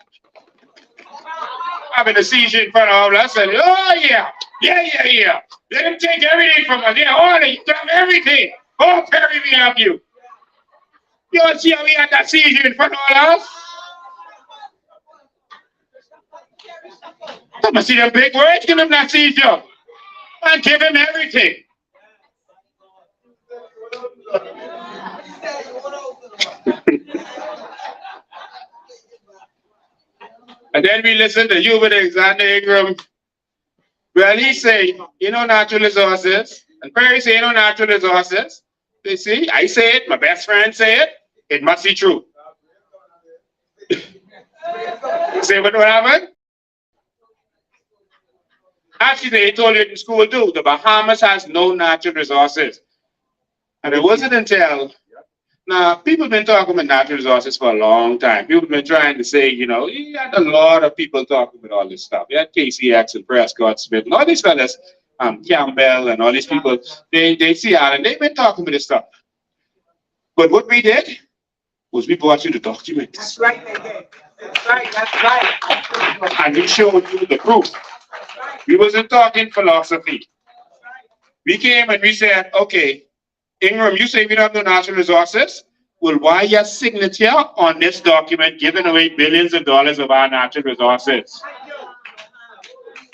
having a seizure in front of us, and oh yeah. Let him take everything from us. Yeah, all of you, everything. Oh, Perry, we have you. You don't see how we had that seizure in front of all of us? I must see them big words, give him that seizure. And give him everything. And then we listen to Hubert Alexander Ingram. Well, he say, you know natural resources. And Perry say, you know natural resources. You see, I say it, my best friend say it, it must be true. Say what happened? Actually, they told it in school too. The Bahamas has no natural resources. And it wasn't until, now, people have been talking about natural resources for a long time. People have been trying to say, you know, you had a lot of people talking about all this stuff. You had KCX and Prescott Smith and all these fellas, Campbell and all these people, they see out and they've been talking about this stuff. But what we did was we brought you the documents. That's right, they did. That's right. And we showed you the proof. We wasn't talking philosophy. We came and we said, okay, Ingram, you say we don't have no natural resources? Well, why your signature on this document giving away billions of dollars of our natural resources?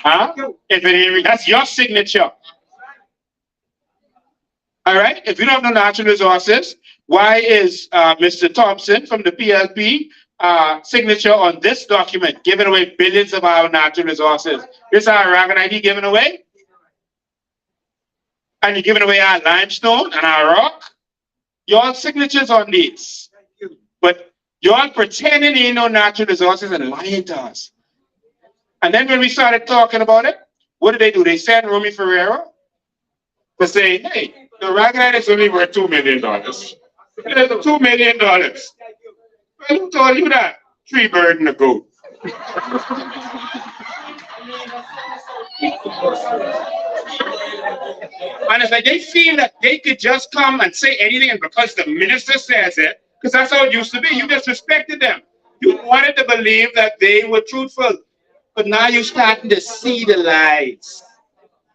Huh? If it ain't, that's your signature. All right. If you don't know natural resources, why is Mr. Thompson from the PLP signature on this document giving away billions of our natural resources? This is our Aragonite giving away, and you're giving away our limestone and our rock. Your signatures on these, but y'all pretending ain't no natural resources and lying to us. And then when we started talking about it, what do? They sent Romy Ferreira to say, hey, the Aragonite is only worth $2 million. There's $2 million. Well, who told you that? 3 birds and a goat. And it's like they feel that they could just come and say anything, and because the minister says it, because that's how it used to be. You just respected them. You wanted to believe that they were truthful. But now you're starting to see the lies.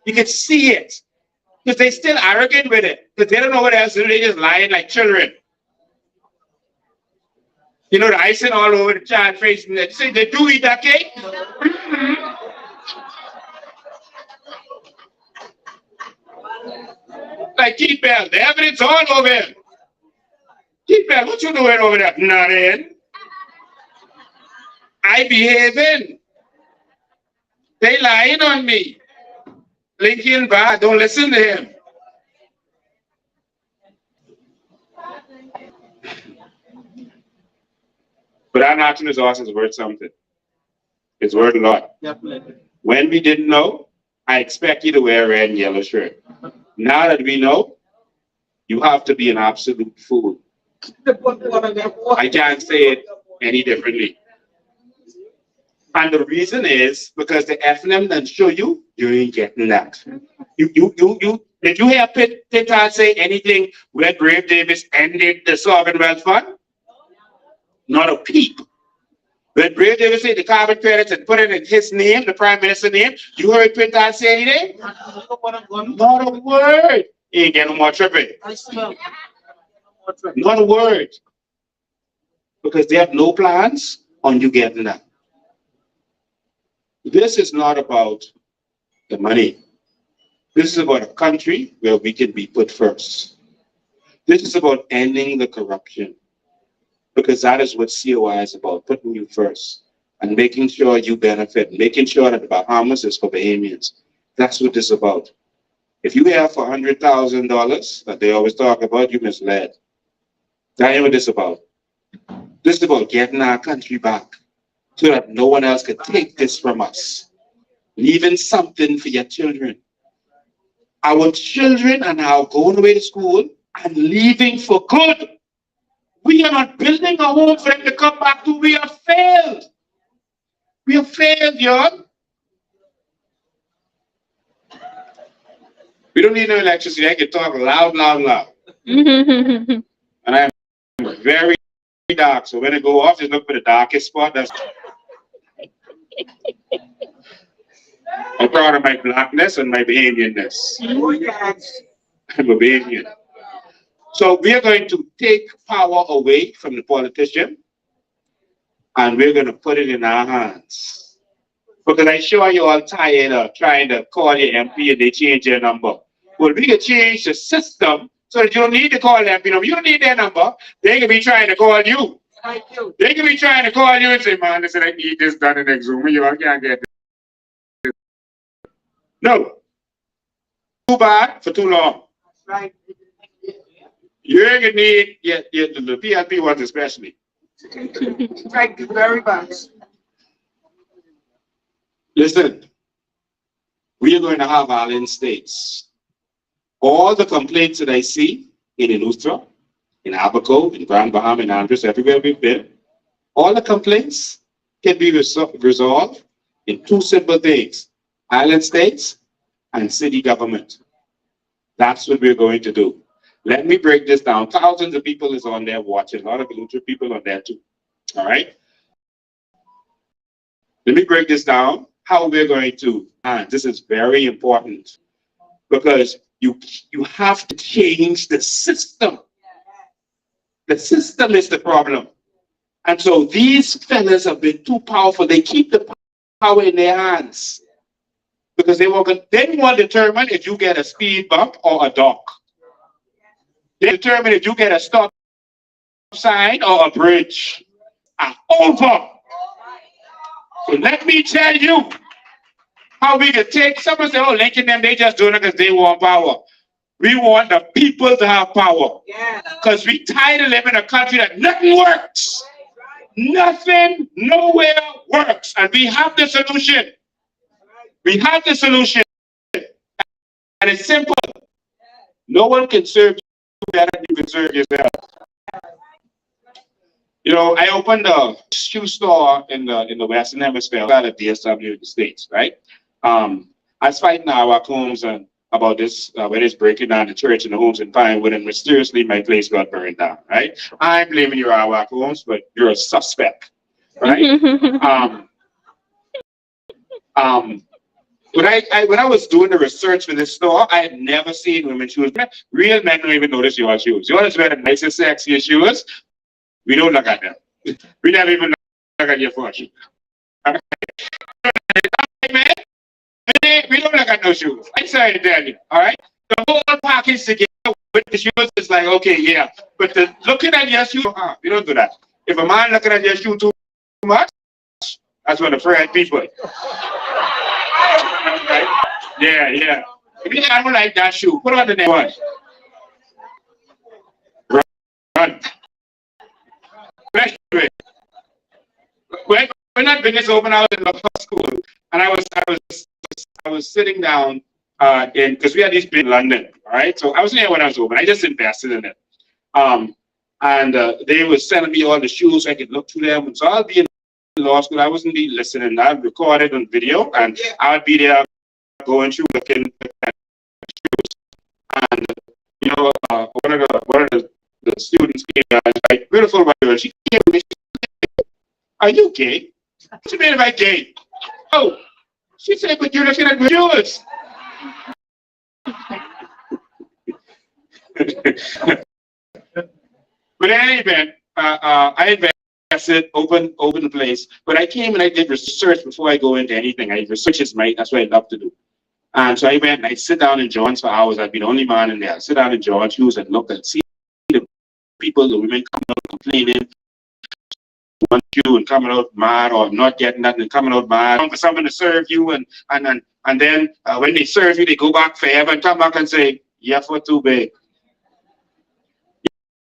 You can see it. Because they're still arrogant with it. Because they don't know what else to do. They just lying like children. You know, the icing all over the child face. They say, they do eat that cake? Like Keith Bell, the evidence all over him. Keith Bell, what you doing over there? Nothing. I behaving. They lying on me. Lincoln Bar, don't listen to him. But our natural resources is worth something. It's worth a lot. When we didn't know, I expect you to wear a red and yellow shirt. Now that we know, you have to be an absolute fool. I can't say it any differently. And the reason is because the FNM then show you, you ain't getting that. Did you hear Pitt say anything where Brave Davis ended the Sovereign Wealth Fund? Not a peep. When Brave Davis said the carbon credits and put it in his name, the Prime Minister's name, you heard Pitt say anything? Not a word. He ain't getting no more tripping. Not a word. Because they have no plans on you getting that. This is not about the money. This is about a country where we can be put first. This is about ending the corruption. Because that is what COI is about, putting you first and making sure you benefit, making sure that the Bahamas is for Bahamians. That's what this is about. If you have for $100,000 that they always talk about, you misled. That ain't what this is about. This is about getting our country back so that no one else can take this from us. Leaving something for your children. Our children are now going away to school and leaving for good. We are not building a home for them to come back to. We have failed. We have failed, y'all. We don't need no electricity. I can talk loud. And I'm very dark. So when I go off, just look for the darkest spot. That's I'm proud of my blackness and my Bahamianness. I'm a Bahamian. So we are going to take power away from the politician and we're going to put it in our hands. Because I'm sure you're all tired of trying to call your MP and they change their number. Well, we can change the system so that you don't need to call them. You know, you don't need their number. They can be trying to call you. They can be trying to call you and say, man, listen, I need this done in Exuma. You all can't get this. No. Too bad for too long. Right. You ain't gonna need the PLP ones especially. Thank you very much. Listen, we are going to have our in states. All the complaints that I see in Eleuthera, in Abaco, in Grand Bahama, in Andros, everywhere we've been, all the complaints can be resolved in 2 simple things: island states and city government. That's what we're going to do. Let me break this down. Thousands of people is on there watching. A lot of Eleuthera people on there too. All right. Let me break this down. How we're going to. And this is very important because you have to change the system. The system is the problem. And so these fellas have been too powerful. They keep the power in their hands because they want to determine if you get a speed bump or a dock. They determine if you get a stop sign or a bridge. Are over. So let me tell you how we can take someone say, oh, Lincoln them, they just doing it because they want power. We want the people to have power. Because we tired of living in a country that nothing works. Nothing, nowhere works. And we have the solution. We have the solution. And it's simple. No one can serve you better than you can serve yourself. You know, I opened a shoe store in the Western Hemisphere, out of DSW in the States, right? I was fighting our homes and about this, when it's breaking down the church and the homes in Pinewood, and mysteriously my place got burned down, right? I'm blaming you, our homes, but you're a suspect, right? When I was doing the research for this store, I had never seen women's shoes. Real men don't even notice your shoes. Yours wear the nicest, sexiest shoes. We don't look at them. We never even look at your fortune. We don't look at no shoes. I'm sorry to tell you, all right? The whole package together with the shoes is like, okay, yeah. But looking at your shoe, we don't do that. If a man looking at your shoe too much, that's when the friend people. Right? Yeah, yeah. I don't like that shoe. Put on the next one. Run. Anyway, when that business opened, I was in the school, and I was sitting down because we had these big in London, all right? So I was there when I was open. I just invested in it. And they were sending me all the shoes so I could look through them. And so I'll be in law school. I wasn't be listening. I'd record it on video, and I would be there going through looking at shoes. And you know, one of the students came out, like, beautiful white girl. She came to me. Are you gay? She made me gay. Oh, she said, but you're looking at my shoes. But in any event, I invested, open the place. But I came and I did research before I go into anything. Research is that's what I love to do. And so I went and I sit down in John's for hours. I'd be the only man in there. I sit down in John's shoes and look and see the people, the women coming out complaining, want you and coming out mad or not getting nothing and coming out mad for someone to serve you and then when they serve you, they go back forever and come back and say, yeah, for too big.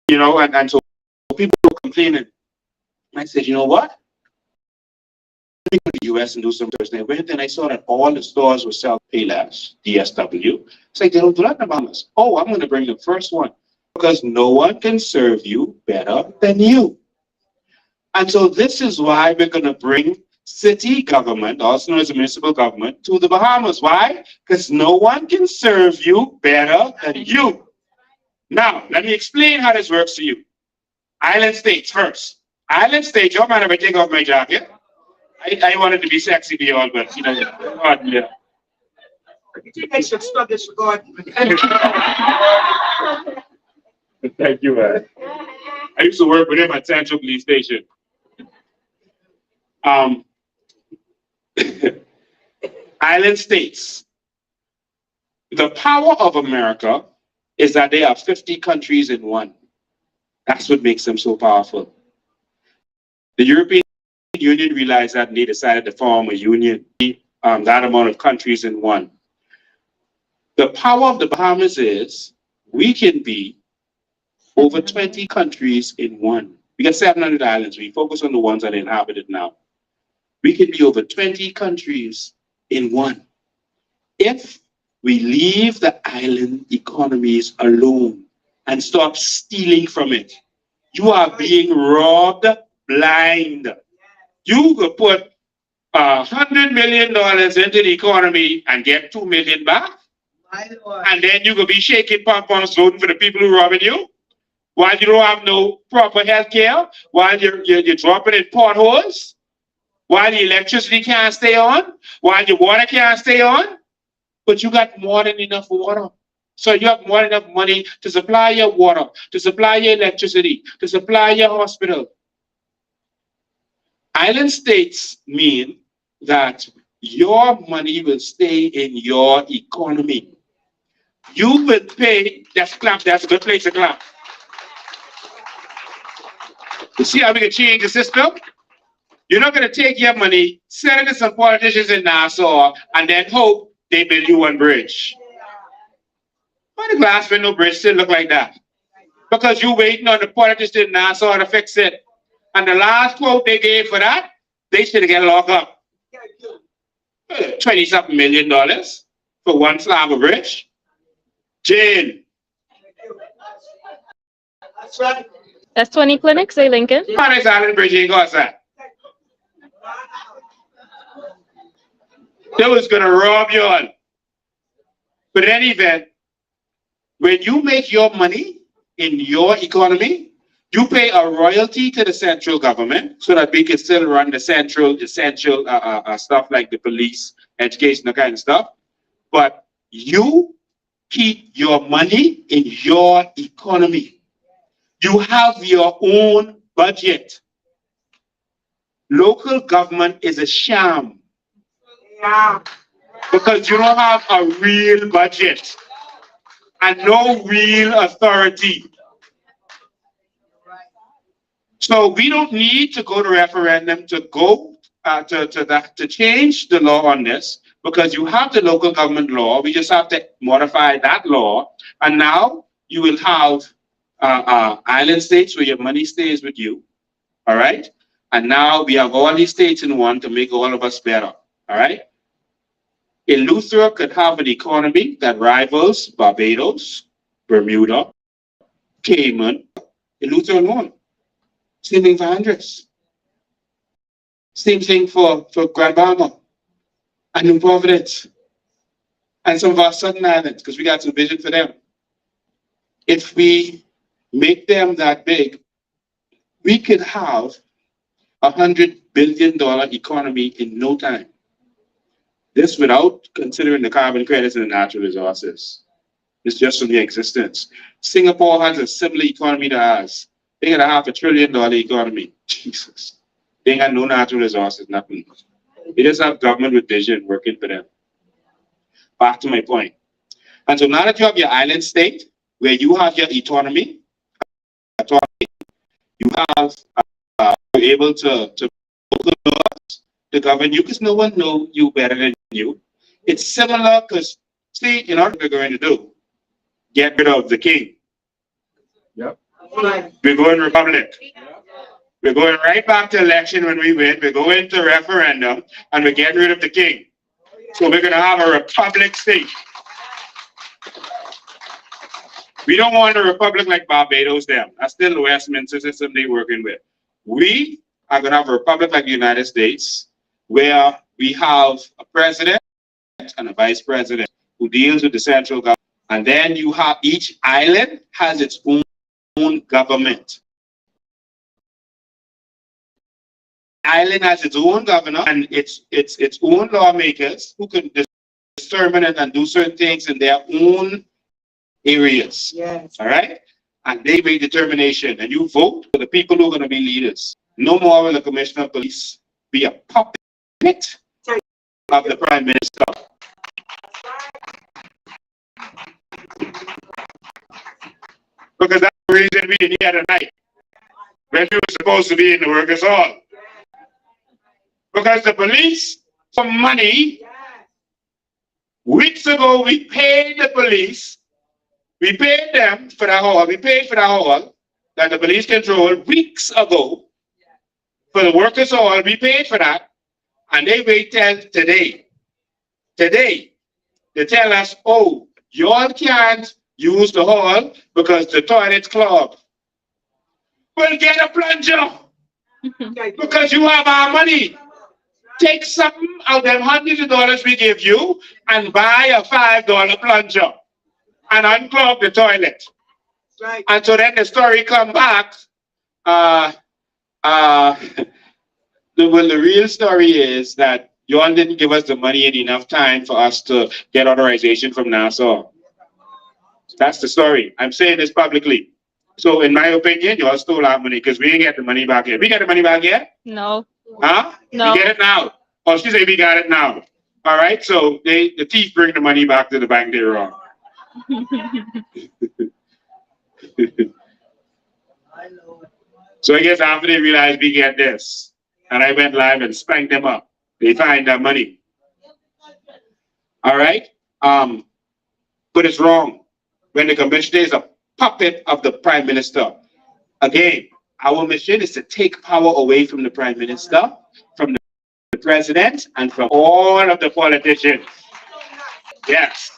You know, and so people were complaining. And I said, you know what? Let me go to the US and do some Thursday. I went and I saw that all the stores were selling Payless, DSW. It's like, they don't do that in the Bahamas. Oh, I'm going to bring the first one because no one can serve you better than you. And so this is why we're going to bring city government, also known as a municipal government, to the Bahamas. Why? Because no one can serve you better than you. Now, let me explain how this works to you. Island states first. Island states, you mind if I take off my jacket? I wanted to be sexy beyond, but you know, yeah. I should stop this recording. Thank you, man. I used to work with him at Central Police Station. Island states. The power of America is that they are 50 countries in one. That's what makes them so powerful. The European Union realized that and they decided to form a union, that amount of countries in one. The power of the Bahamas is we can be over 20 countries in one. We got 700 islands. We focus on the ones that are inhabited now. We can be over 20 countries in one. If we leave the island economies alone and stop stealing from it, you are being robbed blind. You could put $100 million into the economy and get $2 million back. And then you could be shaking pom-poms voting for the people who are robbing you while you don't have no proper health care, while you're dropping in potholes, while the electricity can't stay on, while your water can't stay on. But you got more than enough water. So you have more than enough money to supply your water, to supply your electricity, to supply your hospital. Island states mean that your money will stay in your economy. you will pay. That's clap. That's a good place to clap. You see how we can change the system? You're not going to take your money, send it to some politicians in Nassau, and then hope they build you one bridge. Why the glass window bridge still look like that? Because you're waiting on the politicians in Nassau to fix it. And the last quote they gave for that, they should get locked up. $20-something million for one slab of bridge. Jail. That's right. That's 20 clinics, eh, Lincoln? Paris Island Bridge ain't got that. They was gonna rob you all. But in any event, when you make your money in your economy, you pay a royalty to the central government so that we can still run the central essential stuff like the police, education, that kind of stuff. But you keep your money in your economy. You have your own budget. Local government is a sham. Yeah. Because you don't have a real budget and no real authority. So we don't need to go to referendum to go to change the law on this, because you have the local government law. We just have to modify that law, and now you will have island states where your money stays with you. All right, and now we have all these states in one to make all of us better. All right. Eleuthera could have an economy that rivals Barbados, Bermuda, Cayman, Eleuthera alone. Same thing for Andres. Same thing for Grand Bahama and New Providence and some of our southern islands, because we got some vision for them. If we make them that big, we could have $100 billion economy in no time. This without considering the carbon credits and the natural resources. It's just from their existence. Singapore has a similar economy to ours. They got a $500 billion economy. Jesus. They ain't got no natural resources, nothing. They just have government with vision working for them. Back to my point. And so now that you have your island state, where you have your autonomy, you have you're able to local laws to govern you, because no one knows you better than you. It's similar because, see, you know what we're going to do? Get rid of the king. Yep. We're going republic. We're going right back to election when we win. We're going to referendum and we're getting rid of the king. So we're going to have a republic state. We don't want a republic like Barbados them. That's still the Westminster system they're working with. We are going to have a republic like the United States, where we have a president and a vice president who deals with the central government. And then you have each island has its own government. Island has its own governor and its own lawmakers who can determine it and do certain things in their own areas. Yes. All right? And they make determination, and you vote for the people who are going to be leaders. No more will the commissioner of police be a puppet of the prime minister. Because that's the reason we're here tonight, when we were supposed to be in the workers' hall. Because the police, for money, weeks ago we paid the police, we paid them for the hall, we paid for the hall that the police controlled weeks ago. For the workers' hall, we paid for that, and they wait till today. Today, they tell us, oh, y'all can't use the hall because the toilet's clogged. Well, get a plunger because you have our money. Take something out of them hundreds of dollars we give you and buy a $5 plunger and unclog the toilet. Right. And so then the story come back. The real story is that you all didn't give us the money in enough time for us to get authorization from Nassau. That's the story. I'm saying this publicly. So in my opinion, you all stole our money because we didn't get the money back yet. We get the money back yet? No. Huh? No. We get it now. Oh, she said we got it now. All right. So the thief bring the money back to the bank. They're wrong. So I guess after they realized we get this, and I went live and spanked them up, they find their money. All right? But it's wrong when the commissioner is a puppet of the prime minister. Again, our mission is to take power away from the prime minister, from the president, and from all of the politicians. Yes.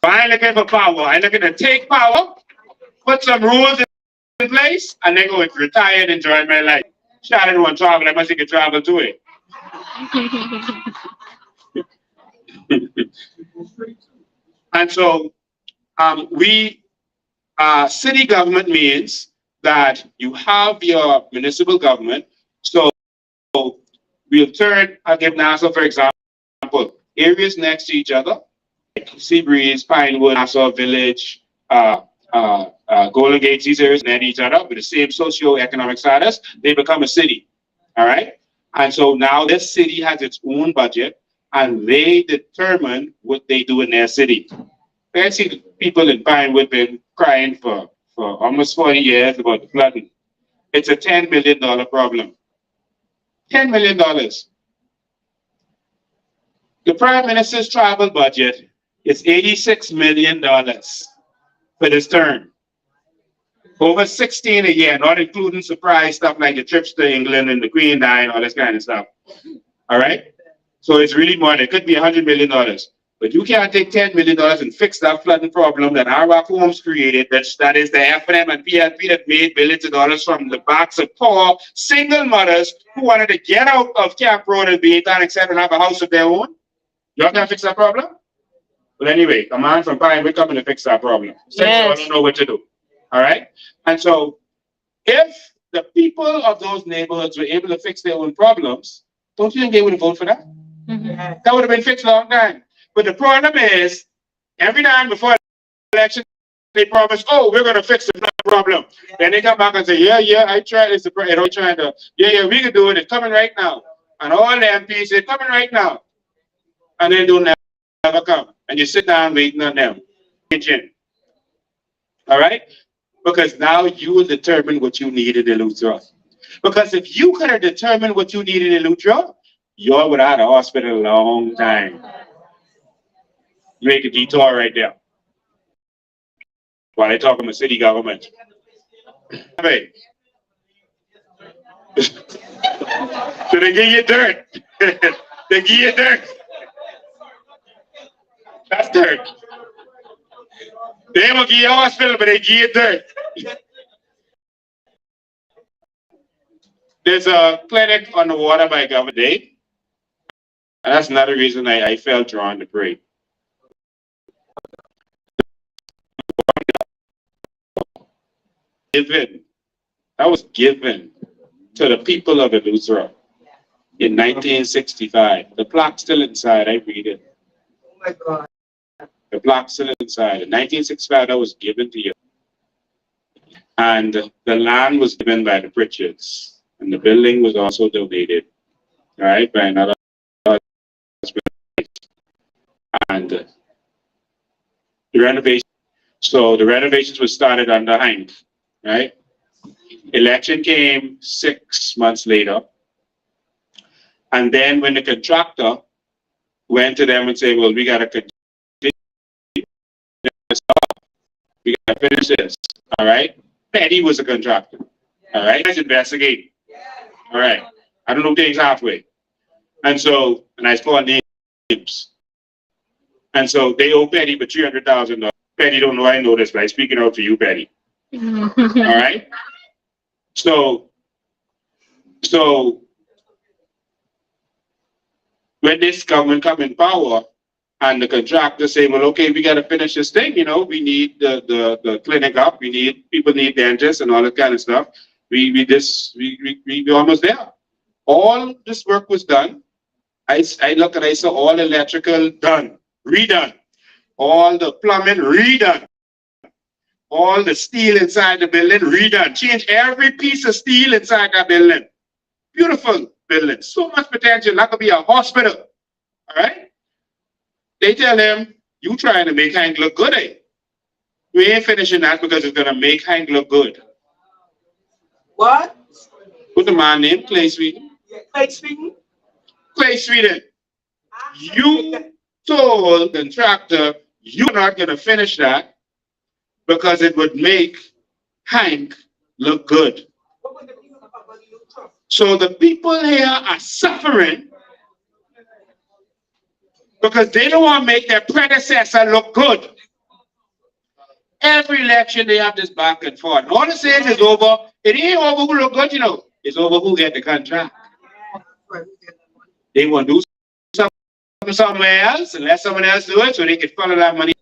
I ain't looking for power. I'm looking to take power, put some rules in place, and then go and retire and enjoy my life. Sharon don't want to travel, I must take a travel to it. And so city government means that you have your municipal government. So we'll turn, I'll give Nassau for example, areas next to each other, like Seabreeze, Pinewood, Nassau Village, Golden Gate, these areas near each other with the same socio-economic status, they become a city. All right. And so now this city has its own budget and they determine what they do in their city. I see people in Pinewood been crying for almost 40 years about the flooding. It's a $10 million problem. $10 million. The Prime Minister's travel budget is $86 million for this term. Over 16 a year, not including surprise stuff like the trips to England and the Queen dying, all this kind of stuff. All right? So it's really more. It could be $100 million. But you can't take $10 million and fix that flooding problem that our homes created. That is the FNM and PLP that made billions of dollars from the backs of poor single mothers who wanted to get out of Camp Road and be and have a house of their own. Y'all can't fix that problem? But anyway, a man from Pinewood coming to fix that problem. Since y'all don't know what to do. All right? And so if the people of those neighborhoods were able to fix their own problems, don't you think they would have voted for that? Mm-hmm. That would have been fixed a long time. But the problem is, every time before the election, they promise, oh, we're going to fix the problem. Yeah. Then they come back and say, yeah, I tried. It's trying to, yeah, we can do it. It's coming right now. And all the MPs say, coming right now. And they don't never come. And you sit down waiting on them. All right? Because now you will determine what you need in Eleuthera. Because if you could have determined what you needed in Eleuthera, you would have had a hospital a long time. You make a detour right there. While I talk about city government. Hey. So they give you dirt. They give you dirt. That's dirt. They don't give you a hospital, but they give you dirt. There's a clinic on the water by Governor Day. And that's another reason I felt drawn to pray. That was given to the people of Eleuthera in 1965. The plaque's still inside. I read it. Oh my God. The plaque's still inside. In 1965, that was given to you. And the land was given by the Pritchards. And the building was also donated, right, by another husband. And the renovation. So the renovations were started under Heinz. Right? Election came 6 months later. And then when the contractor went to them and said, well, we got to continue. We got to finish this. All right? Petty was a contractor. All right? Let's investigate. All right. I don't know things halfway. And so, and I called names. And so they owe Petty for $300,000. Petty don't know I know this, but I'm speaking out to you, Petty. All right. So when this government come in power and the contractor say, well, okay, we got to finish this thing. You know, we need the clinic up. People need dentists and all that kind of stuff. We almost there. All this work was done. I look and I saw all electrical done, redone, all the plumbing redone. All the steel inside the building redone. Change every piece of steel inside that building. Beautiful building. So much potential. That could be a hospital. All right? They tell him, you trying to make Hank look good, eh? We ain't finishing that because it's gonna make Hank look good. What? What's the man name? Clay Sweden. Clay Sweden? Clay Sweden. You told the contractor you're not gonna finish that because it would make Hank look good. So the people here are suffering because they don't want to make their predecessor look good. Every election they have this back and forth. All it says is over. It ain't over who look good, you know. It's over who get the contract. They want to do something somewhere else and let someone else do it so they can follow that money.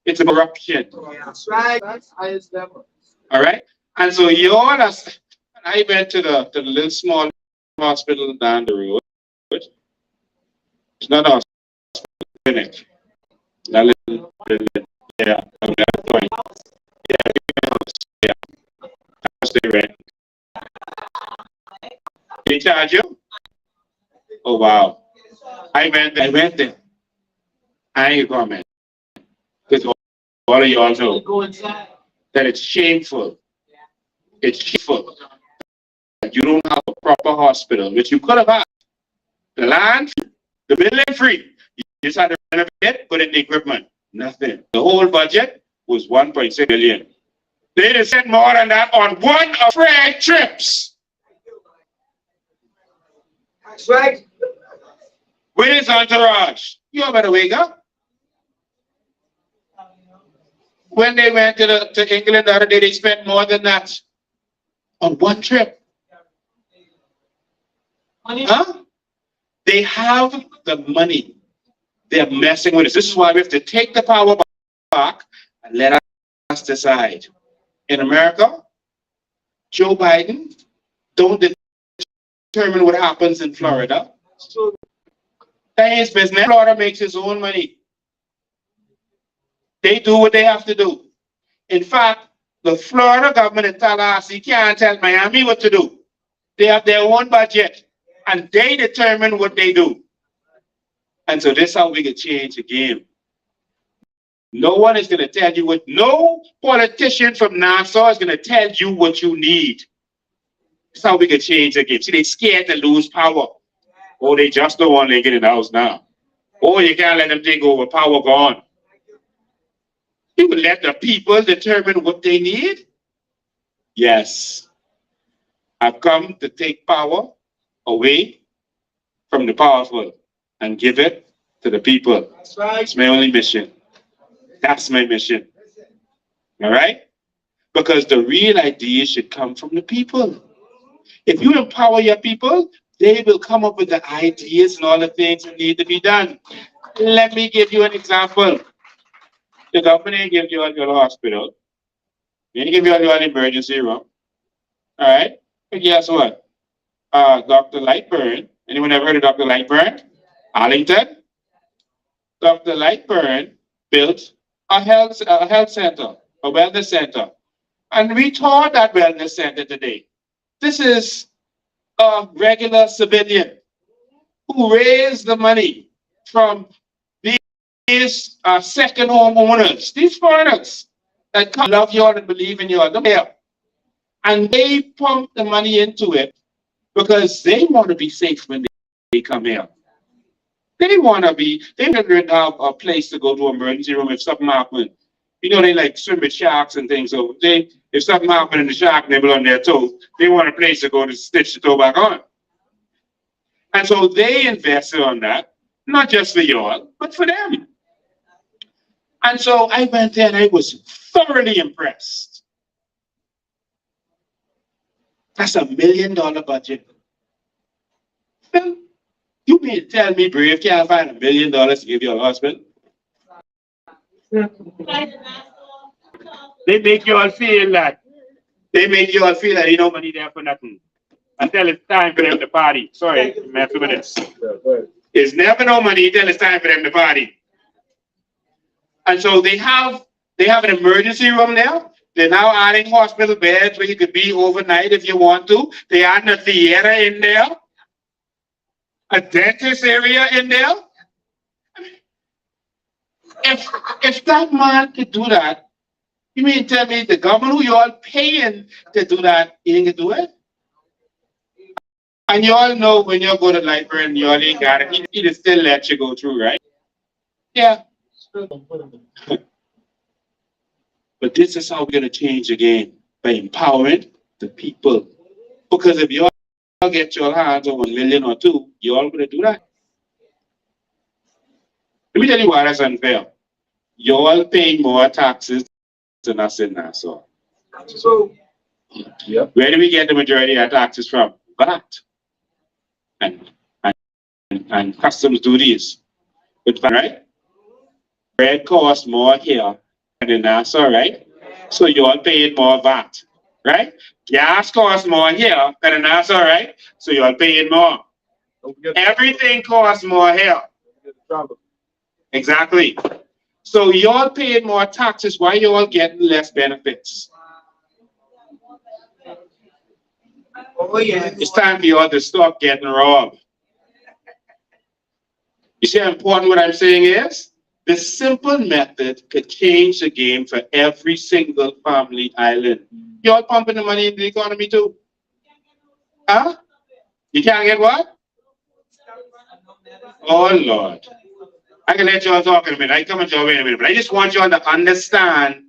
It's a corruption. That's right. That's highest level. All right. And so I went to the little small hospital down the road. It's not a hospital, clinic. That little, yeah, yeah, house they rent. They charge you? Oh wow! I went there. I ain't comment because all of y'all know that it's shameful. It's shameful that you don't have a proper hospital, which you could have had. The land, the building free. You just had to renovate, put in the equipment. Nothing. The whole budget was 1.6 billion. They just spent more than that on one of Fred trips. That's right. Where is entourage? You better wake up. When they went to England the other day, they spent more than that on one trip. Huh? They have the money. They're messing with us. This is why we have to take the power back and let us decide. In America, Joe Biden don't determine what happens in Florida. That is business. Florida makes its own money. They do what they have to do. In fact, the Florida government in Tallahassee can't tell Miami what to do. They have their own budget, and they determine what they do. And so this is how we can change the game. No one is going to tell you what, no politician from Nassau is going to tell you what you need. That's how we can change the game. See, they're scared to lose power. Oh, they just don't want to get in the house now. Oh, you can't let them take over. Power gone. You will let the people determine what they need? Yes. I've come to take power away from the powerful and give it to the people. That's right. It's my only mission. That's my mission. All right? Because the real ideas should come from the people. If you empower your people, they will come up with the ideas and all the things that need to be done. Let me give you an example. The government gives you your hospital. They give you your emergency room. All right? But guess what? Dr. Lightburn. Anyone ever heard of Dr. Lightburn? Arlington? Dr. Lightburn built a health center, a wellness center. And we taught that wellness center today. This is a regular civilian who raised the money from these second home owners, these foreigners that come love you all and believe in you all. And they pump the money into it because they want to be safe when they come here. They want to have a place to go to emergency room if something happens. You know, they like swim with sharks and things. So if something happens and the shark nibble on their toe, they want a place to go to stitch the toe back on. And so they invested on that, not just for y'all, but for them. And so I went there and I was thoroughly impressed. That's $1 million budget. Well, you mean tell me Brave can't find $1 million to give your husband? They make you all feel that. They make you all feel that ain't no money there for nothing. Until it's time for them to party. Sorry, man, 2 minutes. There's never no money until it's time for them to party. And so they have an emergency room there. They're now adding hospital beds where you could be overnight if you want to. They adding a theater in there. A dentist area in there. If that man could do that You mean tell me the government who you all paying to do that ain't gonna do it? And you all know when you go to the library and you all ain't got it, he still let you go through, right? Yeah. But this is how we're gonna change the game, by empowering the people. Because if you all get your hands on 1 million or 2, you all gonna do that. Let me tell you why that's unfair. You all paying more taxes than us in Nassau. So, where do we get the majority of our taxes from? VAT and customs duties. But right? Bread costs more here than in Nassau, right? So you all paying more VAT, right? Gas costs more here than in Nassau, right? So you all paying more. Everything costs more here. Exactly. So you all paying more taxes. Why you all getting less benefits? It's time for you all to stop getting robbed. You see how important what I'm saying is? The simple method could change the game for every single family island. You all pumping the money into the economy too? Huh? You can't get what? Oh Lord. I can let you all talk in a minute. I come at you all in a minute, but I just want you all to understand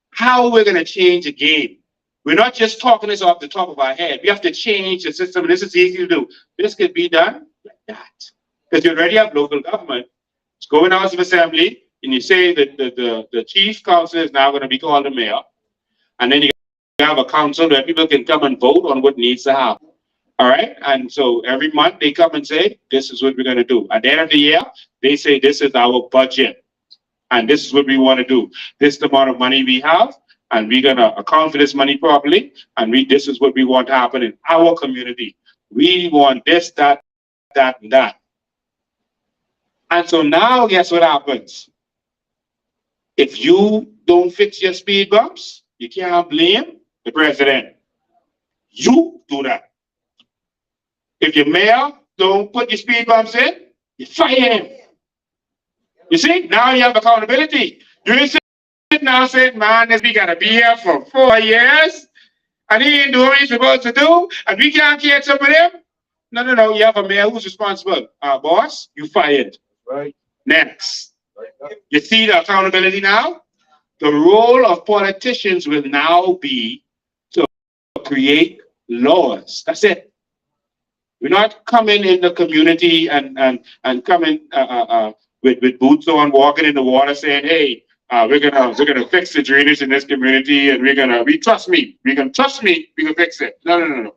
how we're going to change the game. We're not just talking this off the top of our head. We have to change the system. This is easy to do. This could be done like that. Because you already have local government. Just go in the House of Assembly and you say that the chief council is now going to be called the mayor. And then you have a council where people can come and vote on what needs to happen. All right. And so every month they come and say, this is what we're going to do. At the end of the year, they say, this is our budget. And this is what we want to do. This is the amount of money we have. And we're going to account for this money properly. And this is what we want to happen in our community. We want this, that, and that. And so now, guess what happens? If you don't fix your speed bumps, you can't blame the president. You do that. If your mayor don't put your speed bumps in, you fire him. You see, now you have accountability. You ain't sitting now saying, man, we got to be here for 4 years, and he ain't doing what he's supposed to do, and we can't catch up with him. No. You have a mayor who's responsible. Boss, you fired. Right. Next. You see the accountability now? The role of politicians will now be to create laws. That's it. We're not coming in the community and coming with boots on, walking in the water, saying, "Hey, we're gonna fix the drainage in this community, and we trust me. We can fix it." No.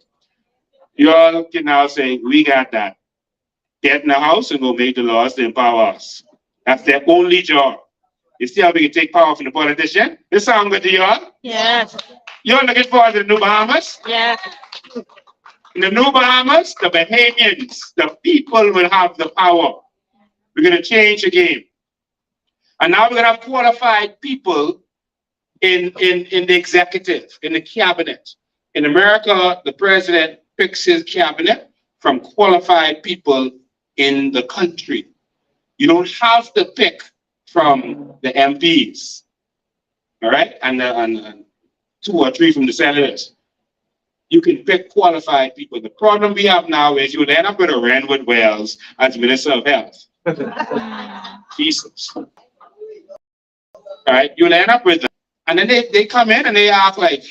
You all can now say, "We got that." Get in the house and go make the laws to empower us. That's their only job. You see how we can take power from the politician? This sound good to y'all? Yes. You're looking forward to the New Bahamas? Yeah. In the New Bahamas, the Bahamians, the people will have the power. We're going to change the game. And now we're going to have qualified people in the executive, in the cabinet. In America, the president picks his cabinet from qualified people in the country. You don't have to pick from the MPs, all right, and 2 or 3 from the senators. You can pick qualified people. The problem we have now is you'll end up with a Renwood Wells as Minister of Health. Jesus. All right, you'll end up with them. And then they come in and they act like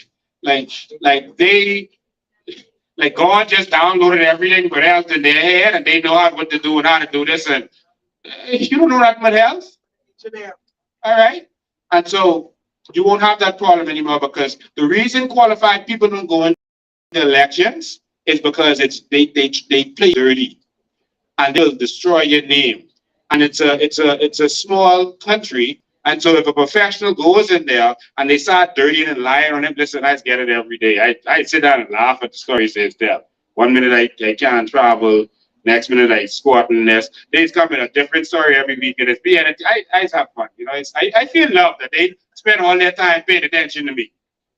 God just downloaded everything with health in their head and they know what to do and how to do this. And you don't know that much health. All right. And so you won't have that problem anymore, because the reason qualified people don't go into elections is because they play dirty and they'll destroy your name. And it's a small country. And so if a professional goes in there and they start dirtying and lying on him, listen, I get it every day. I sit down and laugh at the stories they tell. 1 minute I can't travel, next minute I squat in this. They come in a different story every week, and I just have fun. You know, I feel love that they spend all their time paying attention to me.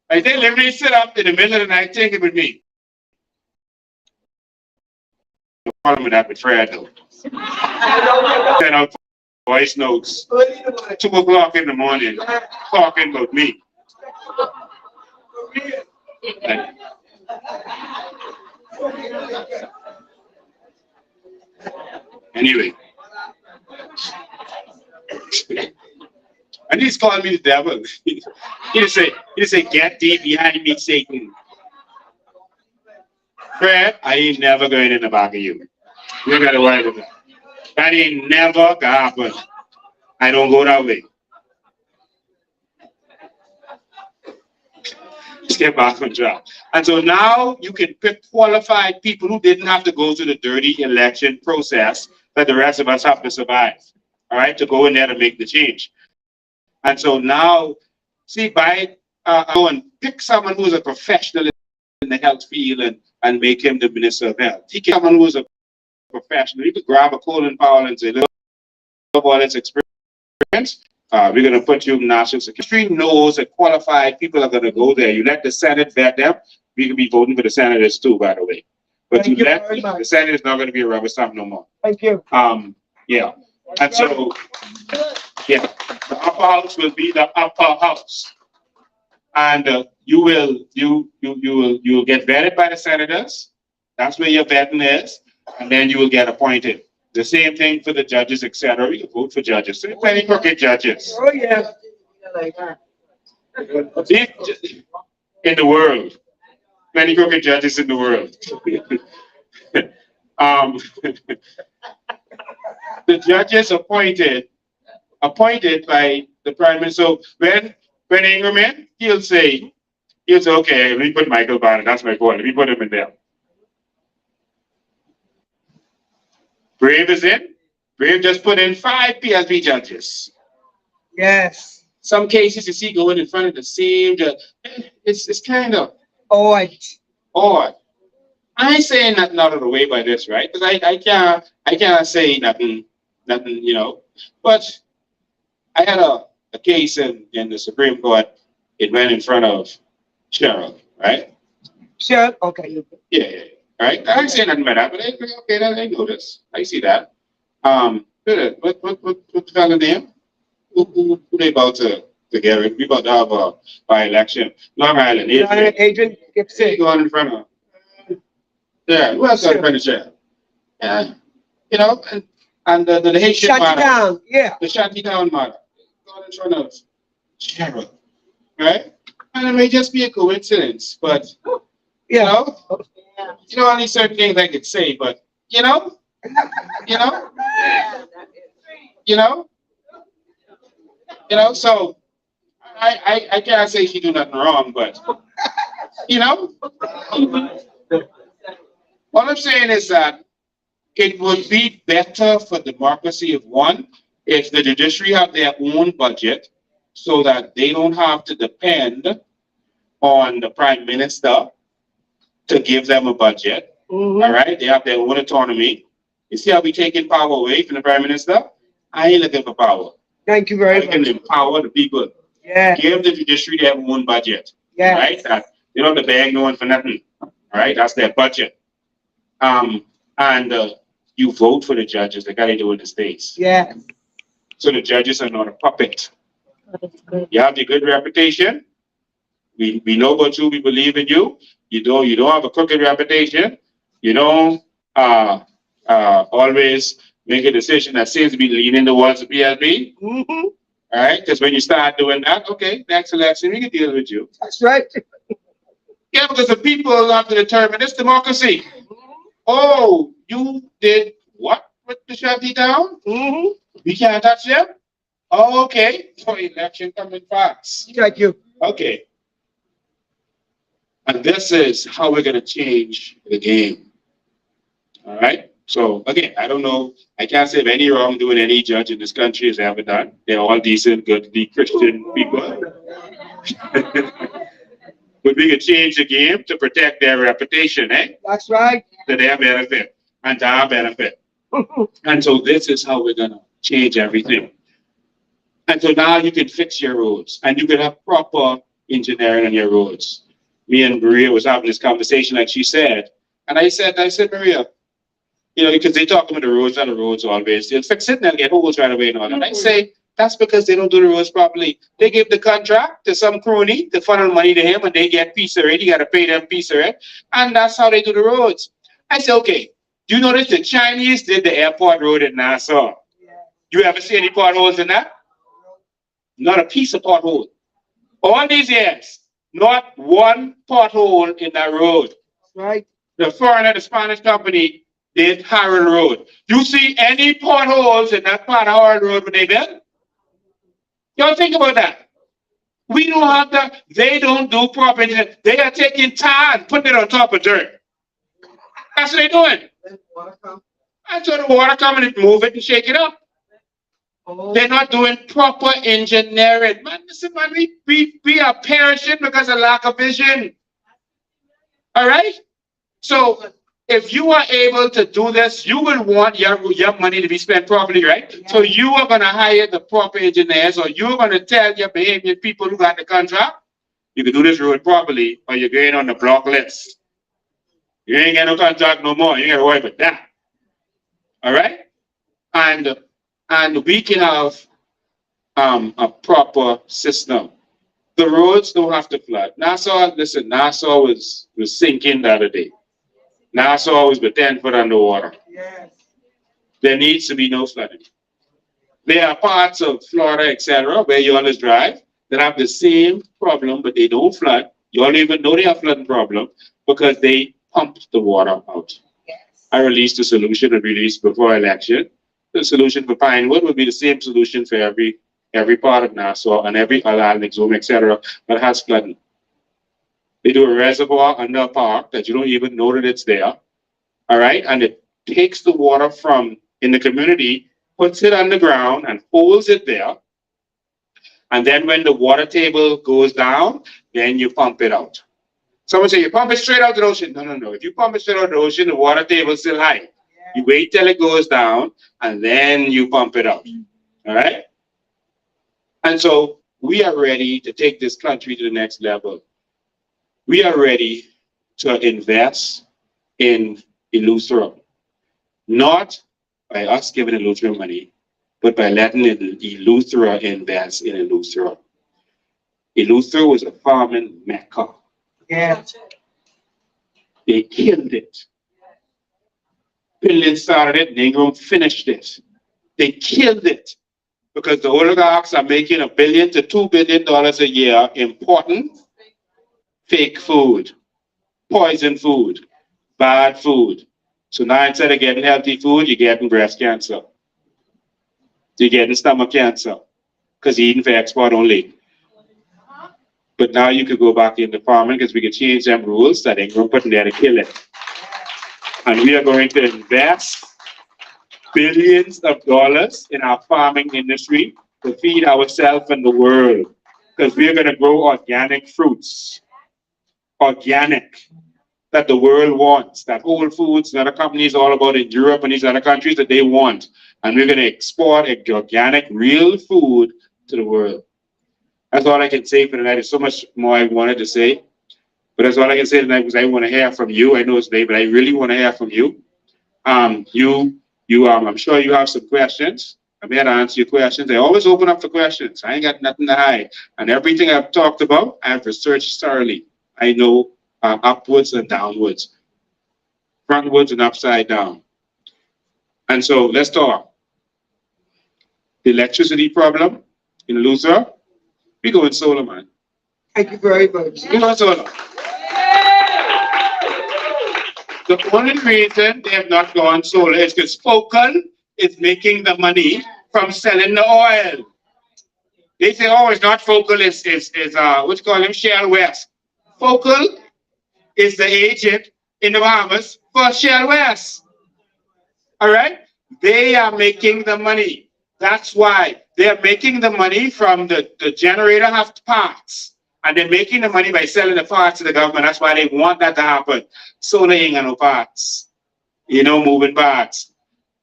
Like they literally sit up in the middle of the night thinking with me. No problem with that with Fred though. voice notes, 2 o'clock in the morning, talking about me. Anyway. And he's calling me the devil. He say, get thee behind me, Satan. Fred, I ain't never going in the back of you. You gotta worry with that. That ain't never gonna happen. I don't go that way. Let's get back on track. And so now you can pick qualified people who didn't have to go through the dirty election process that the rest of us have to survive. All right, to go in there to make the change. And so now, see, go and pick someone who's a professional in the health field and make him the minister of health. He can someone who's a professional. You could grab a Colin Powell and say, look, all this experience. We're going to put you in national security. Knows that qualified people are going to go there. You let the Senate vet them. We can be voting for the senators too, by the way. But you let the Senate is not going to be a rubber stamp no more. Thank you. Yeah. And so, yeah, the upper house will be the upper house, and you will get vetted by the senators. That's where your vetting is, and then you will get appointed. The same thing for the judges, etc. You vote for judges. So plenty crooked judges. Oh yeah. In the world, many crooked judges in the world. The judges appointed by the prime minister. So when Ingram in, he'll say, okay, let me put Michael Barnett, that's my boy, let me put him in there. Brave is in. Brave just put in 5 PSB judges. Yes. Some cases you see going in front of the same judge. It's kind of odd. I ain't saying nothing out of the way by this, right? Because I can't say nothing, you know. But I had a case in the Supreme Court. It went in front of Cheryl, right? Cheryl, okay. Yeah. Right? I ain't saying nothing about that, but okay, I know this. I see that. What the fella name? Who they about to get rid? We about to have a by-election. Long Island. Adrian Gibson. Going in front of. Yeah, who else got in front of Cheryl? Yeah, you know, and the Haitian matter. Yeah. The Shantytown matter. Going in front of Cheryl, right? And it may just be a coincidence, but you know, only certain things I could say, but you know, so I can't say she do nothing wrong, but you know, what I'm saying is that it would be better for democracy if the judiciary have their own budget so that they don't have to depend on the prime minister to give them a budget. All right, they have their own autonomy. You see how we taking power away from the prime minister? I ain't looking for power. Thank you very much. I can empower the people. Yeah. Give the judiciary their own budget. Yeah. Right? They don't have to beg no one for nothing. All right, that's their budget. And you vote for the judges. They got to do in the states. Yeah. So the judges are not a puppet. You have a good reputation. We know about you. We believe in you. You don't have a crooked reputation. You don't always make a decision that seems to be leaning towards the PLB. All right, because when you start doing that, okay, next election we can deal with you. That's right. Yeah, because the people have to determine this democracy. Oh, you did what with the Shantytown? We can't touch them? Oh, okay. So election coming fast. Thank you. Okay. And this is how we're going to change the game. All right. So again, I don't know. I can't say of any wrongdoing any judge in this country has ever done. They're all decent, good, Christian people. But we can change the game to protect their reputation, eh? That's right. To their benefit and to our benefit. And so this is how we're going to change everything. And so now you can fix your roads and you can have proper engineering on your roads. Me and Maria was having this conversation, like she said. And I said, Maria, You know, because they talk about the roads and the roads always. They'll fix it and they'll get holes right away and all that. I say that's because they don't do the roads properly. They give the contract to some crony to funnel money to him and they get piece of it. You got to pay them piece of it. And that's how they do the roads. I say, okay, do you notice the Chinese did the airport road in Nassau? You ever see any potholes in that? Not a piece of pothole. All these years, not one pothole in that road. Right. The foreigner, the Spanish company, did Harold Road. You see any potholes in that part of Harold Road when they build? Y'all think about that. We don't have that. They don't do proper engineering. They are taking tar and putting it on top of dirt. That's what they're doing. That's where the water come and move it and shake it up. They're not doing proper engineering. Man, listen, man, we are perishing because of lack of vision. All right? So if you are able to do this, you will want your money to be spent properly, right? Yeah. So you are going to hire the proper engineers, or you're going to tell your behavior people who got the contract, you can do this road properly, or you're going on the block list. You ain't got no contract no more. You ain't got to worry about that. All right? And we can have a proper system. The roads don't have to flood. Nassau was sinking the other day. Nassau was with 10 foot underwater. Yes. There needs to be no flooding. There are parts of Florida, etc., where you always drive that have the same problem, but they don't flood. You don't even know they have flooding problem because they pump the water out. Yes. I released a solution and released before election. The solution for Pinewood would be the same solution for every part of Nassau and every Atlantic zone, etc., that has flooding. They do a reservoir under a park that you don't even know that it's there. All right. And it takes the water from in the community, puts it underground and holds it there. And then when the water table goes down, then you pump it out. Someone say you pump it straight out the ocean. No. If you pump it straight out the ocean, the water table is still high. Yeah. You wait till it goes down and then you pump it out. All right. And so we are ready to take this country to the next level. We are ready to invest in Eleuthera, not by us giving Eleuthera money, but by letting Eleuthera invest in Eleuthera. Eleuthera was a farming mecca. Yeah. They killed it. Billion started it, Negro finished it. They killed it because the oligarchs are making $1 billion to $2 billion a year importing fake food, poison food, bad food. So now instead of getting healthy food, you're getting breast cancer. You're getting stomach cancer because you're eating for export only. But now you could go back into farming because we could change them rules that ain't going to put in there to kill it. And we are going to invest billions of dollars in our farming industry to feed ourselves and the world because we are going to grow organic fruits. Organic, that the world wants, that Whole Foods and other companies all about in Europe and these other countries that they want. And we're going to export organic, real food to the world. That's all I can say for tonight. There's so much more I wanted to say. But that's all I can say tonight because I want to hear from you. I know it's late, but I really want to hear from you. I'm sure you have some questions. I'm here to answer your questions. I always open up for questions. I ain't got nothing to hide. And everything I've talked about, I've researched thoroughly. I know upwards and downwards, frontwards and upside down. And so let's talk. The electricity problem in Eleuthera, we go in solar, man. Thank you very much. We go in solar. The only reason they have not gone solar is because Focal is making the money from selling the oil. They say, oh, it's not Focal, it's what you call him, Shell West. Focal is the agent in the Bahamas for Shell West. All right? They are making the money. That's why they're making the money from the generator have parts. And they're making the money by selling the parts to the government. That's why they want that to happen. So they ain't got no parts. You know, moving parts.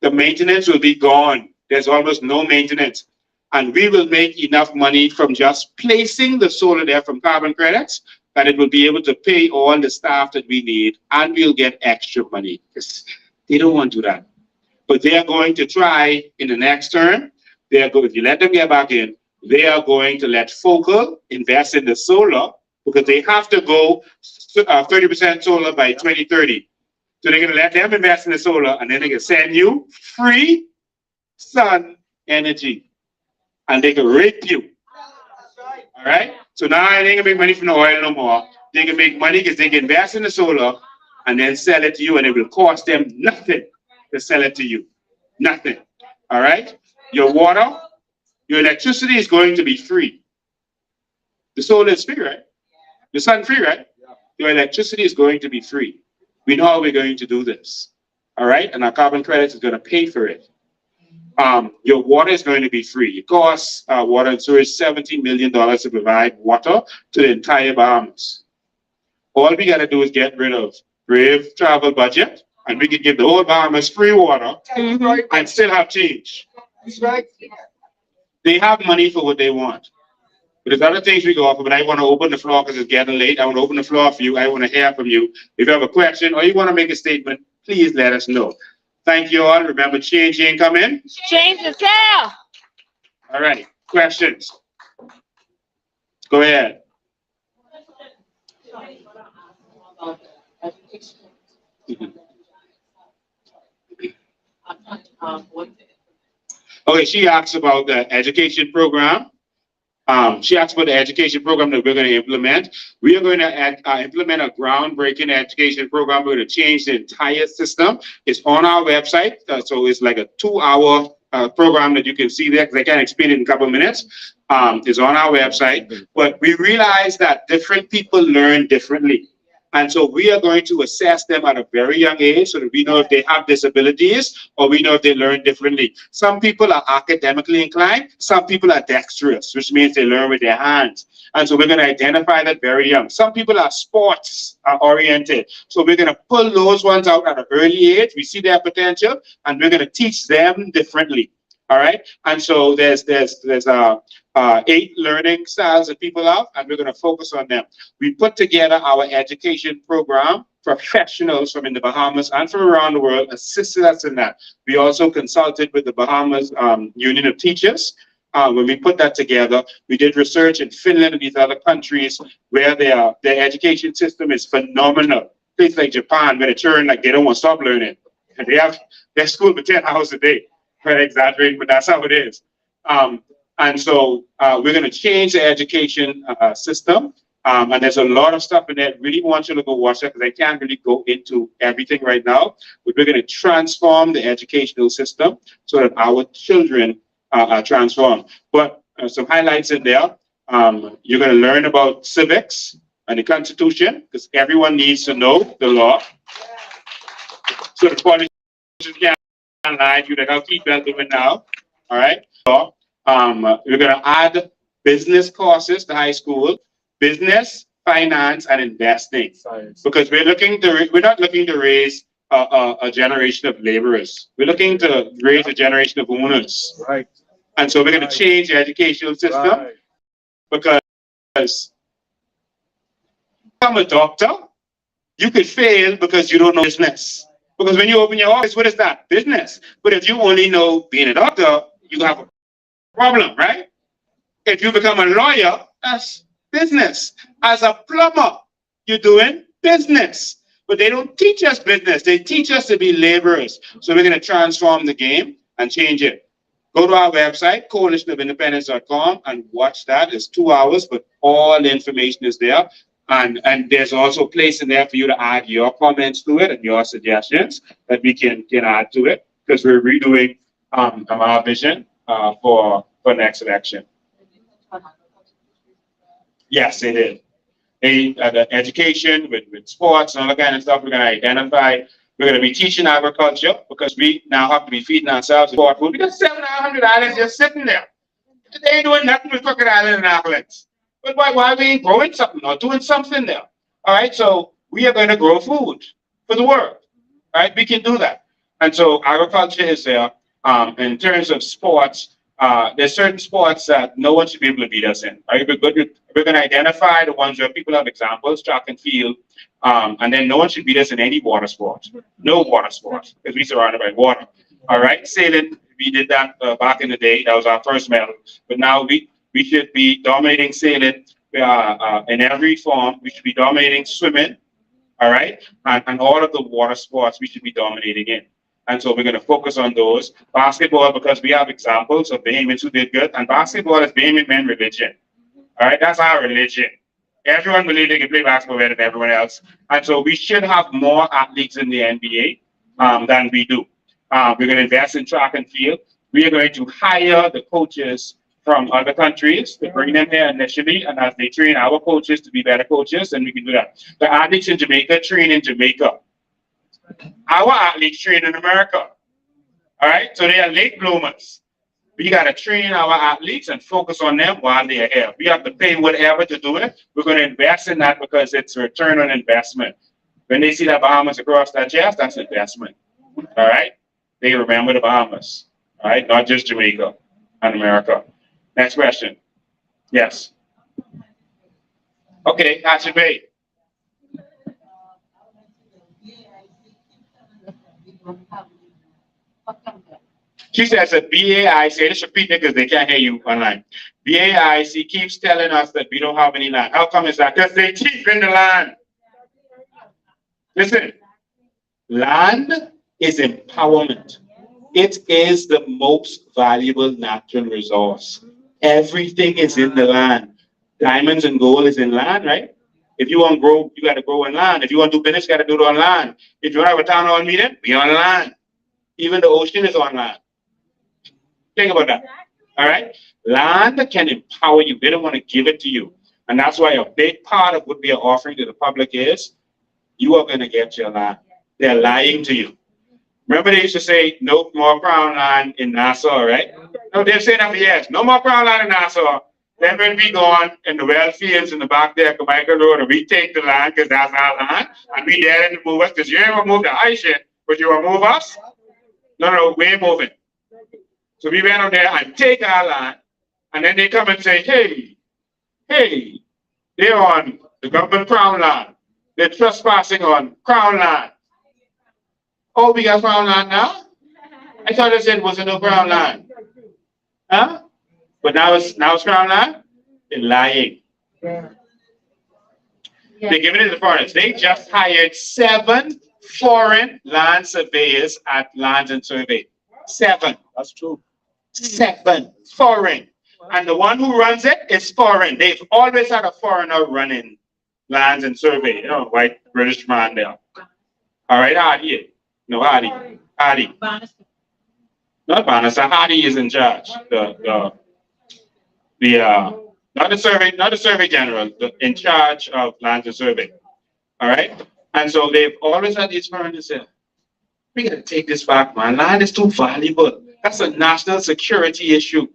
The maintenance will be gone. There's almost no maintenance. And we will make enough money from just placing the solar there from carbon credits that it will be able to pay all the staff that we need, and we'll get extra money. They don't want to do that. But they are going to try in the next term. They are going, if you let them get back in, they are going to let Focal invest in the solar because they have to go 30% solar by 2030. So they're going to let them invest in the solar and then they can send you free sun energy and they can rape you. All right? So now they can make money from the oil no more. They can make money because they can invest in the solar and then sell it to you and it will cost them nothing to sell it to you. Nothing. All right? Your water, your electricity is going to be free. The solar is free, right? The sun free, right? Your electricity is going to be free. We know how we're going to do this. All right? And our carbon credits is going to pay for it. Your water is going to be free. It costs water and sewage $17 million to provide water to the entire Bahamas. All we got to do is get rid of Brave travel budget, and we can give the whole Bahamas free water and still have change. They have money for what they want. But there's other things we go offer, but I want to open the floor because it's getting late. I want to open the floor for you. I want to hear from you. If you have a question or you want to make a statement, please let us know. Thank you all. Remember, change ain't come in. Change is here. All right. Questions? Go ahead. Okay, she asked about the education program. She asked about the education program that we're going to implement. We are going to implement a groundbreaking education program. We're going to change the entire system. It's on our website, so it's like a 2-hour program that you can see there, because I can't explain it in a couple of minutes. It's on our website, but we realize that different people learn differently. And so we are going to assess them at a very young age so that we know if they have disabilities or we know if they learn differently. Some people are academically inclined, some people are dexterous, which means they learn with their hands. And so we're going to identify that very young. Some people are sports oriented. So we're going to pull those ones out at an early age. We see their potential and we're going to teach them differently. All right. And so there's 8 learning styles that people have, and we're going to focus on them. We put together our education program. Professionals from in the Bahamas and from around the world assisted us in that. We also consulted with the Bahamas Union of Teachers. When we put that together, we did research in Finland and these other countries where their education system is phenomenal. Places like Japan, where the children, like, they don't want to stop learning. And they have their school for 10 hours a day. Quite exaggerating, but that's how it is. And so we're going to change the education system. And there's a lot of stuff in there. Really want you to go watch that because I can't really go into everything right now. But we're going to transform the educational system so that our children are transformed. But some highlights in there. You're going to learn about civics and the Constitution because everyone needs to know the law. So the politicians can't lie to you like how people are doing now. All right. So, we're going to add business courses to high school, business, finance, and investing. Science. Because we're not looking to raise a generation of laborers. We're looking to raise a generation of owners. Right. And so we're going to change the educational system because become a doctor, you could fail because you don't know business. Because when you open your office, what is that? Business. But if you only know being a doctor, you have a problem, right? If you become a lawyer, that's business. As a plumber, you're doing business. But they don't teach us business. They teach us to be laborers. So we're going to transform the game and change it. Go to our website, coalitionofindependence.com, and watch that. It's 2 hours, but all the information is there. And there's also a place in there for you to add your comments to it and your suggestions that we can add to it because we're redoing our vision for next election. Yes, they did. The education with sports and all that kind of stuff, we're going to identify. We're going to be teaching agriculture because we now have to be feeding ourselves with food. We got 700 islands just sitting there. They ain't doing nothing with crocodile and islands. But why we ain't growing something or doing something there? All right, so we are going to grow food for the world. All right, we can do that. And so agriculture is there. In terms of sports, there's certain sports that no one should be able to beat us in. Right? We're going to identify the ones where people have examples, track and field, and then no one should beat us in any water sport. No water sports, because we're surrounded by water. All right, sailing, we did that back in the day. That was our first medal. But now we should be dominating sailing in every form. We should be dominating swimming, all right? And all of the water sports we should be dominating in. And so we're going to focus on those. Basketball, because we have examples of Bahamians who did good. And basketball is Bahamian men religion. All right, that's our religion. Everyone believes they can play basketball better than everyone else. And so we should have more athletes in the NBA than we do. We're going to invest in track and field. We are going to hire the coaches from other countries to bring them here initially, and as they train our coaches to be better coaches, then we can do that. The athletes in Jamaica train in Jamaica. Our athletes train in America. All right, so they are late bloomers. We got to train our athletes and focus on them while they are here. We have to pay whatever to do it. We're going to invest in that because it's a return on investment. When they see the Bahamas across that chest, that's investment. All right, they remember the Bahamas. All right, not just Jamaica and America. Next question. Yes. Okay, Hatchet Bay. She says that BAIC, just repeat it because they can't hear you online. BAIC keeps telling us that we don't have any land. How come is that? Because they keep in the land. Listen, land is empowerment. It is the most valuable natural resource. Everything is in the land. Diamonds and gold is in land, right? If you want to grow, you got to grow in land. If you want to do business, you got to do it on land. If you want to have a town hall meeting, be on land. Even the ocean is on land. Think about that. All right? Land can empower you. They don't want to give it to you. And that's why a big part of what we are offering to the public is you are going to get your land. They're lying to you. Remember they used to say no more crown land in Nassau, right? No, they've said that for years. No more crown land in Nassau. Then when we go on in the well fields in the back there, Jamaica Road, and we take the land because that's our land, and we dare to move us because you ain't gonna move the high shit, but you will move us? No, we're moving. So we went up there and take our land, and then they come and say, hey, they're on the government crown land. They're trespassing on crown land. Oh, we got crown land now? I thought they said it wasn't no crown land. Huh? But now it's crown land? They're lying. They're giving it to foreigners. They just hired 7 foreign land surveyors at Lands and Survey. 7. That's true. 7 foreign. And the one who runs it is foreign. They've always had a foreigner running Lands and Survey. You know, white British man there. All right, Hardy. No, Hardy. Not Bannister. Hardy is in charge. Not the survey general, in charge of Lands and Survey. All right. And so they've always had these foreigners say, we got to take this back, man. Land is too valuable. That's a national security issue.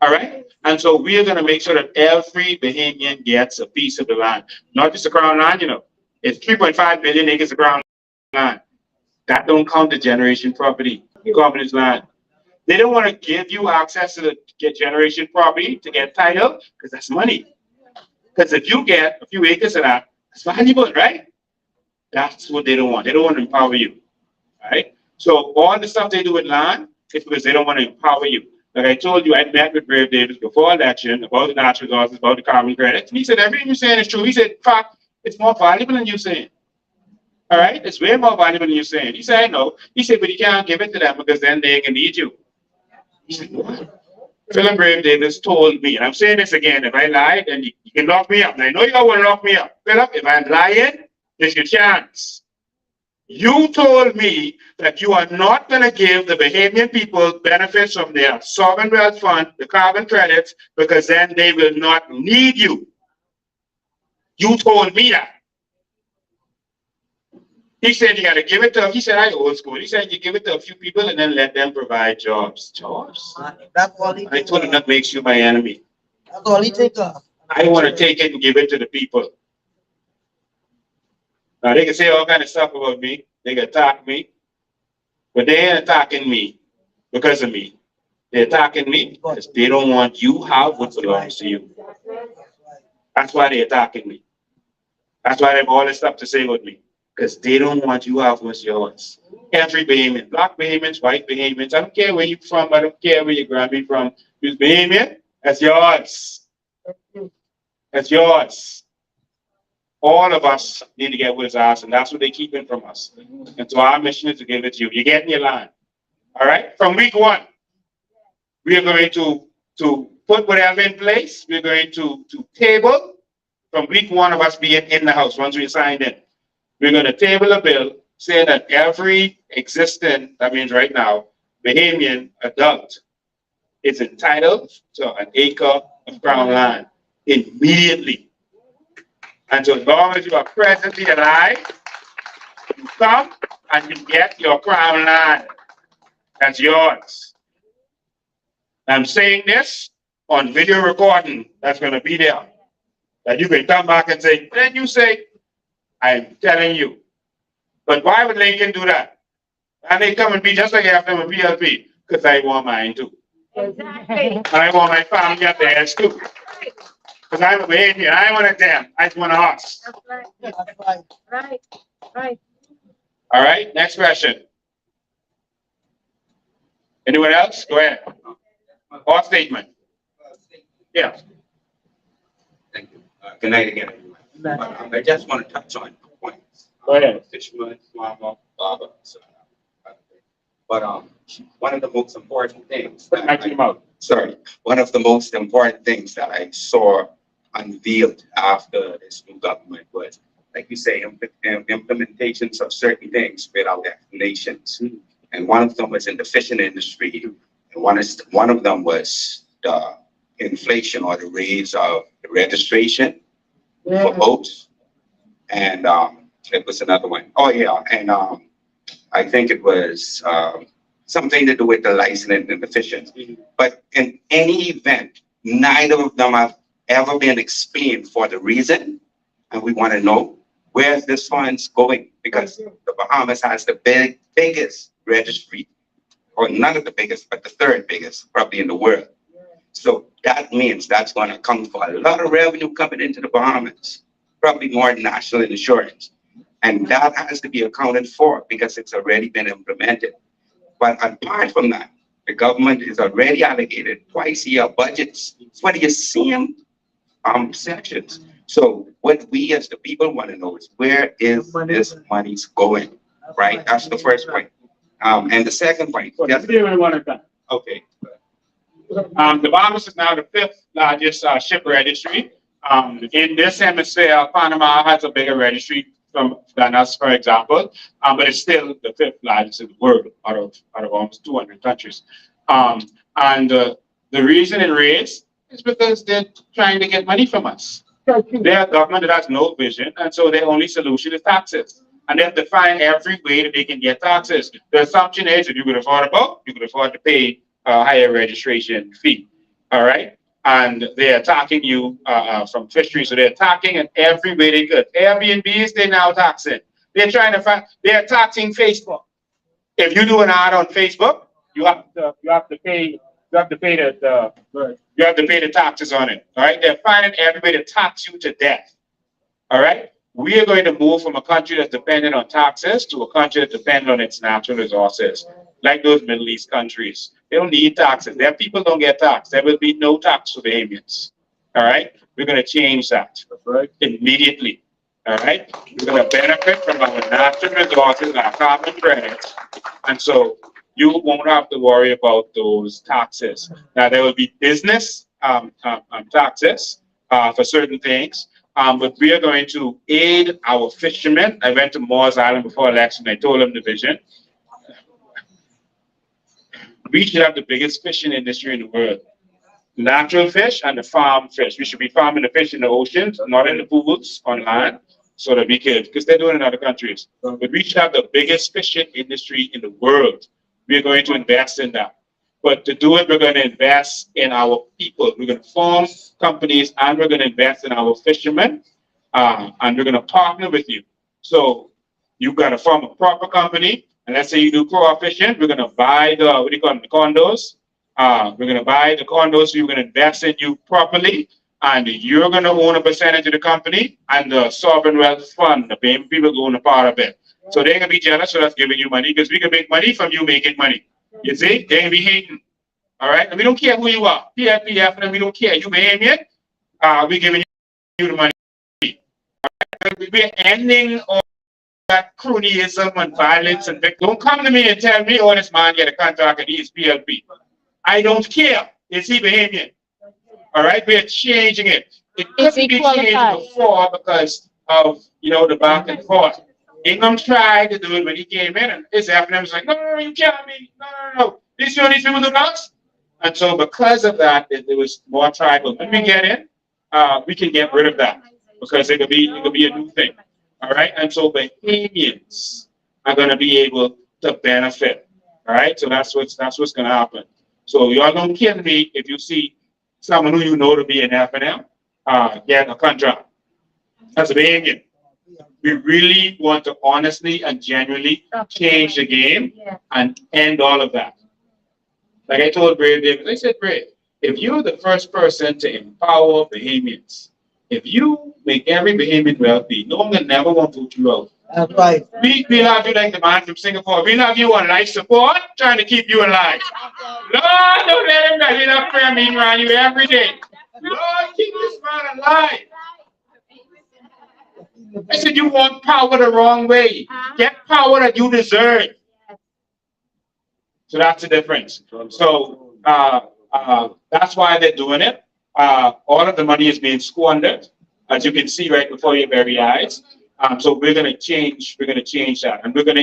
All right. And so we are going to make sure that every Bahamian gets a piece of the land, not just the crown land. You know, it's 3.5 billion acres of crown land. That don't count the generation property, government's land. They don't want to give you access to the generation property to get title because that's money. Because if you get a few acres of that, it's valuable, right? That's what they don't want. They don't want to empower you. All right. So all the stuff they do with land is because they don't want to empower you. Like I told you, I met with Brave Davis before election about the natural resources, about the carbon credits. And he said, everything you're saying is true. He said, in fact, it's more valuable than you're saying. All right, it's way more valuable than you're saying. He said, I know. He said, but you can't give it to them because then they can need you. He said, what? Philip Brave Davis told me, and I'm saying this again, if I lie, then you can lock me up. And I know you all want to lock me up. Philip, if I'm lying, there's your chance. You told me that you are not going to give the Bahamian people benefits from their sovereign wealth fund, the carbon credits, because then they will not need you. You told me that. He said you got to give it to, he said, I old school. He said you give it to a few people and then let them provide jobs. Jobs? That's all he I told him that makes you my enemy. That's all he take off. I want to take it and give it to the people. Now they can say all kind of stuff about me. They can attack me. But they ain't attacking me because of me. They're attacking me because they don't want you to have what belongs to you. That's why they're attacking me. That's why they have all this stuff to say with me. Because they don't want you to have what's yours. Every Bahamian, black Bahamians, white Bahamians, I don't care where you're from, I don't care where your grandma from. You're Bahamian, that's yours. That's yours. All of us need to get what is ours, and that's what they're keeping from us. And so our mission is to give it to you. You're getting your line. All right? From week one, we are going to put whatever in place. We're going to table from week one of us being in the house once we signed in. We're going to table a bill saying that every existing, that means right now, Bahamian adult is entitled to an acre of crown land immediately. And so as long as you are presently alive, you come and you get your crown land. That's yours. I'm saying this on video recording that's going to be there. That you can come back and say, then you say, I'm telling you. But why would Lincoln do that? And they come and be just like after a PLP, because I want mine too. Exactly. And I want my family up there too. Because I'm a Bahamian. I want a damn. I just want a horse. Right. All right, next question. Anyone else? Go ahead. Or statement. Yeah. Thank you. Good night again, everyone. I just want to touch on points. Go ahead. Fisherman, farmer, barber. But one of the most important things. One of the most important things that I saw unveiled after this new government was, like you say, implementations of certain things without explanations. And one of them was in the fishing industry. And one of them was the inflation or the raise of the registration for boats. And it was another one. Oh yeah, and I think it was something to do with the licensing and the fishing. But in any event, neither of them have ever been explained for the reason. And we want to know where's this funds going, because the Bahamas has the biggest registry, or none of the biggest, but the third biggest probably in the world. So that means that's going to come for a lot of revenue coming into the Bahamas, probably more than national insurance. And that has to be accounted for because it's already been implemented. But apart from that, the government is already allocated twice a year budgets for the same sections. So what we as the people want to know is, where is this money's going, right? That's the first point. And the second point. Okay. The Bahamas is now the 5th largest ship registry. In this hemisphere, Panama has a bigger registry than us, for example, but it's still the 5th largest in the world out of almost 200 countries. And the reason it raised is because they're trying to get money from us. They're a government that has no vision, and so their only solution is taxes. And they have to find every way that they can get taxes. The assumption is that you could afford a boat, you could afford to pay a higher registration fee. All right? And they're attacking you from fishery. So they're attacking in every way they could. Airbnbs, they're now taxing. They're taxing Facebook. If you do an ad on Facebook, you have to pay the taxes on it. All right? They're finding every way to tax you to death. All right? We are going to move from a country that's dependent on taxes to a country that's dependent on its natural resources, like those Middle East countries. They don't need taxes. Their people don't get taxed. There will be no tax for Bahamians. All right? We're going to change that immediately. All right? We're going to benefit from our natural resources, our carbon credits. And so you won't have to worry about those taxes. Now, there will be business taxes for certain things. But we are going to aid our fishermen. I went to Moores Island before election. I told them the vision. We should have the biggest fishing industry in the world. Natural fish and the farm fish. We should be farming the fish in the oceans, not in the pools on land, so that we could, because they're doing it in other countries. But we should have the biggest fishing industry in the world. We're going to invest in that. But to do it, we're going to invest in our people. We're going to form companies, and we're going to invest in our fishermen, and we're going to partner with you. So you've got to form a proper company, and let's say you do co-op fishing. We're going to buy the condos, We're gonna buy the condos. We're gonna invest in you properly, and you're gonna own a percentage of the company, and the sovereign wealth fund, the paying people, own a part of it. So they're gonna be jealous of us giving you money because we can make money from you making money. You see, they're gonna be hating. All right, and we don't care who you are, PFPF, and we don't care. You Bahamian, we're giving you the money. We're ending all that cronyism and violence and don't come to me and tell me, oh, this man get a contract and he's PLP. I don't care. Is he Bahamian? All right, we're changing it. It couldn't be changed before because of the back and forth. Ingham tried to do it when he came in, and his FNM was like, no, you can't be, no. These people do blocks. And so because of that, there was more tribal. When we get in, we can get rid of that because it could be a new thing. All right, and so Bahamians are going to be able to benefit. All right, so that's what's going to happen. So y'all don't kill me if you see someone who you know to be an FNM get a contract. That's a Bahamian. We really want to honestly and genuinely change the game and end all of that. Like I told Brave Davis, I said, Brave, if you're the first person to empower Bahamians, if you make every Bahamian wealthy, no one will never want to put you out. That's right. We love you like the man from Singapore. We love you on life support, trying to keep you alive. Lord, don't let him get up prayer meeting around you every day. Lord, keep this man alive. I said, you want power the wrong way. Get power that you deserve. So that's the difference. So that's why they're doing it. All of the money is being squandered, as you can see right before your very eyes. So we're going to change that, and we're going to